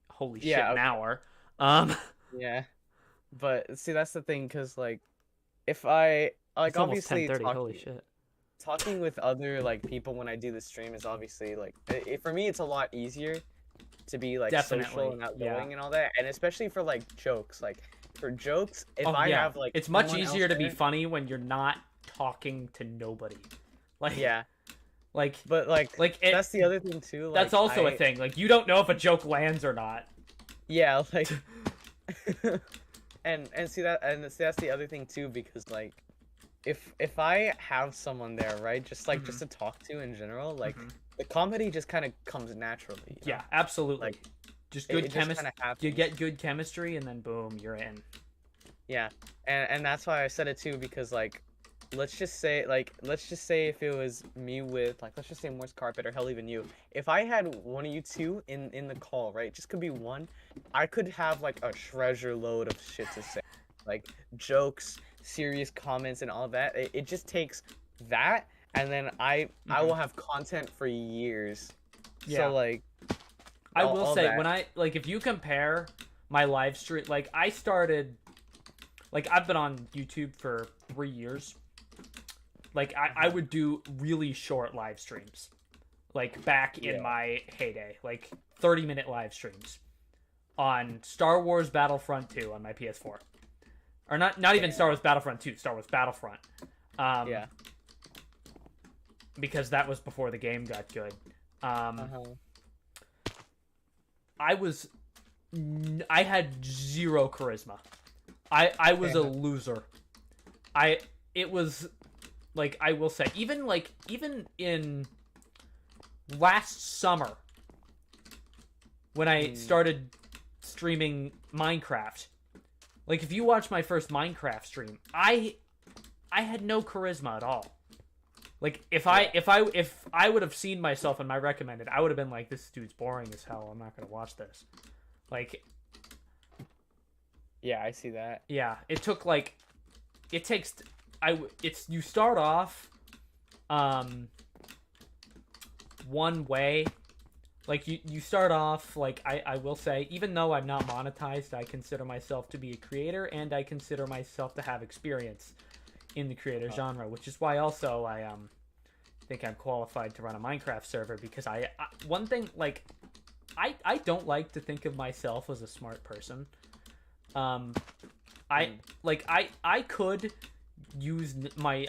holy shit, yeah, an okay, hour. yeah. But see, that's the thing, cause like if I like It's almost obviously 10:30. Holy shit. talking with other like people when I do the stream is obviously like for me it's a lot easier to be like social Definitely. and Yeah. outgoing and all that, and especially for like jokes. Like for jokes, if Oh I yeah. have like It's much someone else easier to be there, funny when you're not talking to nobody. Like yeah. like But like it that's the other thing too. that's Like also a thing. Like you don't know if a joke lands or not. yeah, like and see that and see that's the other thing too, because like if I have someone there, right, just like just to talk to in general, like the comedy just kind of comes naturally. You know? Yeah, absolutely. Like just good it just chemistry. kind of happens. You get good chemistry, and then boom, you're in. Yeah, and that's why I said it too, because like let's just say if it was me with like let's just say Morse Carpet, or hell even you, if I had one of you two in the call, right, just could be one, I could have like a treasure load of shit to say, like jokes, serious comments, and all that. It just takes that, and then I will have content for years. Yeah. So like I will all say that. when I like if you compare my live stream, like I started, like I've been on YouTube for 3 years. Like I would do really short live streams, like back in my heyday, like 30-minute live streams on Star Wars Battlefront 2 on my PS4, or not even Star Wars Battlefront 2, Star Wars Battlefront. Yeah. Because that was before the game got good. I had zero charisma. I was a loser. It was like, I will say, even in last summer when I started streaming Minecraft, like if you watch my first Minecraft stream, I had no charisma at all. Like if I would have seen myself in my recommended, I would have been like, this dude's boring as hell. I'm not gonna watch this. Like, yeah, I see that. Yeah, it takes. You start off, one way. Like you start off like I will say, even though I'm not monetized, I consider myself to be a creator, and I consider myself to have experience in the creator genre, which is why also I think I'm qualified to run a Minecraft server, because one thing, like I don't like to think of myself as a smart person. I could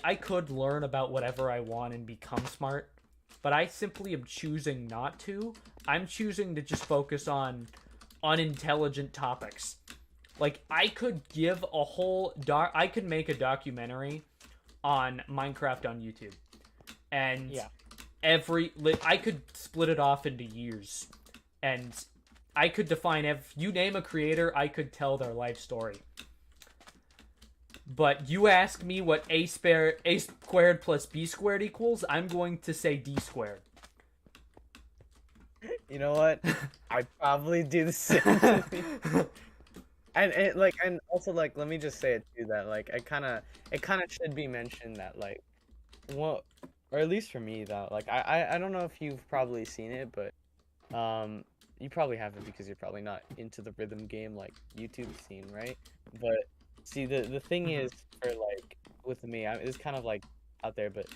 I could learn about whatever I want and become smart, but I simply am choosing not to. I'm choosing to just focus on unintelligent topics. Like I could give I could make a documentary on Minecraft on YouTube, and I could split it off into years, and I could define you name a creator, I could tell their life story. But you ask me what a squared plus b squared equals, I'm going to say d squared. You know what? I probably do the same. And also like let me just say it too, that like it kind of should be mentioned that like, well, or at least for me though, like I don't know if you've probably seen it, but you probably haven't, because you're probably not into the rhythm game like YouTube scene, right? But see, the thing is, for like with me, it's kind of like out there, but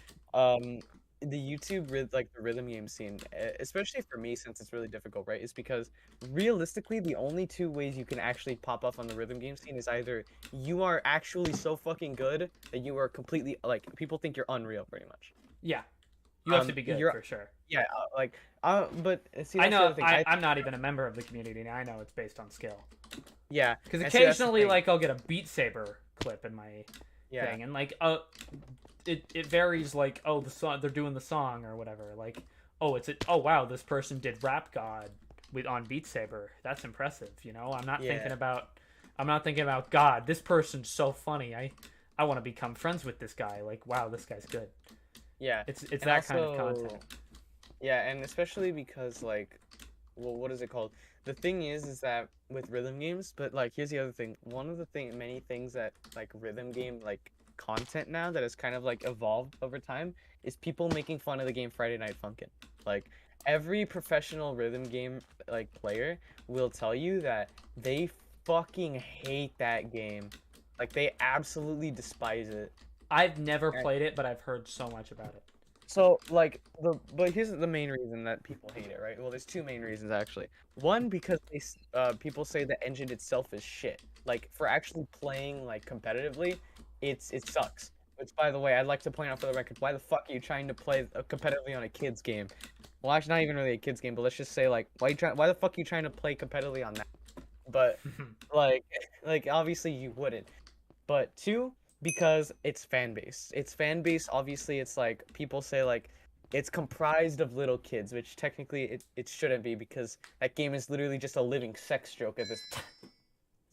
the YouTube the rhythm game scene, especially for me, since it's really difficult, right, is because realistically the only two ways you can actually pop up on the rhythm game scene is either you are actually so fucking good that you are completely, like, people think you're unreal pretty much. Yeah, you have to be good for sure. Yeah, but see, I that's know the other thing. I'm not even a member of the community, and I know it's based on skill. Yeah, because occasionally, like, I'll get a Beat Saber clip in my thing, and like, it varies. Like, oh, the song, they're doing the song or whatever. Like, oh, oh wow, this person did Rap God on Beat Saber. That's impressive. You know, I'm not thinking about God. This person's so funny. I want to become friends with this guy. Like, wow, this guy's good. Yeah, it's that kind of content. Yeah, and especially because, like, well, what is it called? The thing is that with rhythm games, but like, here's the other thing. One of the many things that like rhythm game like content now that has kind of like evolved over time is people making fun of the game Friday Night Funkin'. Like every professional rhythm game like player will tell you that they fucking hate that game. Like they absolutely despise it. I've never played it, but I've heard so much about it. So like but here's the main reason that people hate it, right? Well, there's two main reasons actually. One, because people say the engine itself is shit. Like for actually playing like competitively, it sucks. Which, by the way, I'd like to point out for the record, why the fuck are you trying to play competitively on a kids game? Well, actually, not even really a kids game, but let's just say like why the fuck are you trying to play competitively on that? But like obviously you wouldn't. But two, because it's fan base. It's fan base. Obviously, it's like people say like it's comprised of little kids, which technically it shouldn't be because that game is literally just a living sex joke at this point.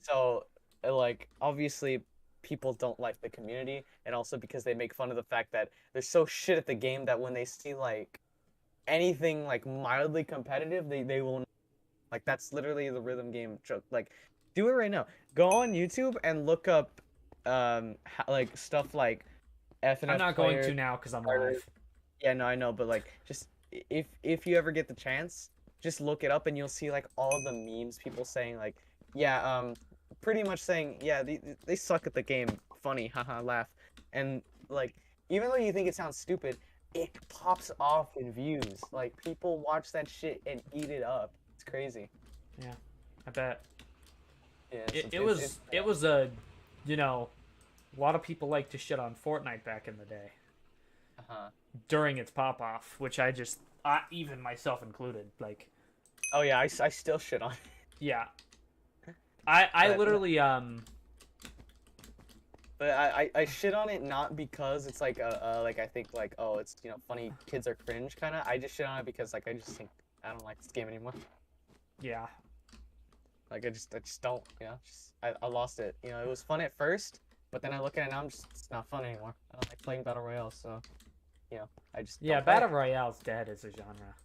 So like obviously people don't like the community, and also because they make fun of the fact that they're so shit at the game that when they see like anything like mildly competitive, they will like that's literally the rhythm game joke. Like do it right now. Go on YouTube and look up like stuff like FNF I'm not going to now because I'm live. Yeah, no, I know, but like just if you ever get the chance, just look it up and you'll see like all of the memes people saying like yeah, pretty much saying yeah, they suck at the game. Funny, haha, laugh. And like even though you think it sounds stupid, it pops off in views. Like people watch that shit and eat it up. It's crazy. Yeah, I bet. Yeah, It was a, you know, a lot of people like to shit on Fortnite back in the day. During its pop off, which I even myself included, like. Oh yeah, I still shit on it. Yeah. I literally But I shit on it not because it's like like I think like oh it's funny kids are cringe kind of. I just shit on it because like I just think I don't like this game anymore. Yeah. Like I just don't I lost it. It was fun at first, but then I look at it now it's not fun anymore. I don't like playing battle royale, so I just don't play battle it. royale's dead as a genre.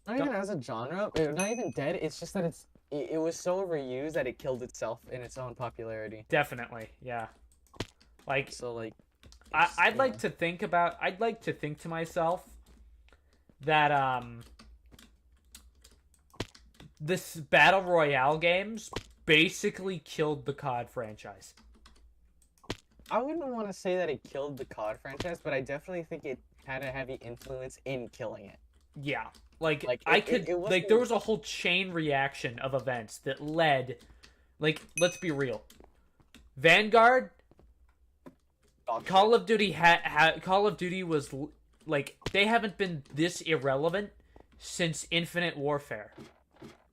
Not even as a genre. Not even dead. It's just that it was so overused that it killed itself in its own popularity. Definitely, yeah. Like So like I'd like to think to myself that this battle royale games basically killed the COD franchise. I wouldn't want to say that it killed the COD franchise, but I definitely think it had a heavy influence in killing it. Yeah. Like it there was a whole chain reaction of events that led, like, let's be real. Vanguard, Call of Duty Call of Duty was like they haven't been this irrelevant since Infinite Warfare.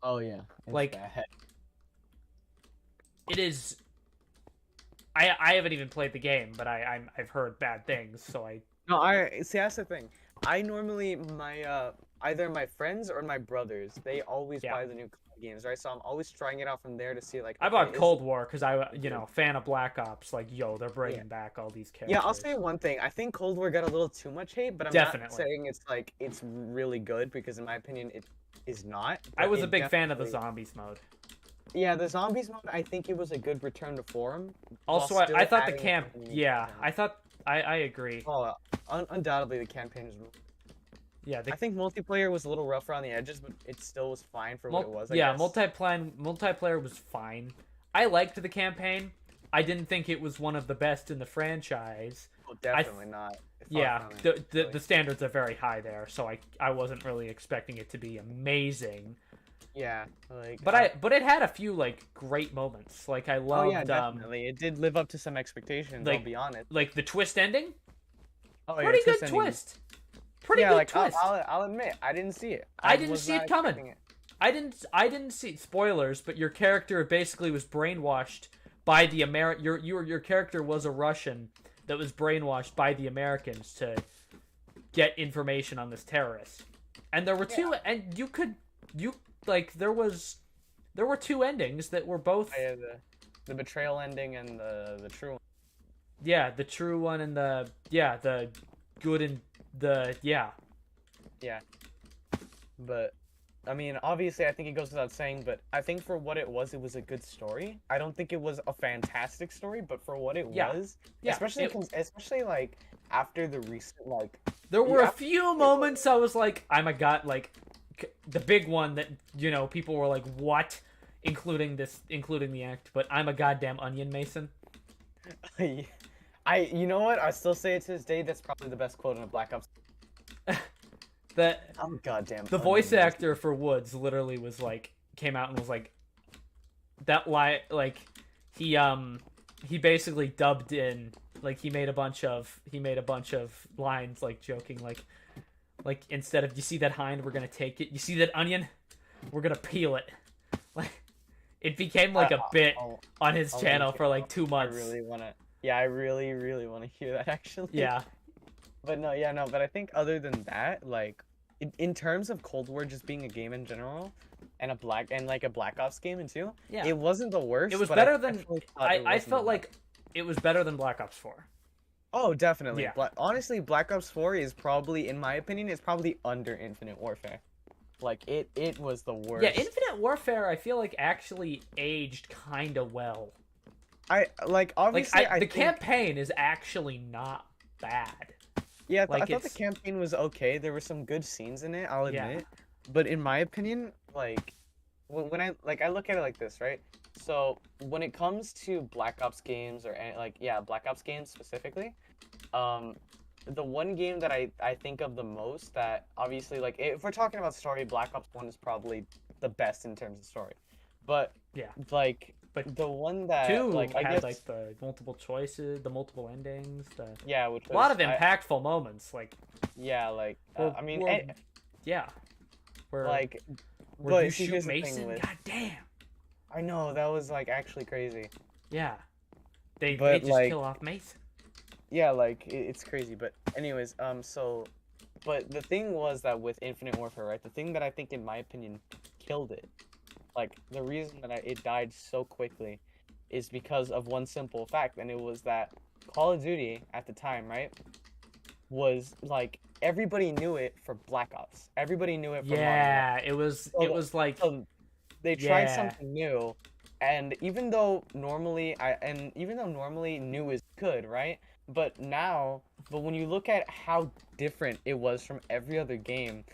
Oh yeah. Like bad. It is. I haven't even played the game, but I've heard bad things, so I. No, I see. That's the thing. I normally either my friends or my brothers, they always buy the new COD games, right? So I'm always trying it out from there to see like. I bought Cold War because fan of Black Ops. Like, yo, they're bringing back all these characters. Yeah, I'll say one thing. I think Cold War got a little too much hate, but I'm not saying it's like it's really good because in my opinion it is not. I was a big fan of the zombies mode. Yeah, the zombies mode, I think it was a good return to form. Also, I thought the camp. Yeah, I agree. Oh, undoubtedly the campaign is. Yeah, I think multiplayer was a little rough around the edges, but it still was fine for what it was. I guess. Multiplayer was fine. I liked the campaign. I didn't think it was one of the best in the franchise. Oh, definitely not. Yeah, the standards are very high there, so I wasn't really expecting it to be amazing. Yeah, like but it had a few like great moments. Like I loved. Oh yeah, definitely. It did live up to some expectations. Like, I'll be honest. Like the twist ending. Oh, pretty good twist. Pretty good twist. I'll admit, I didn't see it. I didn't see it coming. I didn't see spoilers, but your character basically was brainwashed by the your character was a Russian that was brainwashed by the Americans to get information on this terrorist. And there were two, and there were two endings that were both the betrayal ending and the true one. Yeah, the true one and the good and the but I mean, obviously, I think it goes without saying, but I think for what it was a good story. I don't think it was a fantastic story, but for what it Yeah. was, Yeah, especially it- especially like after the recent like There were a after, few moments I was like, I'm a god, like the big one that people were like, what, including the act, but I'm a goddamn onion mason. you know what? I still say it to this day. That's probably the best quote in a Black Ops. The I'm goddamn. the voice actor for Woods literally was like, came out and was like, that lie, like he basically dubbed in, like he made a bunch of lines like joking, like instead of, you see that hind, we're gonna take it, you see that onion, we're gonna peel it. Like it became like a bit on his channel for like 2 months. I really want to hear that actually. Yeah. But no, yeah, no, but I think other than that, like in terms of Cold War just being a game in general, and a Black Ops game and too, Yeah. it wasn't the worst. It was but better than definitely thought it I wasn't felt the like it was better than Black Ops 4. Oh, definitely. Yeah. Honestly, Black Ops 4 is probably, in my opinion, is probably under Infinite Warfare. Like it was the worst. Yeah, Infinite Warfare I feel like actually aged kind of well. Obviously The campaign is actually not bad. Yeah, like, I thought the campaign was okay. There were some good scenes in it, I'll admit. But in my opinion, like when I look at it like this, right? So when it comes to Black Ops games or Black Ops games specifically, the one game that I think of the most that obviously, like, if we're talking about story, Black Ops 1 is probably the best in terms of story. But but the one that 2 I had guess, like the multiple choices, the multiple endings, which was, a lot of impactful moments. Like where you see, shoot here's the thing Mason. with- God damn. I know that was like actually crazy. Yeah. They But, just like, kill off Mason. Yeah, like it's crazy. But anyways, but the thing was that with Infinite Warfare, right? The thing that I think, in my opinion, killed it, like the reason that it died so quickly, is because of one simple fact, and it was that Call of Duty at the time, right, was like everybody knew it for Black Ops. Everybody knew it for Yeah, it was like they tried something new, and even though normally new is good, right? But when you look at how different it was from every other game,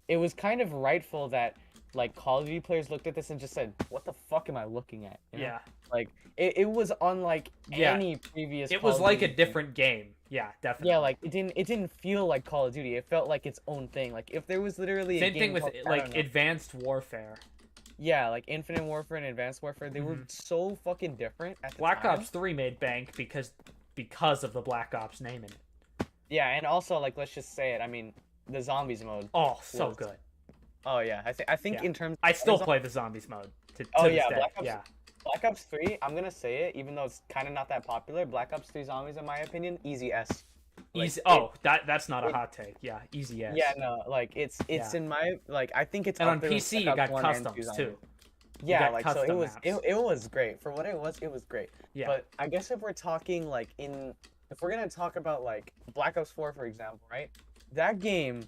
it was kind of rightful that like Call of Duty players looked at this and just said, "What the fuck am I looking at?" You know? Yeah. Like it was unlike any previous. It Call was of like Duty a different game. Yeah, definitely. Yeah, like it didn't feel like Call of Duty. It felt like its own thing. Like if there was literally same a game thing with called, like Advanced Warfare. Yeah, like Infinite Warfare and Advanced Warfare, they were so fucking different at the Black time. Ops 3 made bank because of the Black Ops name in it. Yeah, and also, like, let's just say it. I mean, the zombies mode. Oh, so good. Oh yeah, I think in terms. I still play the zombies mode. To oh this yeah, day. Black Ops 3. I'm gonna say it, even though it's kind of not that popular. Black Ops 3 zombies, in my opinion, easy S. Like, easy. That's not a hot take. Yeah, easy S. Yeah, no, like it's in my I think it's. And up on there with PC, you Black got Ops 1 and 2 customs zombies. too. Yeah, like so maps. it was great for what it was. It was great. Yeah. But I guess if we're talking if we're gonna talk about like Black Ops 4, for example, right? That game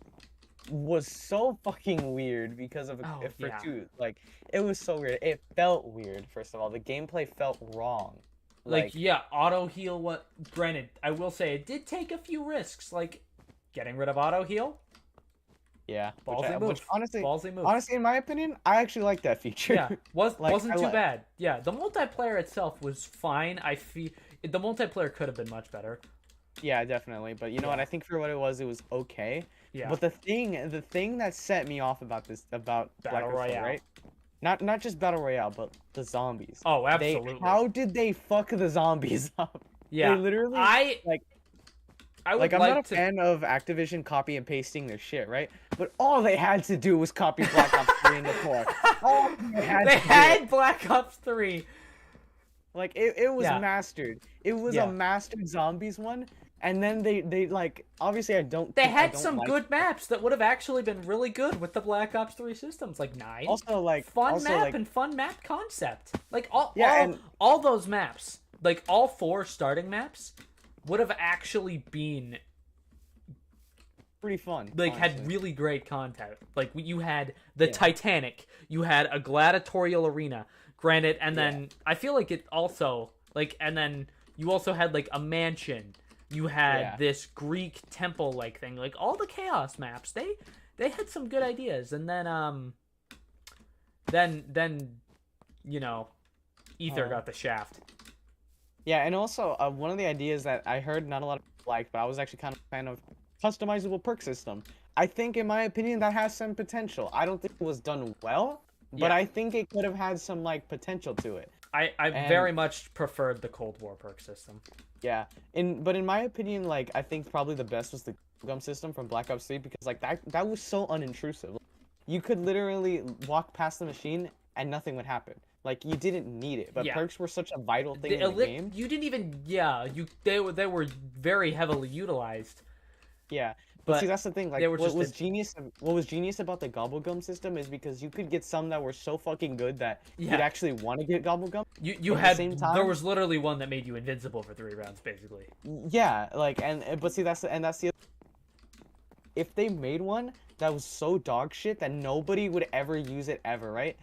was so fucking weird because of like it was so weird. It felt weird. First of all, the gameplay felt wrong. Like auto heal. What? Granted, I will say it did take a few risks, like getting rid of auto heal. Yeah, ballsy move. Ballsy move. Honestly, in my opinion, I actually like that feature. Yeah, wasn't too bad. Yeah, the multiplayer itself was fine. I feel the multiplayer could have been much better. Yeah, definitely. But you know what? I think for what it was okay. Yeah. But the thing that set me off about Battle Royale, right? Not just Battle Royale, but the zombies. Oh, absolutely. How did they fuck the zombies up? Yeah. They literally I'm not a fan of Activision copy and pasting their shit, right? But all they had to do was copy Black Ops 3 into 4. All they had Black Ops 3. Like it was mastered. It was a mastered zombies one. And then they like obviously They had some good maps that would have actually been really good with the Black Ops 3 systems, like 9. Also like fun map concept. Like all those maps, like all 4 starting maps would have actually been pretty fun. Like honestly. had really great content. Like you had the Yeah. Titanic, you had a gladiatorial arena, granted, and then I feel like it also like, and then you also had like a mansion. You had Yeah. this Greek temple like thing, like all the chaos maps. They had some good ideas, and then you know, Ether got the shaft. Yeah, and also one of the ideas that I heard not a lot of people liked, but I was actually kind of a fan of customizable perk system. I think, in my opinion, that has some potential. I don't think it was done well, but Yeah. I think it could have had some like potential to it. I And- very much preferred the Cold War perk system. Yeah, but in my opinion, like I think probably the best was the gum system from Black Ops 3 because like that was so unintrusive. You could literally walk past the machine and nothing would happen. Like you didn't need it, but Yeah. perks were such a vital thing in the game. You didn't even they were very heavily utilized. Yeah, But but see that's the thing. Like they were what just was genius? What was genius about the gobble gum system is because you could get some that were so fucking good that Yeah. you'd actually want to get gobble gum. You at the had same time- there was literally one that made you invincible for 3 rounds basically. Yeah, like but see that's the if they made one that was so dog shit that nobody would ever use it ever, right?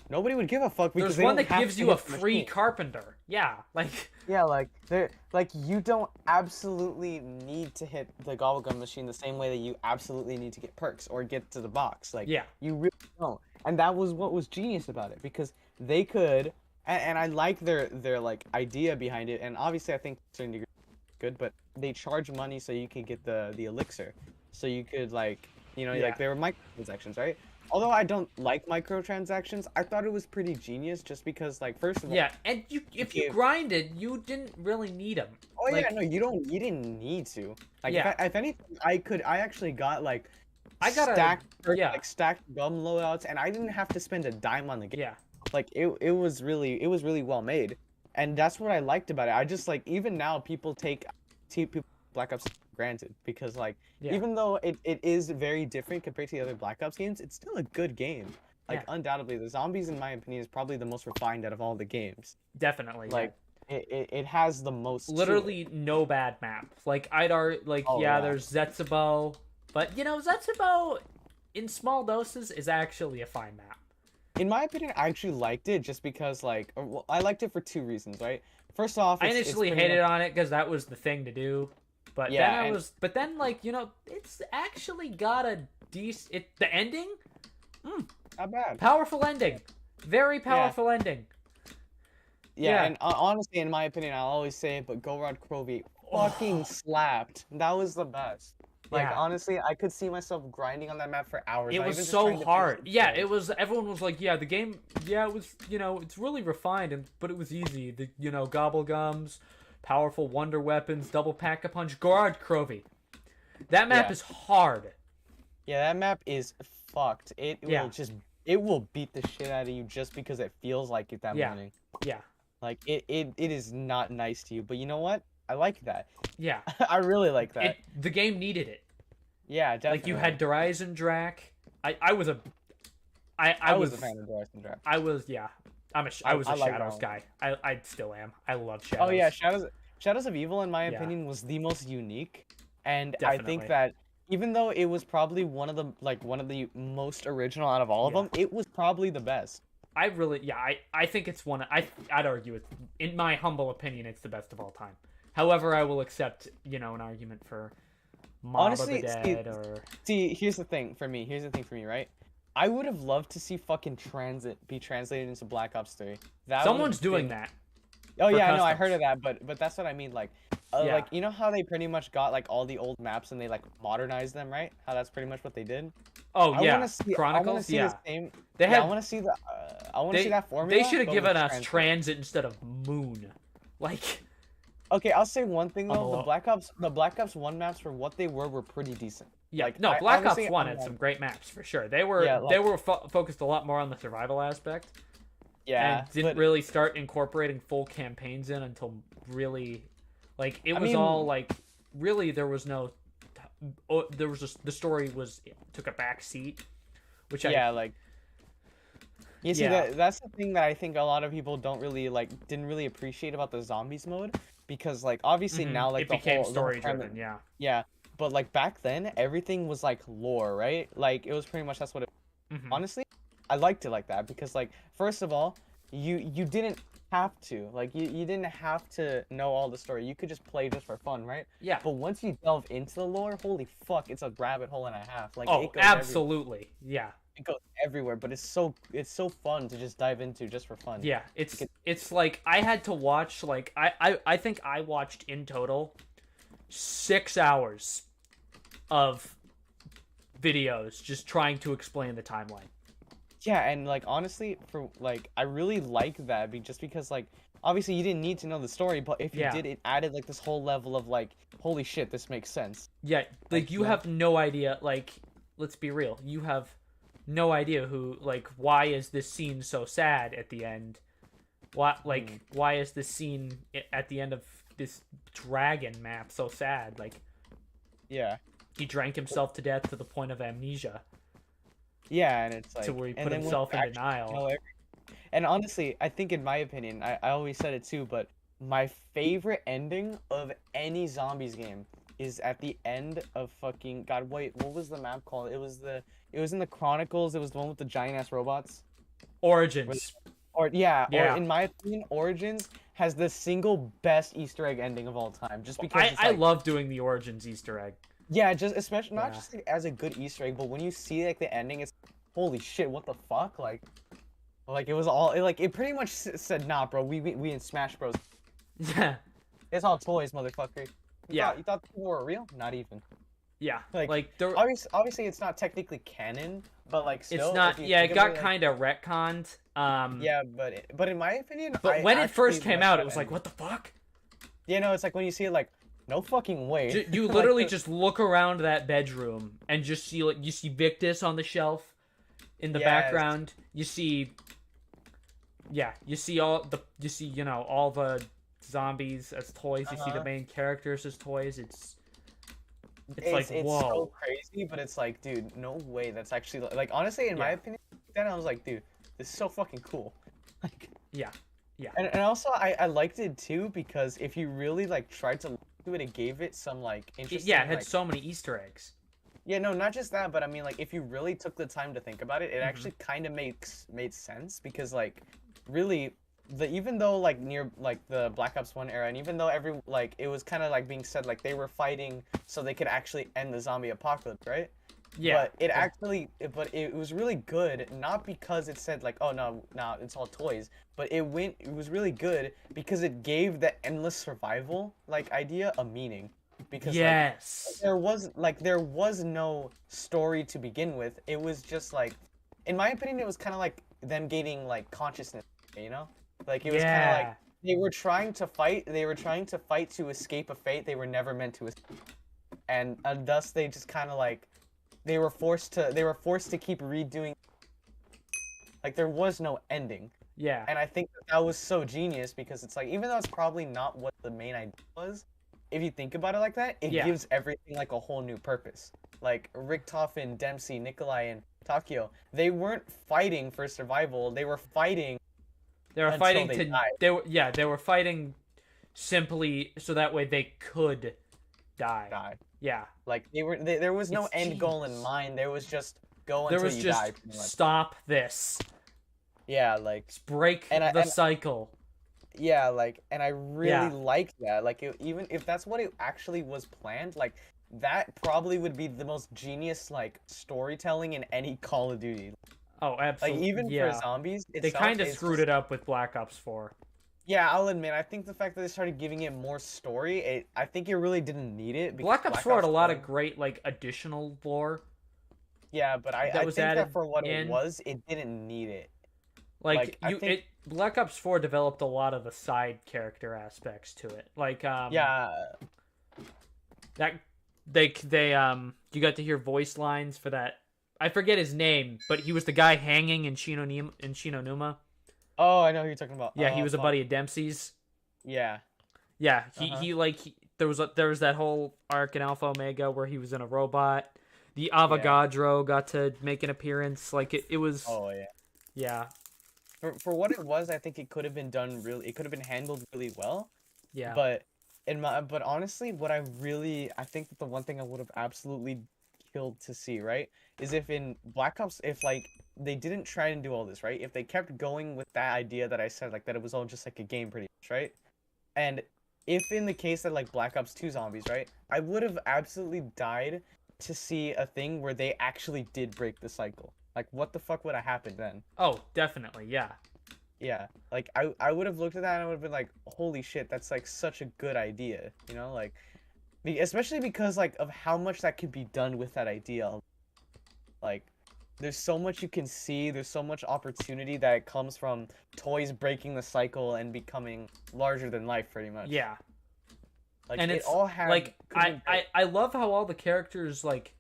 Nobody would give a fuck because There's they one don't that have gives to you a hit the free machine. carpenter. Yeah, like Yeah, like they're like you don't absolutely need to hit the gobble gum machine the same way that you absolutely need to get perks or get to the box. Like Yeah. you really don't. And that was what was genius about it because they could and I like their like idea behind it and obviously I think to a certain degree it's good, but they charge money so you can get the elixir. So you could like Yeah. like there were microtransactions, right? Although I don't like microtransactions, I thought it was pretty genius just because like first of all yeah, and if you Yeah. grinded, you didn't really need them. Oh Like, yeah, no, you didn't need to. Like Yeah. if anything, I actually got like I got like stacked gum loadouts, and I didn't have to spend a dime on the game. Yeah. Like it was really well made, and that's what I liked about it. I just like even now people take Black Ops for granted because like Yeah. even though it is very different compared to the other Black Ops games, it's still a good game. Like Yeah. undoubtedly, the zombies in my opinion is probably the most refined out of all the games. Definitely. Like it has the most. to it. literally no bad map. Like Oh, yeah. there's Zetsubo, but Zetsubo in small doses is actually a fine map. In my opinion, I actually liked it just because, like, well, I liked it for 2 reasons, right? First off, I it's initially pretty hated much- on it because that was the thing to do, but Yeah, then and- but then like it's actually got a the ending, not bad. powerful ending, very powerful ending. Yeah, yeah. and honestly, in my opinion, I'll always say it, but Gorod Krovi fucking slapped. That was the best. Like, Yeah. honestly, I could see myself grinding on that map for hours. It not was even just so trying to finish hard. the Yeah, game. it was. Everyone was like, "Yeah, the game. Yeah, it was. It's really refined, but it was easy. The gobble gums, powerful wonder weapons, double pack a punch, guard Krovi. That map Yeah. is hard. Yeah, that map is fucked. It Yeah. will beat the shit out of you just because it feels like it that Yeah. morning. Yeah, Like, it is not nice to you. But you know what? I like that. yeah. I really like that. The game needed it. Yeah, definitely. Like you had Derizen Drac. I was a. I was a fan of Dwarven Draft. I was I was a I like Shadows Valorant. guy. I still am. I love Shadows. Oh yeah, Shadows of Evil, in my Yeah. opinion, was the most unique, and I Definitely. think that even though it was probably one of the most original out of all of Yeah. them, it was probably the best. I think it's I'd argue it's, in my humble opinion, it's the best of all time. However, I will accept, an argument for Mob Honestly, of the see- Dead or See, here's the thing for me, right? I would have loved to see fucking be translated into Black Ops 3. That someone's would've doing been- that. Oh for yeah, no, I customs. heard of that, but that's what I mean. Like, Yeah. like you know how they pretty much got like all the old maps and they like modernized them, right? How that's pretty much what they did. Oh I yeah, wanna see, I wanna Chronicles. see Yeah, the same. they Yeah, had. I want to see the. I want to see that formula. They should have but given with us transit. transit instead of moon. Like, Okay, I'll say one thing I'm though. a The Black Ops 1 maps for what they were pretty decent. yeah, Like, no, I- Black Ops honestly, 1 I'm had like- some great maps for sure. They were Yeah, focused a lot more on the survival aspect. Yeah, And didn't but really start incorporating full campaigns in until really, like, it I was mean- all like, really there was no, there was just the story took a back seat, which yeah, like. You see, Yeah. that's the thing that I think a lot of people didn't really appreciate about the zombies mode, because like obviously Mhm. now like it the became whole story premise- driven. Yeah, Yeah, but like back then, everything was like lore, right? Like it was pretty much that's what it. Hmm. Honestly, I liked it like that because like first of all, you didn't have to like you didn't have to know all the story. You could just play just for fun, right? Yeah. But once you delve into the lore, holy fuck, it's a rabbit hole and a half. Like Oh, it goes everywhere. absolutely. Yeah. It goes everywhere, but it's so fun to just dive into just for fun. Yeah. It's like I had to watch like I think I watched in total 6 hours of videos just trying to explain the timeline. Yeah, and like honestly, for like I really like that just because like obviously you didn't need to know the story, but if you Yeah. did, it added like this whole level of like holy shit, this makes sense. Yeah, like you yeah. have no idea, like let's be real. You have no idea why is this scene so sad at the end? Why is this scene at the end of this dragon map so sad? Like Yeah. he drank himself to death to the point of amnesia, Yeah, and it's like to where he and put then when himself you in actually know denial. and honestly, I think in my opinion, I always said it too, but my favorite ending of any zombies game is at the end of fucking God, wait, what was the map called? It was in the Chronicles, it was the one with the giant ass robots. Origins. Or Yeah. or in my opinion, Origins has the single best Easter egg ending of all time. Just because it's I like, love doing the Origins Easter egg. yeah, just especially not Yeah. just like, as a good Easter egg, but when you see like the ending, it's holy shit, what the fuck? Like it was all it pretty much said, nah, bro, we in Smash Bros. Yeah. It's all toys, motherfucker. Yeah. You thought people were real? Not even. Yeah. Like there, obviously it's not technically canon, but like still. it's not. if you Yeah, think it about got kind of retconned. Yeah, but in my opinion, But I when it first actually came like out, that it was like, ending. what the fuck? You know, it's like when you see it, like, no fucking way. You Like, literally just look around that bedroom and just see like you see Victus on the shelf in the Yes. background. You see, yeah, you see all the zombies as toys. You see the Uh-huh. main characters as toys. It's it's like, so whoa. crazy, but it's like, dude, no way. That's actually like honestly, in my Yeah. opinion, then I was like, dude, this is so fucking cool. Like, Yeah, yeah, and also I liked it too because if you really like tried to look into it, it gave it some like interesting. yeah. It had like, so many Easter eggs. yeah, no, not just that, but I mean, like, if you really took the time to think about it, it Mhm. actually kind of made sense because, like, really, even though like near like the Black Ops 1 era, and even though it was kind of like being said like they were fighting so they could actually end the zombie apocalypse, right? Yeah, But it was really good, not because it said like, oh no, it's all toys, but it was really good because it gave the endless survival like idea a meaning. Because yes, there was no story to begin with. It was just like, in my opinion, it was kind of like them gaining like consciousness, you know? Like it was kind of like they were trying to fight. They were trying to fight to escape a fate they were never meant to escape, and thus they just kind of like they were forced to keep redoing. Like there was no ending, yeah, and I think that was so genius because it's like even though it's probably not what the main idea was, if you think about it like that, it Yeah. gives everything like a whole new purpose. Like Richtofen, Dempsey, Nikolai, and Takio, they weren't fighting for survival. They were fighting. They were until fighting they to. died. They were fighting simply so that way they could die. Yeah. Like there was no It's end goal in genius. mind. There was just go There until was you just die. Pretty much. stop this. Yeah, like Break And I- the and- cycle. yeah, like, and I really Yeah. liked that. Like, even if that's what it actually was planned, like that probably would be the most genius like storytelling in any Call of Duty. Oh, Like absolutely. even yeah. for zombies, They kind of screwed it up with Black Ops 4. Yeah, I'll admit. I think the fact that they started giving it more story, I think it really didn't need it. Black Ops 4 had a lot of 4 great like additional lore. Yeah, but I that was think added that for what in. it was, it didn't need it. Like, I think- Black Ops 4 developed a lot of the side character aspects to it. Like Yeah, that they you got to hear voice lines for that. I forget his name, but he was the guy hanging in Shinonuma. oh, I know who you're talking about. Yeah, he was a fuck. buddy of Dempsey's. Yeah, Yeah, Uh-huh. there was that whole arc in Alpha Omega where he was in a robot. The Avogadro got to make an appearance. Like it was oh yeah. yeah. For what it was, I think it could have been done really. It could have been handled really well. Yeah. But but honestly, I think that the one thing I would have absolutely killed to see, right, is if in Black Ops, if like they didn't try and do all this, right, if they kept going with that idea that I said, like that it was all just like a game, pretty much, right, and if in the case that like Black Ops 2 zombies, right, I would have absolutely died to see a thing where they actually did break the cycle. Like, what the fuck would have happened then? Oh, definitely, yeah. Yeah, like I would have looked at that and I would have been like, holy shit, that's like such a good idea, you know, like, especially because like of how much that could be done with that idea. Like, there's so much you can see, there's so much opportunity that comes from toys breaking the cycle and becoming larger than life, pretty much. Yeah. Like, And it it's all had like I love how all the characters like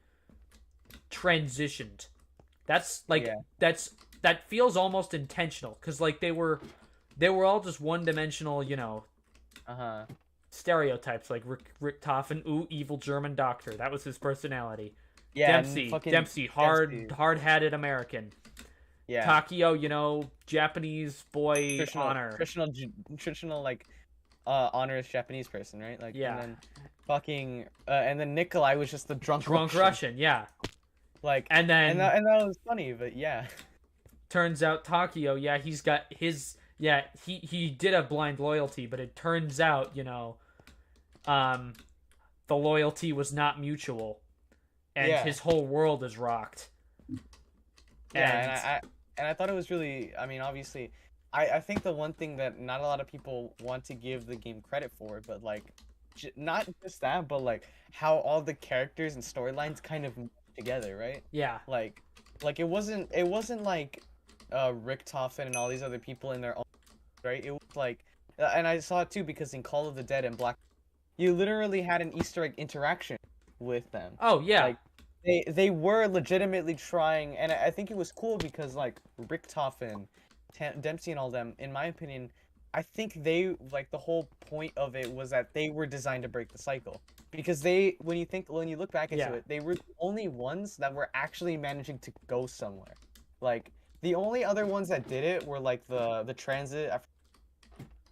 transitioned. That's like Yeah. that feels almost intentional because like they were all just one dimensional, you know, Uh-huh. stereotypes like Rick Toffen, ooh, evil German doctor. That was his personality. Yeah, Dempsey, hard-hatted American. Yeah. Takio, you know, Japanese boy honor. Traditional like honorous Japanese person, right? Like, Yeah. and then fucking and then Nikolai was just the drunk Russian, yeah. Like, and then and that was funny, but yeah. Turns out Takio, yeah, he's got his, yeah, he did have blind loyalty, but it turns out, you know, the loyalty was not mutual, and Yeah. his whole world is rocked. Yeah, and I thought it was really, I mean, obviously, I think the one thing that not a lot of people want to give the game credit for, but like, not just that, but like how all the characters and storylines kind of moved together, right? Yeah. Like it wasn't like Rick Toffen and all these other people in their own, right? It was like, and I saw it too because in Call of the Dead and Black, you literally had an Easter egg interaction with them. Oh yeah. Like, they were legitimately trying, and I think it was cool because like Rick Toffen, Dempsey, and all them, in my opinion, I think they, like, the whole point of it was that they were designed to break the cycle, because when you look back into it, they were the only ones that were actually managing to go somewhere. Like, the only other ones that did it were like the transit,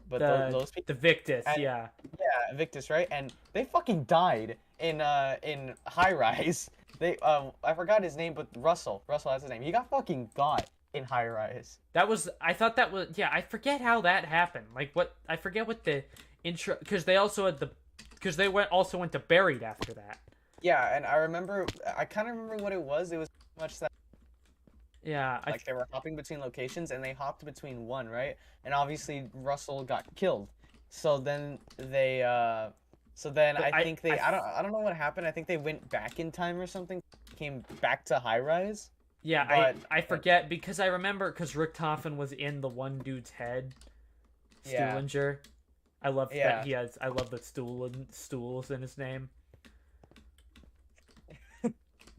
but those people, the Victus, and, yeah, Victus, right? And they fucking died in High Rise. They I forgot his name, but Russell, that's his name. He got fucking got in High Rise. I thought that was, yeah, I forget how that happened. Like, I forget what the intro, because they also had also went to Buried after that. Yeah, and I kind of remember what it was. It was much that, yeah, like, they were hopping between locations, and they hopped between one, right? And obviously Russell got killed. So then I don't know what happened. I think they went back in time or something. Came back to High Rise. Yeah, I forget, because I remember, because Rick Toffen was in the one dude's head, Stuhlinger. I love that I love the stools in his name.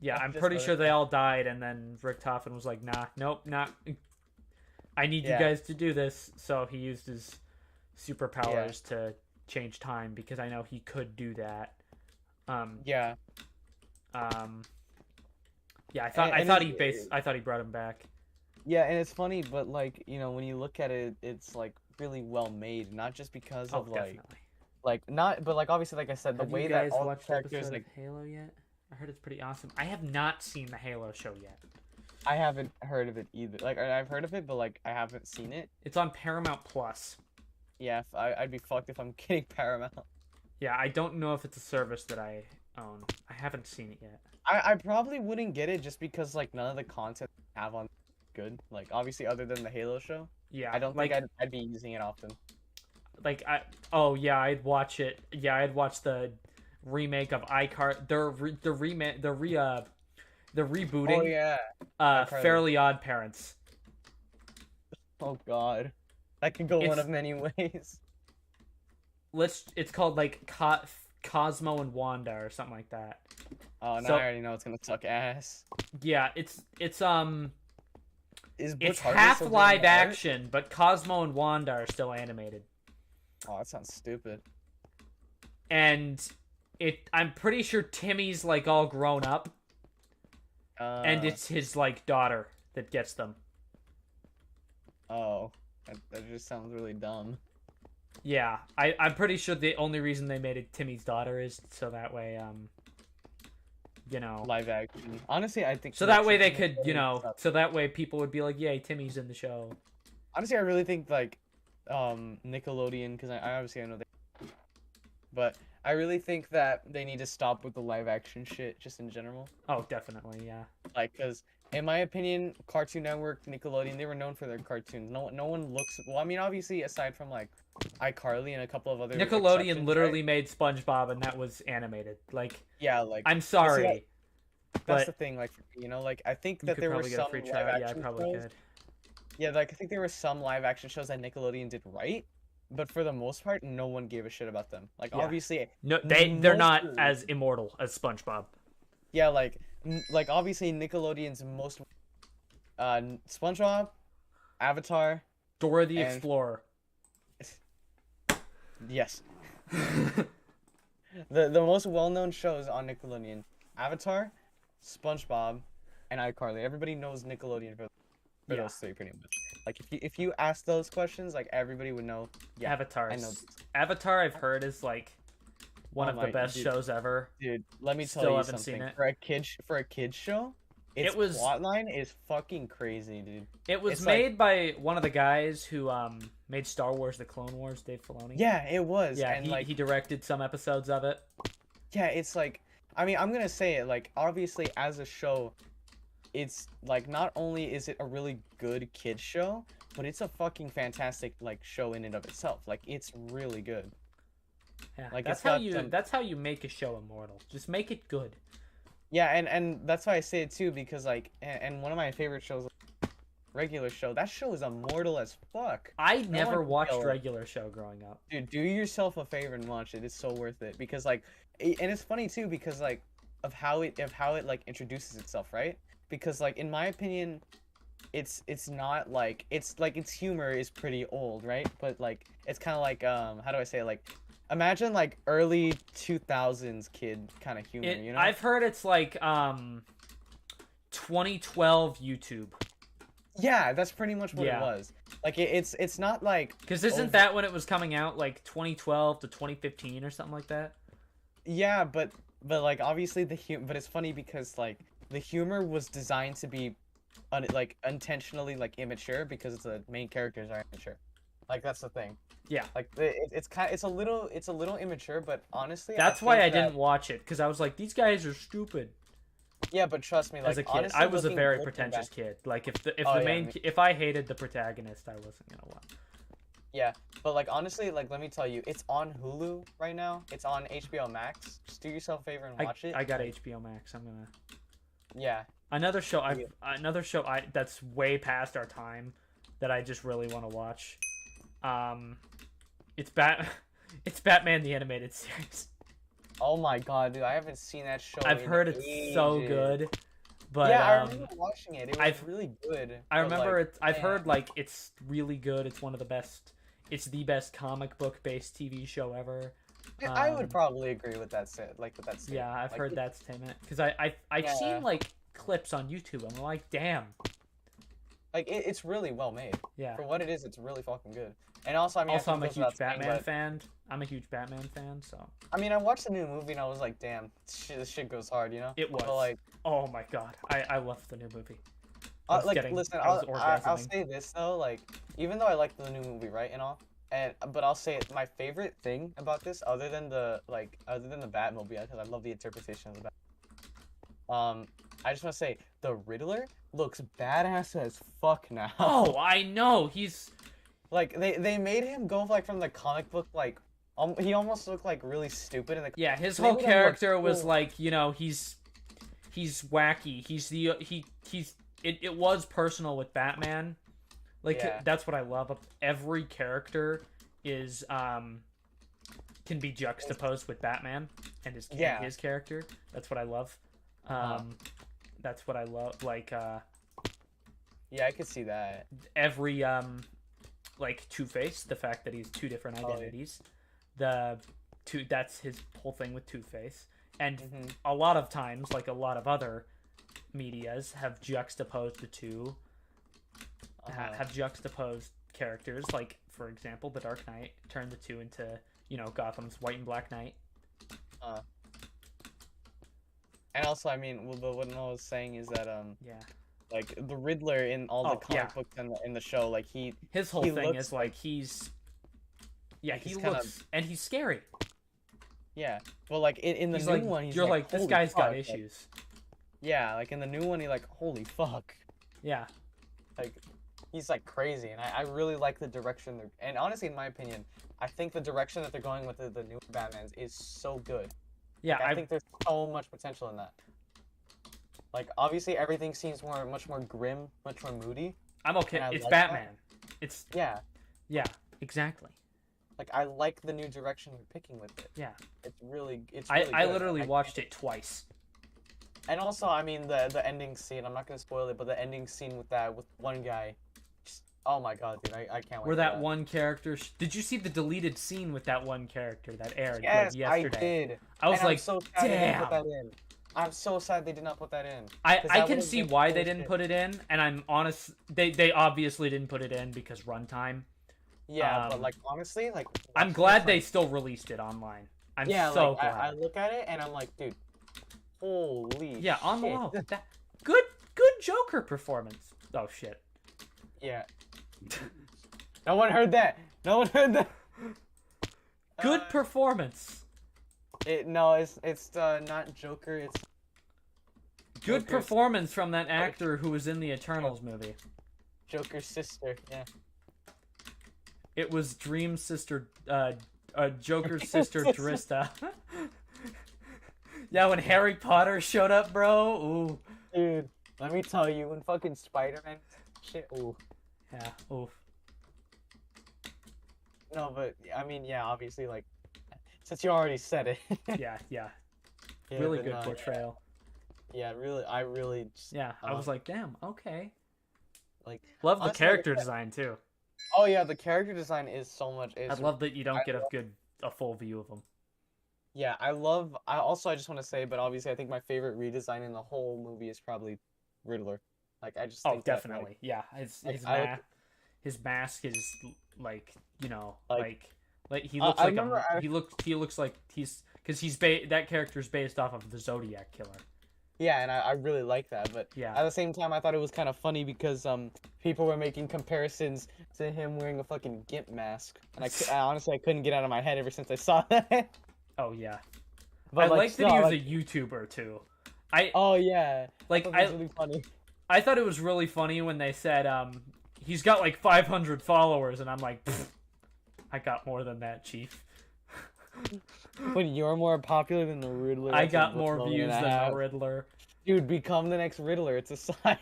Yeah, I'm pretty sure they all died, and then Rick Toffen was like, nah, nope, not. I need you guys to do this. So he used his superpowers to change time, because I know he could do that. Yeah, I thought he brought him back. Yeah, and it's funny, but like, you know, when you look at it, it's like really well made, not just because of obviously, like I said, the way that all the characters, like, Halo yet? I heard it's pretty awesome. I have not seen the Halo show yet. I haven't heard of it either. Like, I've heard of it, but like I haven't seen it. It's on Paramount Plus. Yeah, I'd be fucked if I'm getting Paramount. Yeah, I don't know if it's a service that I own. I haven't seen it yet. I probably wouldn't get it just because like none of the content I have on good. Like, obviously, other than the Halo show. Yeah, I don't think I'd be using it often. Like, I'd watch it. Yeah, I'd watch the remake of iCar. The rebooting. Oh yeah. Fairly Odd Parents. Oh god, that could go one of many ways. It's called like Cosmo and Wanda or something like that. Oh, now I already know it's gonna suck ass. Yeah, it's Butch half live action, but Cosmo and Wanda are still animated. Oh, that sounds stupid. And I'm pretty sure Timmy's like all grown up, and it's his like daughter that gets them. Oh, that just sounds really dumb. Yeah, I'm pretty sure the only reason they made it Timmy's daughter is so that way, you know, Live action. Honestly, I think so that way they could, you Nickelodeon know, sucks. so that way people would be like, yay, Timmy's in the show. Honestly, I really think like Nickelodeon, because I obviously I know they, but I really think that they need to stop with the live action shit just in general. Oh, definitely, yeah. Like, because in my opinion, Cartoon Network, Nickelodeon, they were known for their cartoons. No one looks. Well, I mean, obviously, aside from like iCarly and a couple of other Nickelodeon exceptions, literally right? made SpongeBob, and that was animated. Like, Yeah, like I'm but see, sorry, that's the but thing. Like, you know, like I think you that could there were probably get a some free live trial. Yeah, I action probably shows. could. Yeah, like I think there were some live action shows that Nickelodeon did right, but for the most part, no one gave a shit about them. Like Yeah. obviously, No, they're not mostly, as immortal as SpongeBob. yeah, like obviously Nickelodeon's most SpongeBob, Avatar, Dora the and Explorer. yes, the most well-known shows on Nickelodeon: Avatar, SpongeBob, and iCarly. Everybody knows Nickelodeon for Yeah. those three, pretty much. Like if you ask those questions, like everybody would know. Yeah, Avatar. I know this. Avatar, I've heard, is like one Oh of the my- best dude. shows ever. Dude, let me tell Still you haven't seen something. it. For a kid show, its It was- plotline is fucking crazy, dude. It was It's like- made by one of the guys who made Star Wars: The Clone Wars, Dave Filoni. Yeah, it was. Yeah, and he directed some episodes of it. yeah, it's like, I mean, I'm gonna say it, like, obviously as a show, it's like not only is it a really good kid show, but it's a fucking fantastic like show in and of itself. Like it's really good. Yeah, Like, that's it's how got you some- that's how you make a show immortal. Just make it good. Yeah, and that's why I say it too, because like, and one of my favorite shows, regular show, that show is immortal as fuck. I one never can watched kill it. regular show growing up. Dude, do yourself a favor and watch it. It's so worth it because like, and it's funny too because like of how it like introduces itself, right? Because like in my opinion, it's not like its humor is pretty old, right? But like it's kind of like how do I say it? Like imagine like early 2000s kid kind of humor, you know? I've heard it's like 2012 YouTube. Yeah, that's pretty much what Yeah. it was. Like it's not like Because isn't over- that when it was coming out, like 2012 to 2015 or something like that? Yeah, but like obviously but it's funny because like the humor was designed to be like intentionally like immature because the main characters are immature. Like that's the thing. Yeah. Like it's a little immature, but honestly That's why I think that- didn't watch it, because I was like, these guys are stupid. Yeah, but trust me, like As a kid, honestly, I was a very looking pretentious back- kid. Like if Oh, the yeah, main me- if I hated the protagonist, I wasn't gonna watch. Yeah, but like honestly, like let me tell you, it's on Hulu right now. It's on HBO Max. Just do yourself a favor and watch it. I got Like, HBO Max. I'm gonna Yeah. another show. Yeah. That's way past our time that I just really want to watch. It's it's Batman the Animated Series. Oh my god, dude, I haven't seen that show. I've in heard it's so ages. good, but yeah, I remember watching it. It was I've- really good. I but, remember like, it. I've man. heard like it's really good. It's one of the best. It's the best comic book based TV show ever. I would um, probably agree with that set. Like with that statement. Yeah, I've Like, heard that statement because I've Yeah. seen like clips on YouTube. I'm like, damn. Like it's really well made. Yeah. For what it is, it's really fucking good. And also, I mean, Also, I I'm think a goes without huge saying, Batman but- fan. I'm a huge Batman fan. So I mean, I watched the new movie and I was like, damn, this shit goes hard, you know? it was. But like, Oh my god, I love the new movie. I was like getting- listen, I was I'll orgasming. say this though, like, even though I like the new movie, right, and all, but I'll say it, my favorite thing about this, other than the Batmobile, because I love the interpretation of the Bat. I just want to say the Riddler looks badass as fuck now. Oh, I know. He's Like they made him go like from the comic book like he almost looked like really stupid in the yeah. His They whole made him look character was cool. like, you know, he's wacky. It was personal with Batman. Like Yeah. that's what I love. Every character is can be juxtaposed with Batman and Yeah. his character. That's what I love. Uh-huh. That's what I love. Like Yeah, I could see that. every like Two-Face, the fact that he's two different Oh, yeah. identities. That's his whole thing with Two-Face. And Mhm. a lot of times, like a lot of other medias have juxtaposed the two, Uh-huh. have juxtaposed characters, like for example, the Dark Knight turned the two into, you know, Gotham's White and Black Knight. And also, I mean, well, what I was saying is that Yeah. like the Riddler in all the Oh, comic yeah. books and in the show, like his whole he thing looks is like he's like he he's looks kinda- and he's scary. yeah, but like in the He's new like one, he's you're like this holy guy's got fuck, like, issues. yeah, like in the new one, he like holy fuck, Yeah. like he's like crazy, and I really like the direction they're. And honestly, in my opinion, I think the direction that they're going with the new Batman's is so good. Yeah, Like, I think there's so much potential in that. Like obviously everything seems much more grim, much more moody. I'm okay. and I It's like Batman. that. It's Yeah, exactly. like I like the new direction they're picking with it. Yeah. It's really I good. literally watched it twice. And also, I mean, the ending scene, I'm not gonna spoil it, but the ending scene with one guy, just, oh my god, dude, I can't wait. Where for that one character did you see the deleted scene with that one character that aired Yes, like yesterday? I did. I was And like, I'm so sad they didn't put damn. that in. I'm so sad they did not put that in. 'Cause I that can would've see been why so they didn't shit. put it in, and I'm honest. They obviously didn't put it in because runtime. Yeah, but like honestly, like I'm watching glad this, they like, still released it online. I'm yeah, so like, glad. I look at it and I'm like, dude, holy Yeah, on the shit. low. Good Joker performance. Oh shit. Yeah. No one heard that. No one heard that. Good performance. No, it's not Joker. It's Good Joker's- performance from that actor who was in the Eternals movie. Joker's sister. Yeah. It was Dream's sister, Joker's sister, Drista. Yeah, when Harry Potter showed up, bro. Ooh. Dude, let me tell you, when fucking Spider-Man shit. Ooh. Yeah. Oof. No, but I mean, yeah, obviously, like, since you already said it. Yeah. Yeah. Yeah, Really but good no, portrayal. Yeah, really, I really just, Yeah. I was like, damn. Okay. like. Love the Honestly, character like, design too. Oh yeah, the character design is so much. I love that you don't get a full view of them. Yeah, I just want to say, but obviously, I think my favorite redesign in the whole movie is probably Riddler. Like, I just Oh, think that, definitely. like, Yeah. His mask is like, you know, Like, like he I looks like remember he looks like he's because that character's based off of the Zodiac killer. yeah, and I really like that, but Yeah. at the same time, I thought it was kind of funny because people were making comparisons to him wearing a fucking gimp mask, and I honestly I couldn't get out of my head ever since I saw that. Oh yeah. But I like, like that still, he was like, a YouTuber too. oh yeah, Like I thought that was really funny. I thought it was really funny when they said he's got like 500 followers, and I'm like, "Pfft, I got more than that, Chief. But you're more popular than the Riddler. I That's a got more blow and views a than half. the Riddler. Dude, become the next Riddler. It's a sign.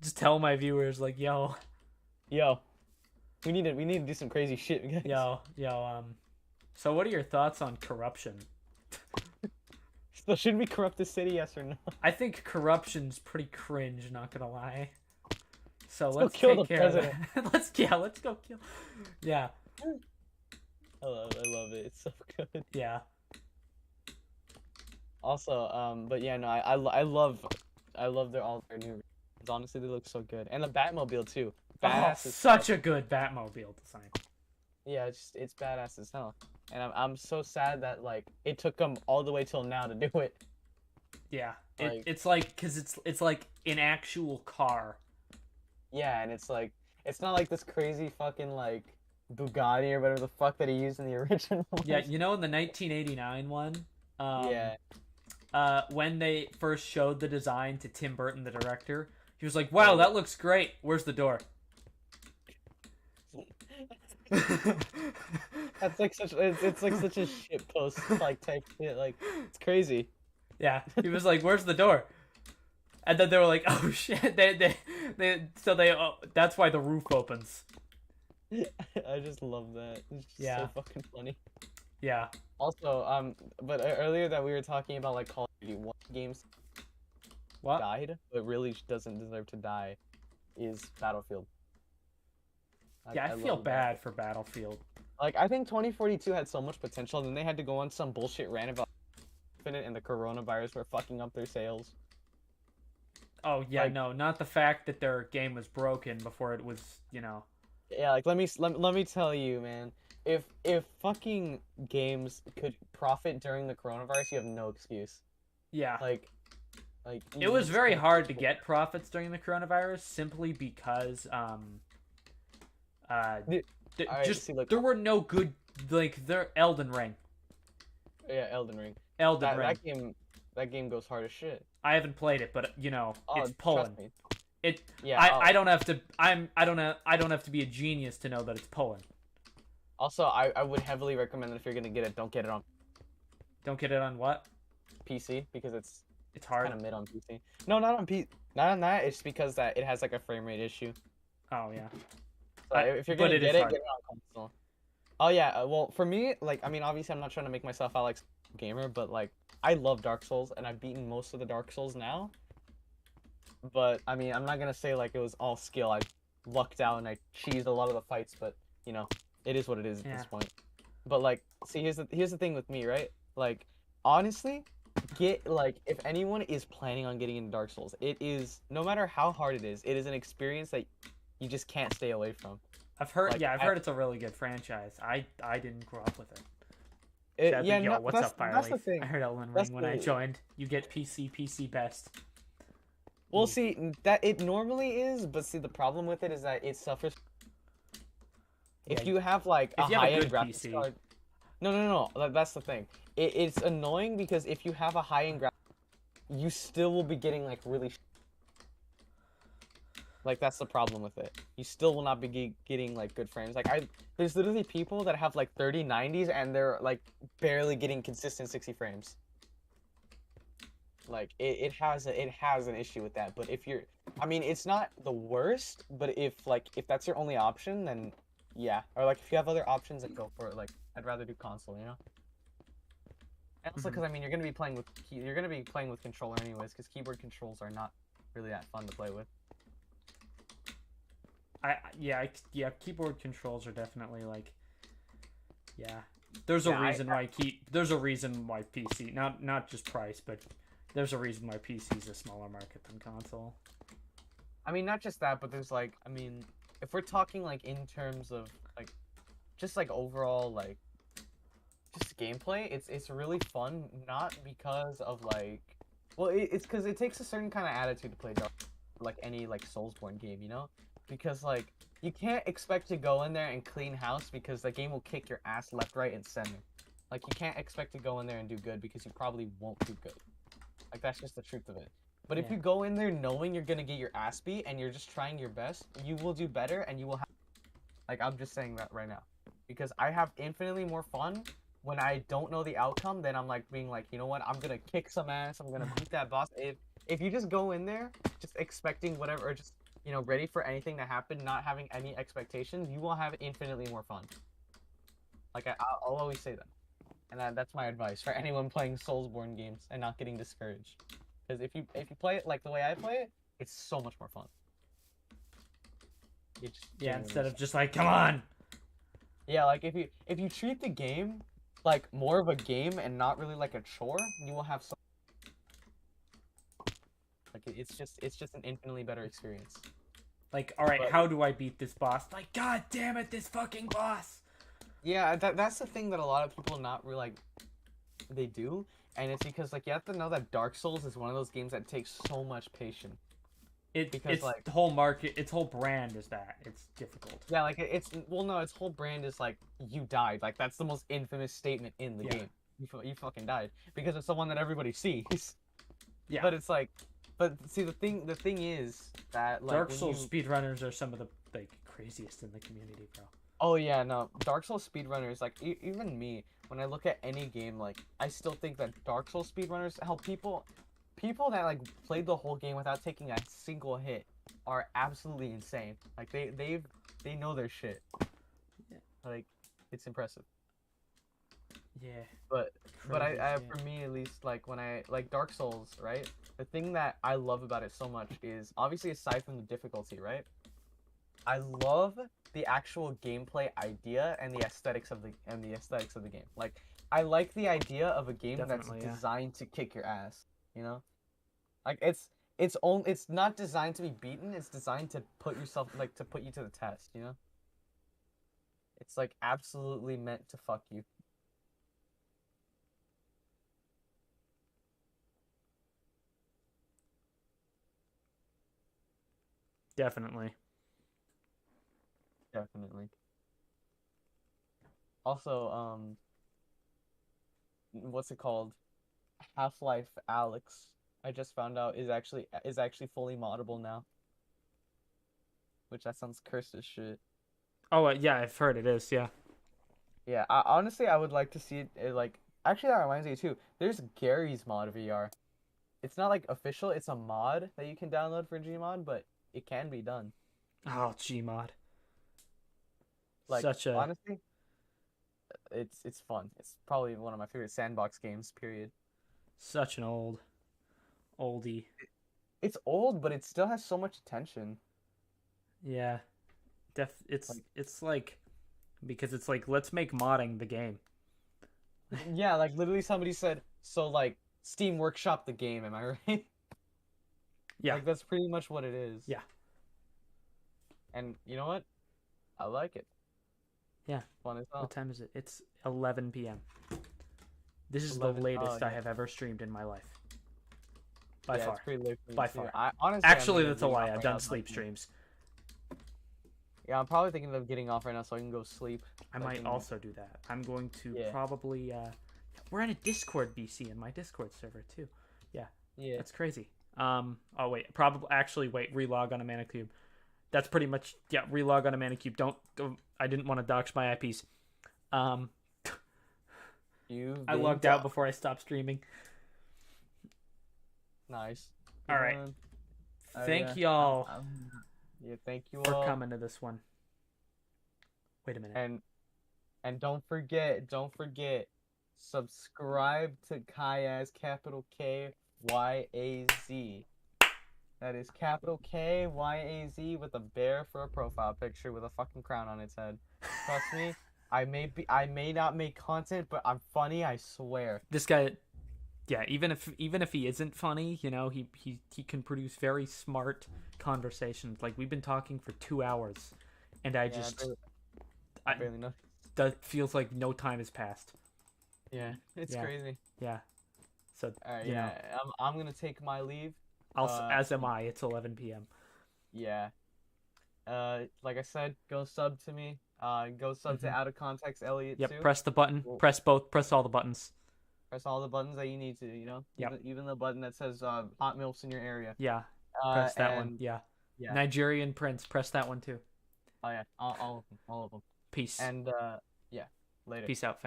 Just tell my viewers like, yo, Yo, we need to do some crazy shit, guys. yo. So what are your thoughts on corruption? So should we corrupt the city? Yes or no? I think corruption's pretty cringe, not gonna lie. So go let's kill take the care of president. that. Let's go kill. Yeah, I love it. It's so good. yeah. Also, but yeah, no, I love all their new. Honestly, they look so good, and the Batmobile too. Oh, Badass as such hell. a good Batmobile design. Yeah, it's badass as hell, and I'm so sad that like it took them all the way till now to do it. Yeah, Like- it's like because it's like an actual car. Yeah, and it's like it's not like this crazy fucking like Bugatti or whatever the fuck that he used in the original. Yeah, you know in the 1989 one. Yeah. When they first showed the design to Tim Burton, the director, he was like, "Wow, that looks great. Where's the door?" That's like it's like such a shit post like type shit. Like it's crazy. Yeah, he was like, "Where's the door?" And then they were like, "Oh shit!" That's why the roof opens. I just love that. It's just Yeah. so fucking funny. Yeah. Also, but earlier that we were talking about like Call of Duty, one games What? died, but really doesn't deserve to die, is Battlefield. Yeah, I feel love bad for Battlefield. Like I think 2042 had so much potential, and then they had to go on some bullshit rant about Infinite and the coronavirus were fucking up their sales. Oh yeah, Like, no, not the fact that their game was broken before it was, yeah, like let me tell you, man. If fucking games could profit during the coronavirus, you have no excuse. yeah. Like like It you was just very can't. hard to get profits during the coronavirus simply because uh All right, just see, look, there were no good like there Elden Ring. yeah, Elden Ring. Elden That Ring. that game that game goes hard as shit. I haven't played it, but it's Oh, trust pulling. me. It Yeah. I don't have to I don't have to be a genius to know that it's pulling. Also, I would heavily recommend that if you're gonna get it, don't get it on Don't get it on what? PC because it's It's kind hard. of mid on PC. No, not on not on that. It's because that it has like a frame rate issue. Oh yeah. So if you're But gonna it is get it, hard. get it on console. Oh yeah. Well, for me, like, I mean, obviously, I'm not trying to make myself out like a gamer, but like, I love Dark Souls, and I've beaten most of the Dark Souls now. But I mean, I'm not gonna say like it was all skill. I lucked out and I cheesed a lot of the fights, but you know, it is what it is at Yeah. this point. But like, see, here's the thing with me, right? Like, honestly, get like if anyone is planning on getting into Dark Souls, it is no matter how hard it is an experience that you just can't stay away from. I've heard Like, I've heard it's a really good franchise. I didn't grow up with it. Yeah, Yo, no, what's up, that's the Fireleaf? thing. I heard Elden That's Ring when I the joined. You get PC best. Well, see, that it normally is, but see, the problem with it is that it suffers. If Yeah, you have like a if you have a high-end good graphics PC. card, no, that's the thing. It's annoying because if you have a high-end graphics, you still will be getting like really. Like that's the problem with it. You still will not be getting like good frames. Like there's literally people that have like 3090s and they're like barely getting consistent 60 frames. Like it has an issue with that. But if you're, I mean, it's not the worst. But if that's your only option, then yeah. Or like if you have other options, then go for it. Like I'd rather do console, you know. And also because I mean you're gonna be playing with controller anyways, because keyboard controls are not really that fun to play with. Keyboard controls are definitely like, yeah. There's a Yeah, reason why PC, not just price, but there's a reason why PC is a smaller market than console. I mean, not just that, but there's like, I mean, if we're talking like in terms of like, just like overall like, just gameplay, it's really fun. Not because of like, well, it's because it takes a certain kind of attitude to play Dark, like any like Soulsborne game, you know, because like you can't expect to go in there and clean house because the game will kick your ass left, right, and center. Like you can't expect to go in there and do good because you probably won't do good. Like that's just the truth of it. But if Yeah. you go in there knowing you're gonna get your ass beat and you're just trying your best, you will do better and you will have. Like I'm just saying that right now, because I have infinitely more fun when I don't know the outcome than I'm like being like, you know what, I'm gonna kick some ass, I'm gonna beat that boss. If you just go in there just expecting whatever, or just ready for anything to happen, not having any expectations, you will have infinitely more fun. Like I'll always say that. And that's my advice for anyone playing Soulsborne games and not getting discouraged. Because if you play it like the way I play it, it's so much more fun. Instead of just like, come on. Yeah, like if you treat the game like more of a game and not really like a chore, you will have so like it's just an infinitely better experience. Like, all right, how do I beat this boss? Like, god damn it, this fucking boss. Yeah, that's the thing that a lot of people not really like. They do, and it's because like you have to know that Dark Souls is one of those games that takes so much patience. It's like the whole market, its whole brand is that it's difficult. Yeah, like its whole brand is like you died. Like that's the most infamous statement in the game. You fucking died because it's the one that everybody sees. Yeah. But it's like, but see the thing is that like Dark Souls speedrunners are some of the like craziest in the community, bro. Oh yeah, no, Dark Souls speedrunners, like even me, when I look at any game, like I still think that Dark Souls speedrunners help people that like played the whole game without taking a single hit are absolutely insane. Like they know their shit. Yeah. Like it's impressive. Yeah. But Crazy, I for me at least, like when I like Dark Souls, right? The thing that I love about it so much is obviously aside from the difficulty, right? I love the actual gameplay idea and the aesthetics of the game. Like I like the idea of a game Definitely, that's yeah. designed to kick your ass, you know? Like it's it's not designed to be beaten. It's designed to put yourself to put you to the test. You know. It's like absolutely meant to fuck you. Definitely. Definitely. Also, what's it called? Half-Life Alex. I just found out is actually fully moddable now. Which that sounds cursed as shit. Oh, yeah, I've heard it is. Yeah. Yeah, honestly, I would like to see it like. Actually, that reminds me too. There's Gary's mod VR. It's not like official. It's a mod that you can download for Gmod, but it can be done. Oh, Gmod. Like Such a honestly, it's fun. It's probably one of my favorite sandbox games. Period. such an oldie. It's old, but it still has so much attention. Yeah. It's Like, it's like because it's like let's make modding the game. yeah, like literally somebody said, so like Steam Workshop the game. Am I right? Yeah. Like that's pretty much what it is. Yeah. And you know what? I like it. Yeah. Fun as hell. What time is it? It's 11 p.m. This is 11 the latest I yeah. have ever streamed in my life. By Yeah, far. it's pretty late for me By too. far. Honestly, Actually, I'm that's a getting lie. off I've right done now, so I sleep can- streams. Yeah, I'm probably thinking of getting off right now so I can go sleep. I so might can- also do that. I'm going to Yeah. probably we're in a Discord BC in my Discord server too. Yeah. That's crazy. Oh wait, probably actually wait, relog on a Manicube. That's pretty much relog on a Manicube. Don't I didn't want to dox my IPs. You've I been logged out before I stopped streaming. Nice. All right. Good one. Thank Yeah. y'all Yeah, thank you for all. coming to this one. Wait a minute. And don't forget, subscribe to Kayaz, capital KYAZ. That is capital KYAZ with a bear for a profile picture with a fucking crown on its head. Trust me, I may not make content, but I'm funny, I swear. This guy, yeah, even if he isn't funny, you know, he can produce very smart conversations. Like we've been talking for 2 hours, and I barely know. that feels like no time has passed. Yeah, it's Yeah. crazy. Yeah. So All right, you know, yeah, I'm gonna take my leave. as am I. It's 11 p.m. Yeah. Like I said, go sub to me. Go sub to Out of Context Elliot Yep. too. Press the button. Cool. Press all the buttons. Press all the buttons that you need to. You know. Yep. Even the button that says hot milfs in your area. Yeah. Press that one. And- Yeah. Yeah. Nigerian Prince. Press that one too. Oh yeah. All of them. All of them. Peace. And yeah. Later. Peace out, fam.